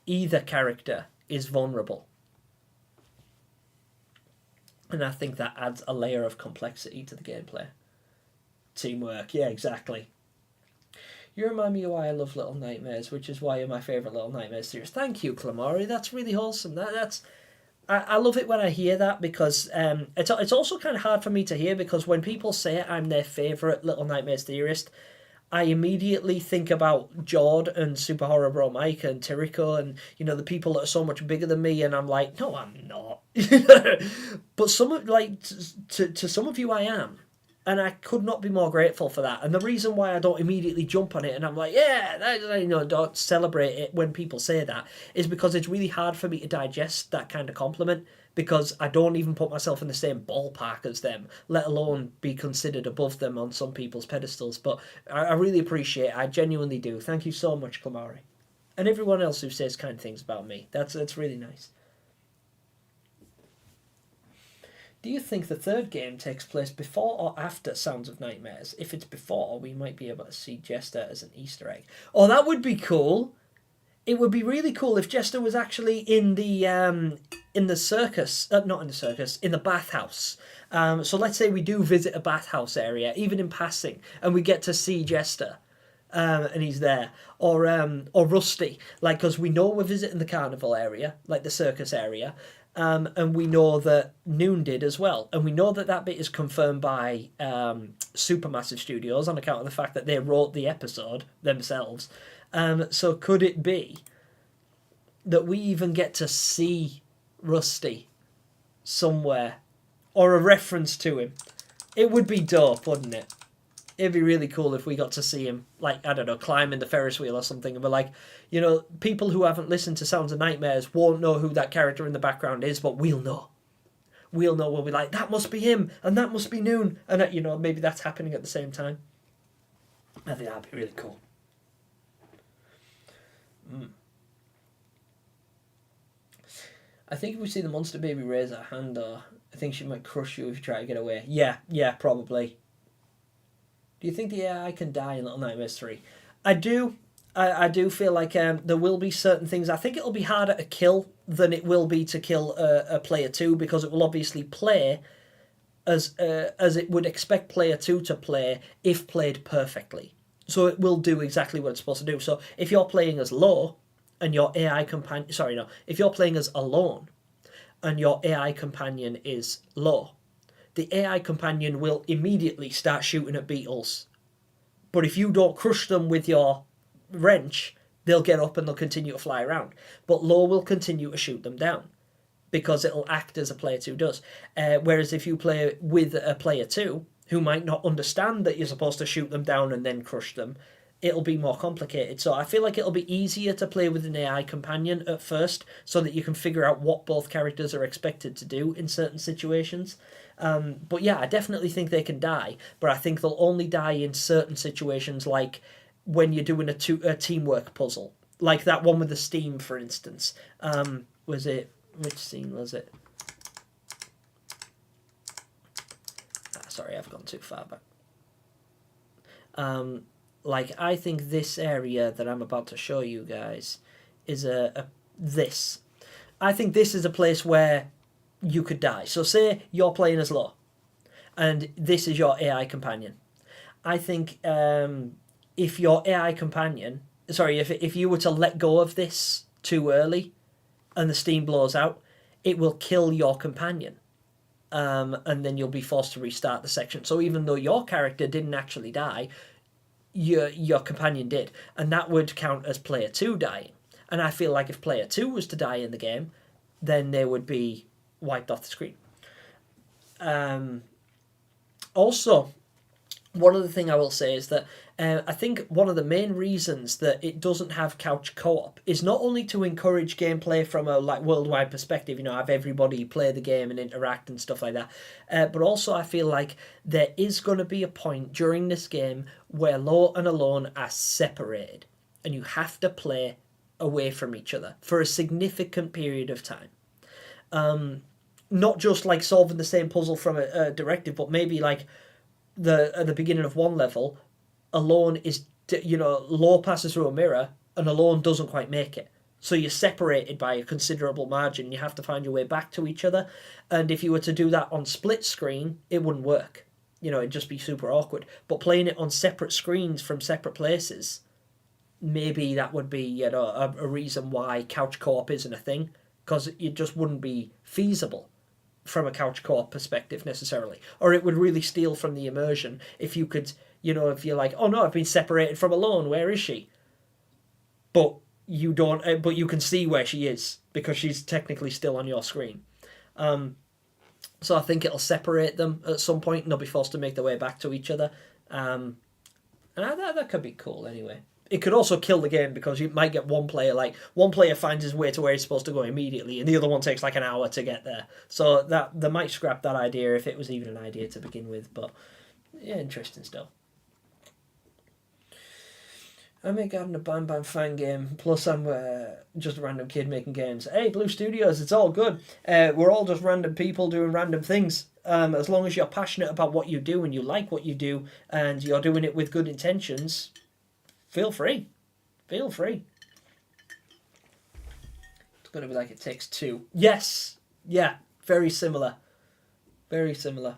either character is vulnerable, and I think that adds a layer of complexity to the gameplay. Teamwork, yeah, exactly. You remind me of why I love Little Nightmares, which is why you're my favourite Little Nightmares series. Thank you, Clamori. That's really wholesome. I love it when I hear that, because it's also kind of hard for me to hear, because when people say I'm their favourite Little Nightmares theorist, I immediately think about Jord and Super Horror Bro Mike and Tiriko and the people that are so much bigger than me, and I'm like, no, I'm not. But to some of you, I am. And I could not be more grateful for that. And the reason why I don't immediately jump on it and I'm like, yeah, don't celebrate it when people say that, is because it's really hard for me to digest that kind of compliment, because I don't even put myself in the same ballpark as them, let alone be considered above them on some people's pedestals. But I really appreciate it. I genuinely do. Thank you so much, Kamari. And everyone else who says kind things about me. That's really nice. Do you think the third game takes place before or after Sounds of Nightmares? If it's before, we might be able to see Jester as an Easter egg. Oh, that would be cool. It would be really cool if Jester was actually in the circus, not in the circus, in the bathhouse. So let's say we do visit a bathhouse area, even in passing, and we get to see Jester. And he's there, or Rusty, like, because we know we're visiting the carnival area, like the circus area, and we know that Noon did as well, and we know that bit is confirmed by Supermassive Studios on account of the fact that they wrote the episode themselves. So could it be that we even get to see Rusty somewhere, or a reference to him? It would be dope, wouldn't it? It'd be really cool if we got to see him, like, I don't know, climbing the Ferris wheel or something, and we're like, people who haven't listened to Sounds of Nightmares won't know who that character in the background is, but we'll know. We'll know, we'll be like, that must be him, and that must be Noon, and, maybe that's happening at the same time. I think that'd be really cool. I think if we see the monster baby raise her hand, I think she might crush you if you try to get away. Yeah, probably. Do you think the AI can die in Little Nightmares 3? I do. I do feel like there will be certain things. I think it'll be harder to kill than it will be to kill a player 2, because it will obviously play as it would expect player 2 to play if played perfectly. So it will do exactly what it's supposed to do. So if you're playing as Lo, and your AI companion, sorry, no, if you're playing as alone and your AI companion is low, the AI companion will immediately start shooting at beetles. But if you don't crush them with your wrench, they'll get up and they'll continue to fly around. But low will continue to shoot them down because it'll act as a player 2 does. Whereas if you play with a player 2 who might not understand that you're supposed to shoot them down and then crush them, it'll be more complicated. So I feel like it'll be easier to play with an AI companion at first so that you can figure out what both characters are expected to do in certain situations. But yeah, I definitely think they can die, but I think they'll only die in certain situations, like when you're doing a teamwork puzzle. Like that one with the steam, for instance. Which scene was it? Sorry, I've gone too far back. Like, I think this area that I'm about to show you guys is this. I think this is a place where you could die. So say you're playing as Law, and this is your AI companion. I think if your AI companion... Sorry, if you were to let go of this too early and the steam blows out, it will kill your companion. And then you'll be forced to restart the section. So even though your character didn't actually die, your companion did. And that would count as player 2 dying. And I feel like if player 2 was to die in the game, then they would be wiped off the screen. Also, one other thing I will say is that I think one of the main reasons that it doesn't have couch co-op is not only to encourage gameplay from a worldwide perspective, have everybody play the game and interact and stuff like that, but also I feel like there is going to be a point during this game where Law and Alone are separated, and you have to play away from each other for a significant period of time. Not just like solving the same puzzle from a directive, but maybe like at the beginning of one level, Alone is, Law passes through a mirror and Alone doesn't quite make it. So you're separated by a considerable margin. You have to find your way back to each other. And if you were to do that on split screen, it wouldn't work. It'd just be super awkward. But playing it on separate screens from separate places, maybe that would be a reason why couch co-op isn't a thing. Because it just wouldn't be feasible from a couch co-op perspective necessarily. Or it would really steal from the immersion if you could... if you're like, oh no, I've been separated from Alone, where is she? But you don't, but you can see where she is because she's technically still on your screen. So I think it'll separate them at some point and they'll be forced to make their way back to each other. And that could be cool anyway. It could also kill the game because you might get one player finds his way to where he's supposed to go immediately and the other one takes like an hour to get there. So that they might scrap that idea if it was even an idea to begin with. But yeah, interesting stuff. I make Garden a Bam Bam fan game, plus I'm just a random kid making games. Hey, Blue Studios, it's all good. We're all just random people doing random things. As long as you're passionate about what you do and you like what you do and you're doing it with good intentions, feel free. Feel free. It's going to be like It Takes Two. Yes! Yeah, very similar. Very similar.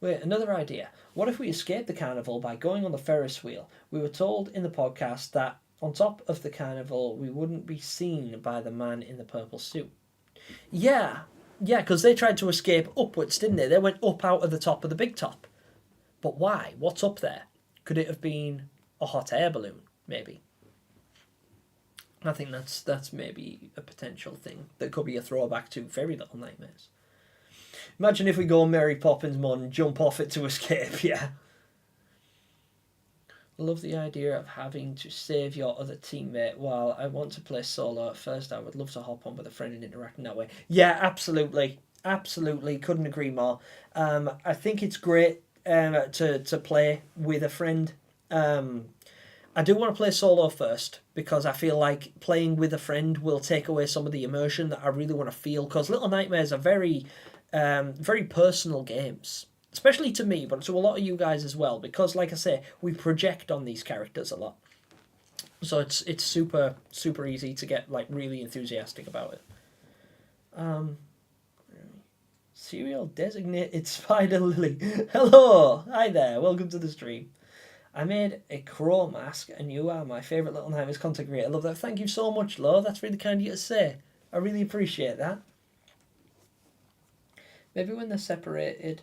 Wait, another idea. What if we escaped the carnival by going on the Ferris wheel? We were told in the podcast that on top of the carnival, we wouldn't be seen by the man in the purple suit. Yeah, because they tried to escape upwards, didn't they? They went up out of the top of the big top. But why? What's up there? Could it have been a hot air balloon, maybe? I think that's maybe a potential thing that could be a throwback to Very Little Nightmares. Imagine if we go Mary Poppins mode and jump off it to escape, yeah. I love the idea of having to save your other teammate. While I want to play solo at first, I would love to hop on with a friend and interact in that way. Yeah, absolutely. Absolutely. Couldn't agree more. I think it's great to play with a friend. I do want to play solo first because I feel like playing with a friend will take away some of the immersion that I really want to feel, because Little Nightmares are very personal games, especially to me, but to a lot of you guys as well, because like I say, we project on these characters a lot, so it's super easy to get like really enthusiastic about it. Serial designated Spider Lily. Hello, hi there, welcome to the stream. I made a crow mask, and you are my favourite Little Nightmares content creator. I love that. Thank you so much, Lo. That's really kind of you to say. I really appreciate that. Maybe when they're separated,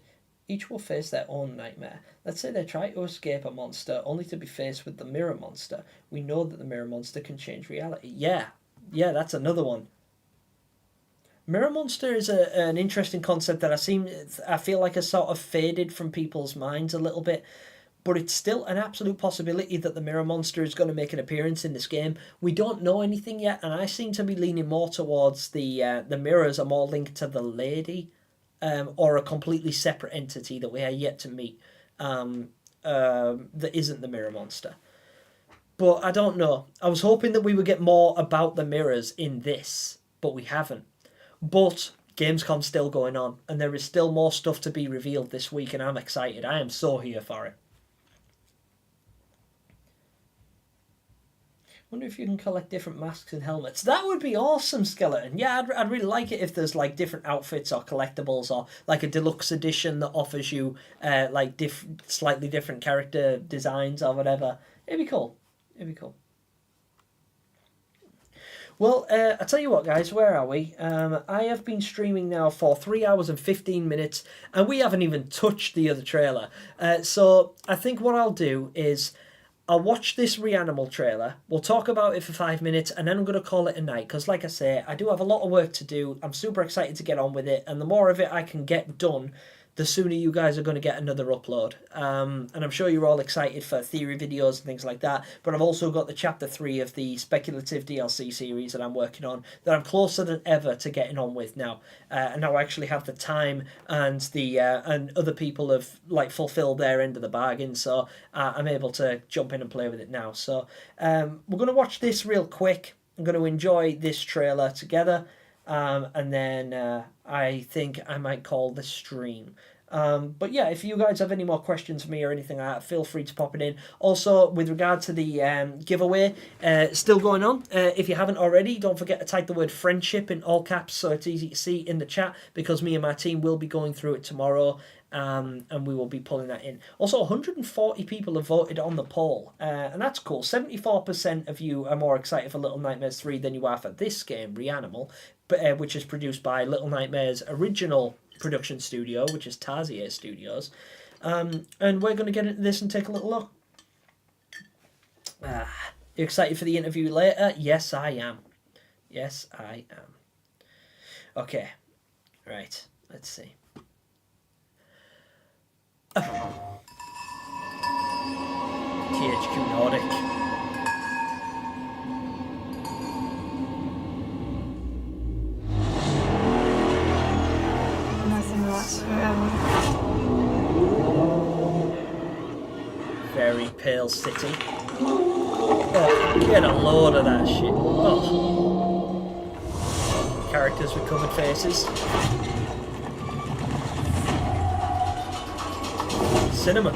each will face their own nightmare. Let's say they try to escape a monster, only to be faced with the mirror monster. We know that the mirror monster can change reality. Yeah, that's another one. Mirror monster is an interesting concept that I feel like has sort of faded from people's minds a little bit. But it's still an absolute possibility that the mirror monster is going to make an appearance in this game. We don't know anything yet, and I seem to be leaning more towards the mirrors are more linked to the lady, or a completely separate entity that we are yet to meet, that isn't the mirror monster. But I don't know. I was hoping that we would get more about the mirrors in this, but we haven't. But Gamescom's still going on, and there is still more stuff to be revealed this week, and I'm excited. I am so here for it. Wonder if you can collect different masks and helmets. That would be awesome, Skeleton. Yeah, I'd really like it if there's like different outfits or collectibles, or like a deluxe edition that offers you like slightly different character designs or whatever. It'd be cool. Well, I tell you what, guys, where are we? I have been streaming now for 3 hours and 15 minutes, and we haven't even touched the other trailer. So I think what I'll do is I'll watch this Reanimal trailer, we'll talk about it for 5 minutes, and then I'm going to call it a night, because like I say, I do have a lot of work to do. I'm super excited to get on with it, and the more of it I can get done, the sooner you guys are going to get another upload. And I'm sure you're all excited for theory videos and things like that, but I've also got the chapter 3 of the speculative DLC series that I'm working on, that I'm closer than ever to getting on with now. And now I actually have the time, and and other people have like fulfilled their end of the bargain, so I'm able to jump in and play with it now. So we're going to watch this real quick. I'm going to enjoy this trailer together. And then I think I might call the stream. But yeah, if you guys have any more questions for me or anything like that, feel free to pop it in. Also, with regard to the giveaway, still going on. If you haven't already, don't forget to type the word friendship in all caps so it's easy to see in the chat, because me and my team will be going through it tomorrow. And we will be pulling that in. Also, 140 people have voted on the poll, and that's cool. 74% of you are more excited for Little Nightmares 3 than you are for this game, Reanimal, which is produced by Little Nightmares' original production studio, which is Tarsier Studios. And we're going to get into this and take a little look. You excited for the interview later? Yes, I am. Okay, right, let's see. THQ Nordic. Nothing lasts forever. Very pale city. Oh, get a load of that shit. Oh. Characters with covered faces. Cinema.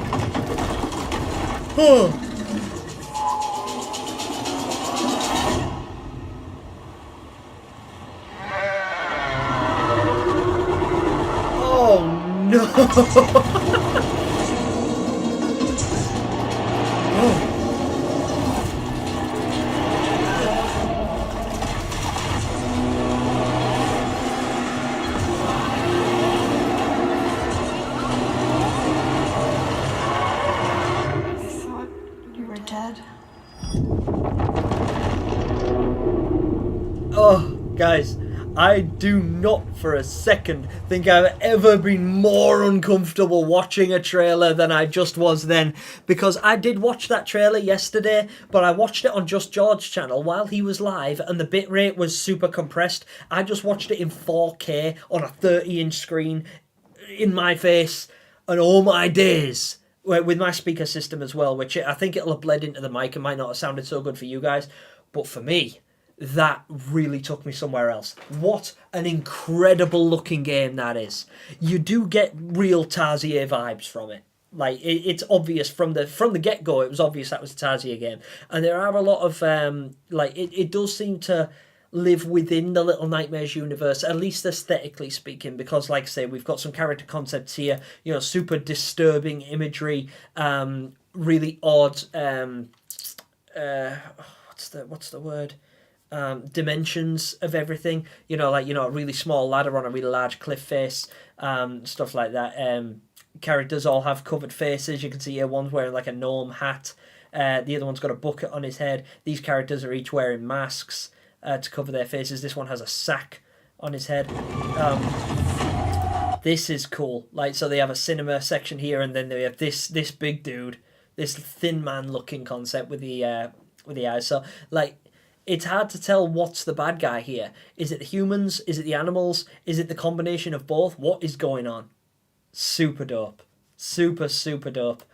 Oh. Oh no. Oh. Oh, guys, I do not for a second think I've ever been more uncomfortable watching a trailer than I just was then, because I did watch that trailer yesterday, but I watched it on Just George's channel while he was live, and the bitrate was super compressed. I just watched it in 4K on a 30-inch screen in my face, and oh my days, with my speaker system as well, which I think it'll have bled into the mic and might not have sounded so good for you guys, but for me, that really took me somewhere else. What an incredible looking game that is. You do get real Tarsier vibes from it. Like, it's obvious from the get-go, it was obvious that was a Tarsier game. And there are a lot of, it does seem to live within the Little Nightmares universe, at least aesthetically speaking, because, like I say, we've got some character concepts here, you know, super disturbing imagery, really odd what's the word, dimensions of everything, like a really small ladder on a really large cliff face, stuff like that. Characters all have covered faces. You can see here one's wearing like a gnome hat, the other one's got a bucket on his head. These characters are each wearing masks to cover their faces. This one has a sack on his head. This is cool. Like, so they have a cinema section here, and then they have this big dude, this thin man looking concept with the eyes. So like, it's hard to tell what's the bad guy here. Is it the humans? Is it the animals? Is it the combination of both? What is going on? Super dope. Super dope.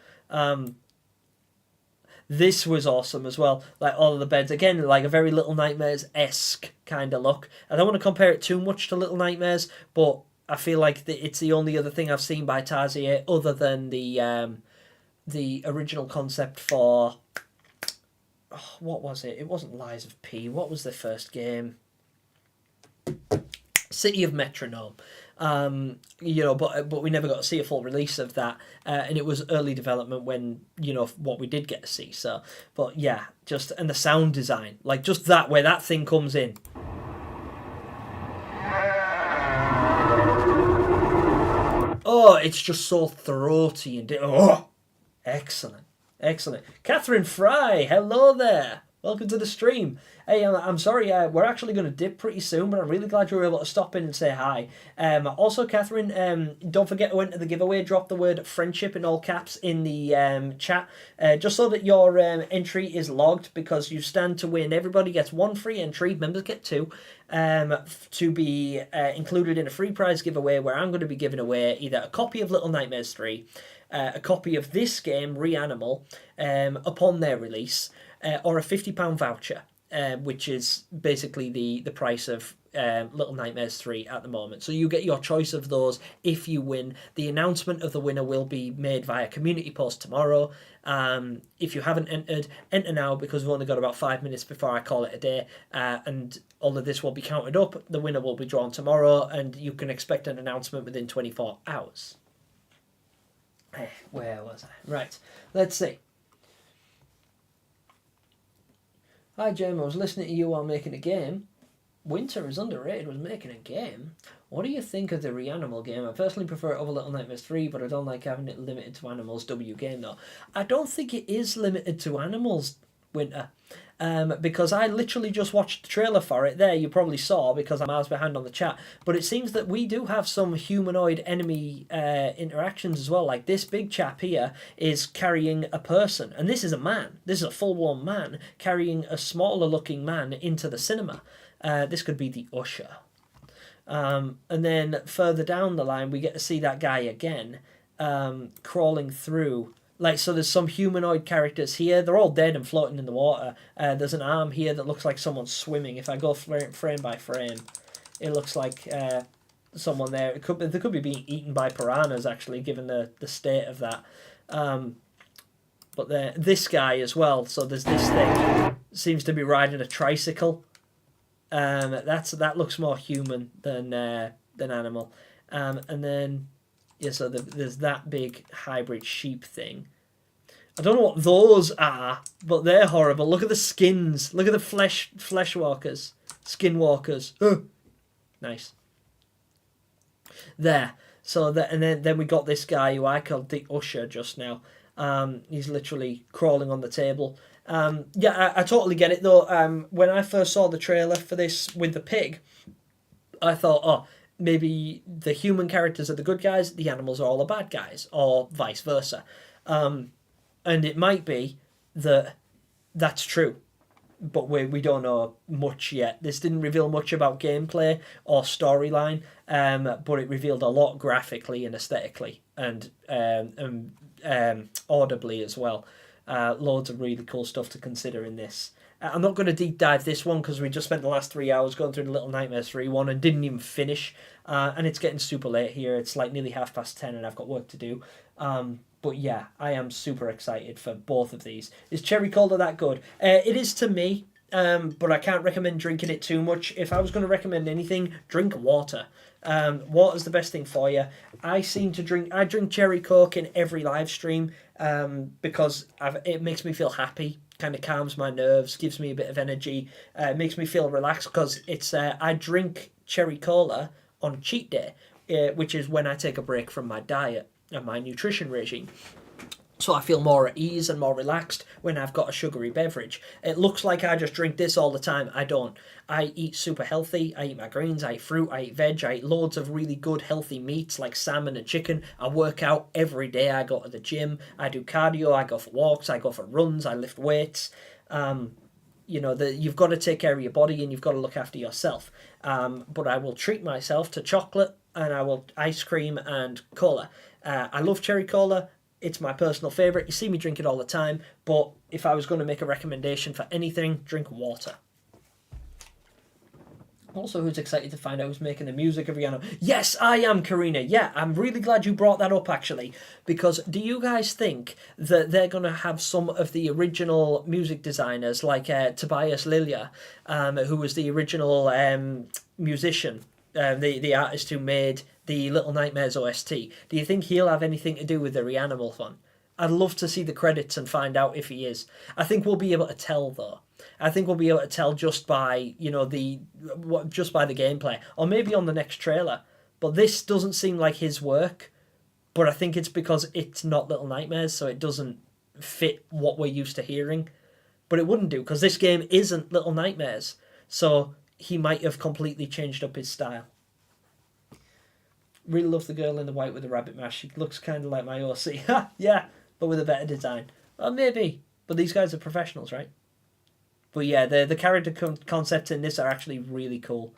This was awesome as well. Like, all of the beds, again, like a very Little Nightmares-esque kind of look. I don't want to compare it too much to Little Nightmares, but I feel like it's the only other thing I've seen by Tarsier other than the original concept for... Oh, what was it? It wasn't Lies of P. What was the first game? City of Metronome. But we never got to see a full release of that, and it was early development when what we did get to see. So, but yeah, and the sound design, like just that where that thing comes in. Oh, it's just so throaty and excellent. Catherine Fry, hello there. Welcome to the stream. Hey, I'm sorry, we're actually going to dip pretty soon, but I'm really glad you were able to stop in and say hi. Also, Catherine, don't forget to enter the giveaway. Drop the word friendship in all caps in the chat, just so that your entry is logged, because you stand to win. Everybody gets one free entry, members get two, to be included in a free prize giveaway where I'm going to be giving away either a copy of Little Nightmares 3, a copy of this game, Reanimal, upon their release, or a £50 voucher, which is basically the price of Little Nightmares 3 at the moment. So you get your choice of those if you win. The announcement of the winner will be made via community post tomorrow. If you haven't entered, enter now, because we've only got about 5 minutes before I call it a day, and all of this will be counted up. The winner will be drawn tomorrow, and you can expect an announcement within 24 hours. Where was I? Right, let's see. Hi, Jim. I was listening to you while making a game. Winter is underrated when making a game. What do you think of the Reanimal game? I personally prefer it over Little Nightmares 3, but I don't like having it limited to animals. W game, though. I don't think it is limited to animals, Winter. Because I literally just watched the trailer for it there. You probably saw, because I'm miles behind on the chat. But it seems that we do have some humanoid enemy interactions as well. Like, this big chap here is carrying a person. And this is a man. This is a full-blown man carrying a smaller-looking man into the cinema. This could be the usher. And then further down the line, we get to see that guy again, crawling through. Like, so there's some humanoid characters here. They're all dead and floating in the water. There's an arm here that looks like someone's swimming. If I go frame by frame, it looks like someone there. They could be being eaten by piranhas, actually, given the state of that. But this guy as well. So there's this thing. Seems to be riding a tricycle. That looks more human than animal. And then... yeah, so there's that big hybrid sheep thing. I don't know what those are, but they're horrible. Look at the skins. Look at the flesh walkers. Skin walkers. Nice. There. So and then we got this guy who I called the usher just now. He's literally crawling on the table. I totally get it though. When I first saw the trailer for this with the pig, I thought, maybe the human characters are the good guys, the animals are all the bad guys, or vice versa. And it might be that that's true, but we don't know much yet. This didn't reveal much about gameplay or storyline, but it revealed a lot graphically and aesthetically, and audibly as well. Loads of really cool stuff to consider in this. I'm not going to deep dive this one because we just spent the last 3 hours going through the Little Nightmares 3 one and didn't even finish. And it's getting super late here. It's like nearly 10:30 and I've got work to do. But yeah, I am super excited for both of these. Is Cherry Cola that good? It is to me, but I can't recommend drinking it too much. If I was going to recommend anything, drink water. Water's the best thing for you. I drink Cherry Coke in every live stream. because it makes me feel happy, kind of calms my nerves, gives me a bit of energy, makes me feel relaxed because it's I drink cherry cola on cheat day, which is when I take a break from my diet and my nutrition regime. So I feel more at ease and more relaxed when I've got a sugary beverage. It looks like I just drink this all the time. I don't. I eat super healthy. I eat my greens, I eat fruit, I eat veg, I eat loads of really good healthy meats like salmon and chicken. I work out every day. I go to the gym. I do cardio. I go for walks. I go for runs. I lift weights. You've got to take care of your body and you've got to look after yourself. But I will treat myself to chocolate and I will ice cream and cola. I love cherry cola. It's my personal favourite. You see me drink it all the time. But if I was going to make a recommendation for anything, drink water. Also, who's excited to find out who's making the music of Reanimal? Yes, I am, Karina. Yeah, I'm really glad you brought that up, actually. Because do you guys think that they're going to have some of the original music designers, like Tobias Lilja, who was the original musician, the artist who made the Little Nightmares OST? Do you think he'll have anything to do with the Reanimal one? I'd love to see the credits and find out if he is. I think we'll be able to tell, though. I think we'll be able to tell just by the gameplay, or maybe on the next trailer. But this doesn't seem like his work. But I think it's because it's not Little Nightmares, so it doesn't fit what we're used to hearing. But it wouldn't do, because this game isn't Little Nightmares. So he might have completely changed up his style. Really love the girl in the white with the rabbit mask. She looks kind of like my OC. Yeah, but with a better design. Well, maybe. But these guys are professionals, right? But yeah, the character concepts in this are actually really cool.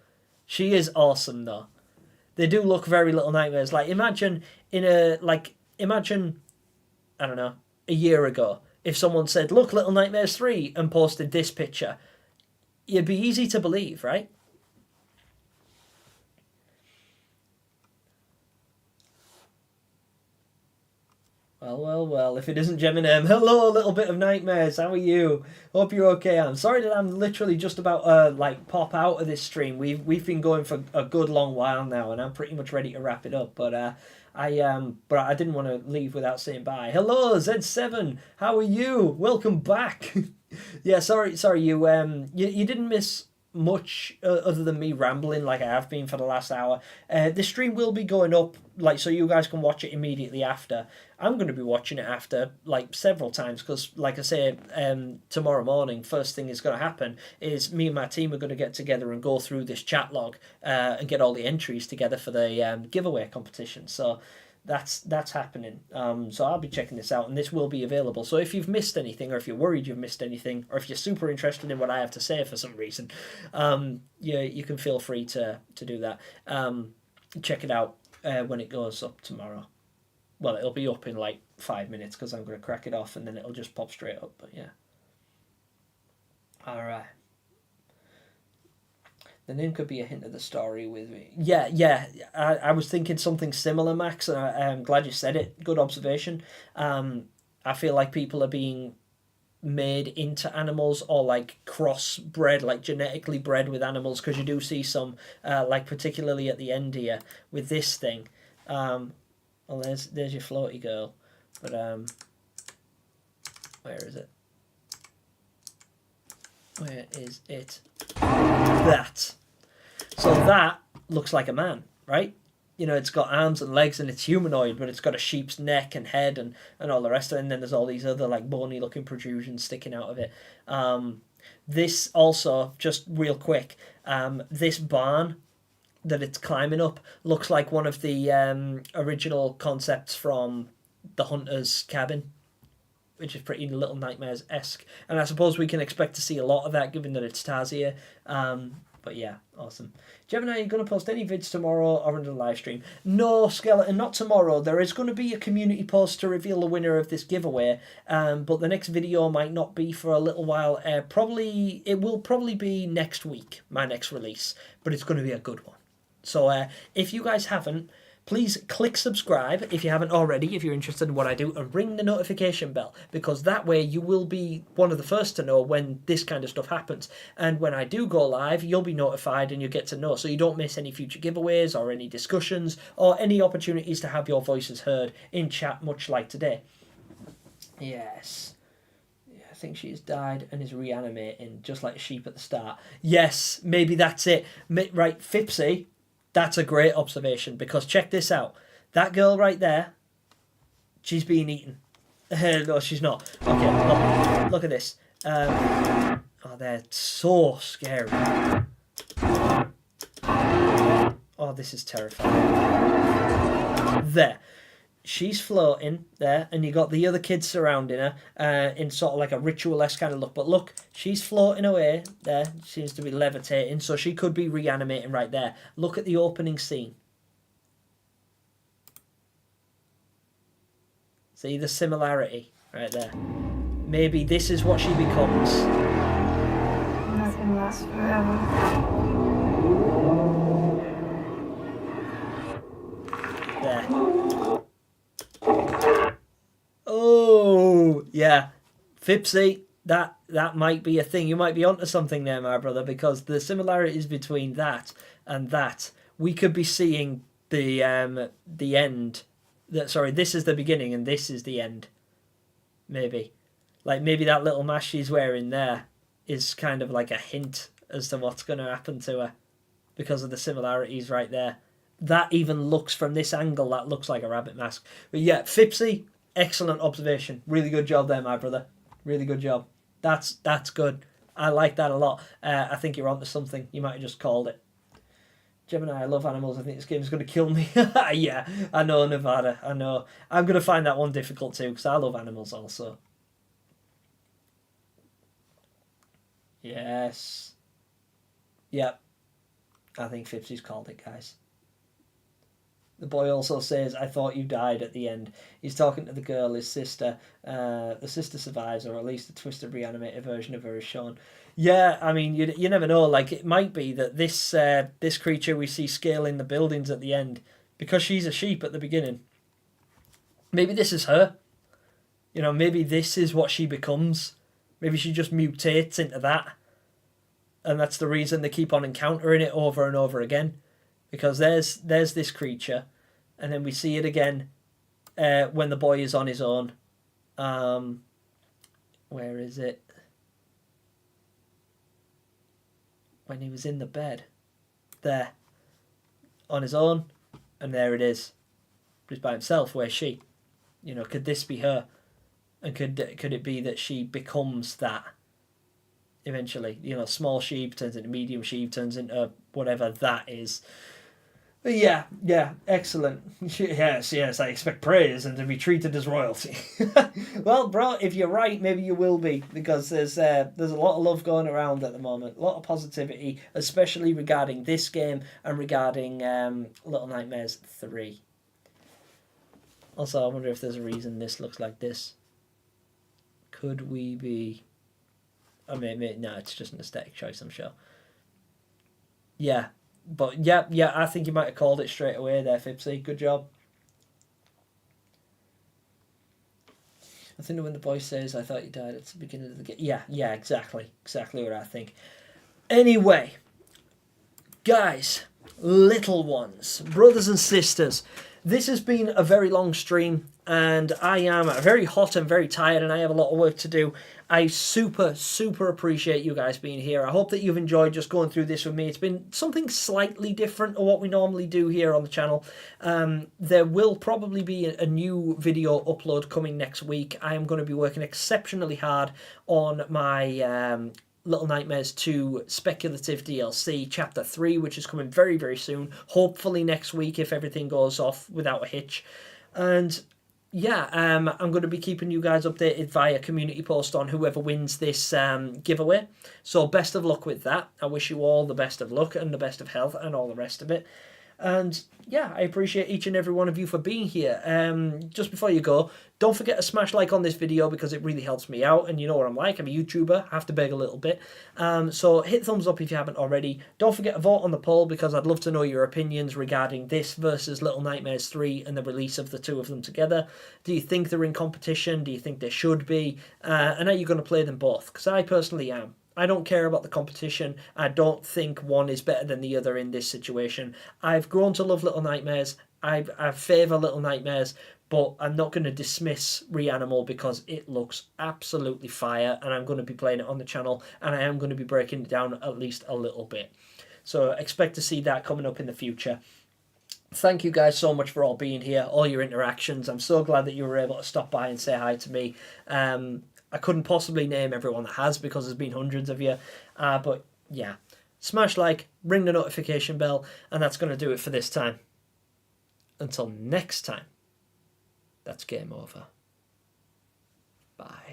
She is awesome, though. They do look very Little Nightmares. Like, imagine, I don't know, a year ago, if someone said, look, Little Nightmares 3, and posted this picture. It'd be easy to believe, right? Well, if it isn't Gemini, hello, little bit of nightmares, how are you? Hope you're okay. I'm sorry that I'm literally just about pop out of this stream. We've been going for a good long while now, and I'm pretty much ready to wrap it up, but I didn't want to leave without saying bye. Hello, Z7, how are you? Welcome back. Yeah, sorry, you didn't miss much other than me rambling like I have been for the last hour. This stream will be going up, so you guys can watch it immediately after. I'm going to be watching it after, several times, because, like I say, tomorrow morning, first thing is going to happen is me and my team are going to get together and go through this chat log and get all the entries together for the giveaway competition. So that's happening. So I'll be checking this out, and this will be available. So if you've missed anything, or if you're worried you've missed anything, or if you're super interested in what I have to say for some reason, you can feel free to do that. Check it out when it goes up tomorrow. Well, it'll be up in 5 minutes because I'm going to crack it off and then it'll just pop straight up. But yeah. All right. The name could be a hint of the story with me. Yeah. I was thinking something similar, Max, and I'm glad you said it. Good observation. I feel like people are being made into animals or crossbred, genetically bred with animals, because you do see some, particularly at the end here with this thing. Well, there's your floaty girl, but where is it? Where is it? That. So that looks like a man, right? It's got arms and legs and it's humanoid, but it's got a sheep's neck and head and all the rest of it. And then there's all these other bony looking protrusions sticking out of it. This also, just real quick, this barn that it's climbing up looks like one of the original concepts from the Hunter's Cabin, which is pretty Little Nightmares-esque. And I suppose we can expect to see a lot of that given that it's Tarsier. But yeah, awesome. Gemini, are you going to post any vids tomorrow or under the live stream? No, Skeleton, not tomorrow. There is going to be a community post to reveal the winner of this giveaway, but the next video might not be for a little while. It will probably be next week, my next release, but it's going to be a good one. So if you guys haven't, please click subscribe if you haven't already, if you're interested in what I do, and ring the notification bell, because that way you will be one of the first to know when this kind of stuff happens. And when I do go live, you'll be notified and you get to know, so you don't miss any future giveaways or any discussions or any opportunities to have your voices heard in chat, much like today. Yes. Yeah, I think she's died and is reanimating, just like a sheep at the start. Yes, maybe that's it. Right, Fipsy, that's a great observation, because check this out. That girl right there, she's being eaten. No, she's not. Okay, look at this. Oh, they're so scary. Oh, this is terrifying. There. She's floating there, and you got the other kids surrounding her in sort of like a ritual-esque kind of look. But look, she's floating away there. Seems to be levitating, so she could be reanimating right there. Look at the opening scene. See the similarity right there? Maybe this is what she becomes. Nothing lasts forever. There. Oh, yeah. Fipsy, that might be a thing. You might be onto something there, my brother, because the similarities between that and that, we could be seeing the end. Sorry, this is the beginning and this is the end. Maybe. Like, maybe that little mask she's wearing there is kind of like a hint as to what's going to happen to her because of the similarities right there. That even looks, from this angle, that looks like a rabbit mask. But yeah, Fipsy, excellent observation. Really good job there, my brother. Really good job. That's good. I like that a lot. I think you're onto something. You might have just called it. Gemini, I love animals. I think this game is going to kill me. Yeah, I know, Nevada. I know. I'm going to find that one difficult too, because I love animals also. Yes. Yep. I think Fipsy's called it, guys. The boy also says, I thought you died at the end. He's talking to the girl, his sister. The sister survives, or at least a twisted reanimated version of her is shown. Yeah, I mean, you never know. Like, it might be that this creature we see scaling the buildings at the end, because she's a sheep at the beginning. Maybe this is her. You know, maybe this is what she becomes. Maybe she just mutates into that. And that's the reason they keep on encountering it over and over again. Because there's this creature, and then we see it again when the boy is on his own. Where is it? When he was in the bed. There. On his own, and there it is. He's by himself. Where's she? You know, could this be her? And could it be that she becomes that eventually? You know, small sheep turns into medium sheep, turns into whatever that is. Yeah, excellent. Yes, I expect praise and to be treated as royalty. Well, bro, if you're right, maybe you will be, because there's a lot of love going around at the moment, a lot of positivity, especially regarding this game and regarding Little Nightmares 3. Also, I wonder if there's a reason this looks like this. Could we be... I mean, no, it's just an aesthetic choice, I'm sure. Yeah. But yeah, I think you might have called it straight away there, Fipsy. Good job. I think when the boy says, I thought you died at the beginning of the game. Yeah, exactly. Exactly what I think. Anyway, guys, little ones, brothers and sisters, this has been a very long stream, and I am very hot and very tired, and I have a lot of work to do. I super appreciate you guys being here. I hope that you've enjoyed just going through this with me. It's been something slightly different to what we normally do here on the channel. There will probably be a new video upload coming next week. I am going to be working exceptionally hard on my Little Nightmares 2 speculative DLC Chapter 3, which is coming very, very soon. Hopefully next week if everything goes off without a hitch. And yeah, I'm going to be keeping you guys updated via community post on whoever wins this giveaway. So best of luck with that. I wish you all the best of luck and the best of health and all the rest of it. And yeah, I appreciate each and every one of you for being here. Just before you go, don't forget to smash like on this video because it really helps me out. And you know what I'm like. I'm a YouTuber. I have to beg a little bit. So hit thumbs up if you haven't already. Don't forget to vote on the poll because I'd love to know your opinions regarding this versus Little Nightmares 3 and the release of the two of them together. Do you think they're in competition? Do you think they should be? And are you going to play them both? Because I personally am. I don't care about the competition. I don't think one is better than the other in this situation. I've grown to love Little Nightmares. I favour Little Nightmares, But I'm not going to dismiss Reanimal because it looks absolutely fire, and I'm going to be playing it on the channel, and I am going to be breaking it down at least a little bit. So expect to see that coming up in the future. Thank you guys so much for all being here, all your interactions. I'm so glad that you were able to stop by and say hi to me. I couldn't possibly name everyone that has because there's been hundreds of you. But yeah, smash like, ring the notification bell, and that's going to do it for this time. Until next time. That's game over. Bye.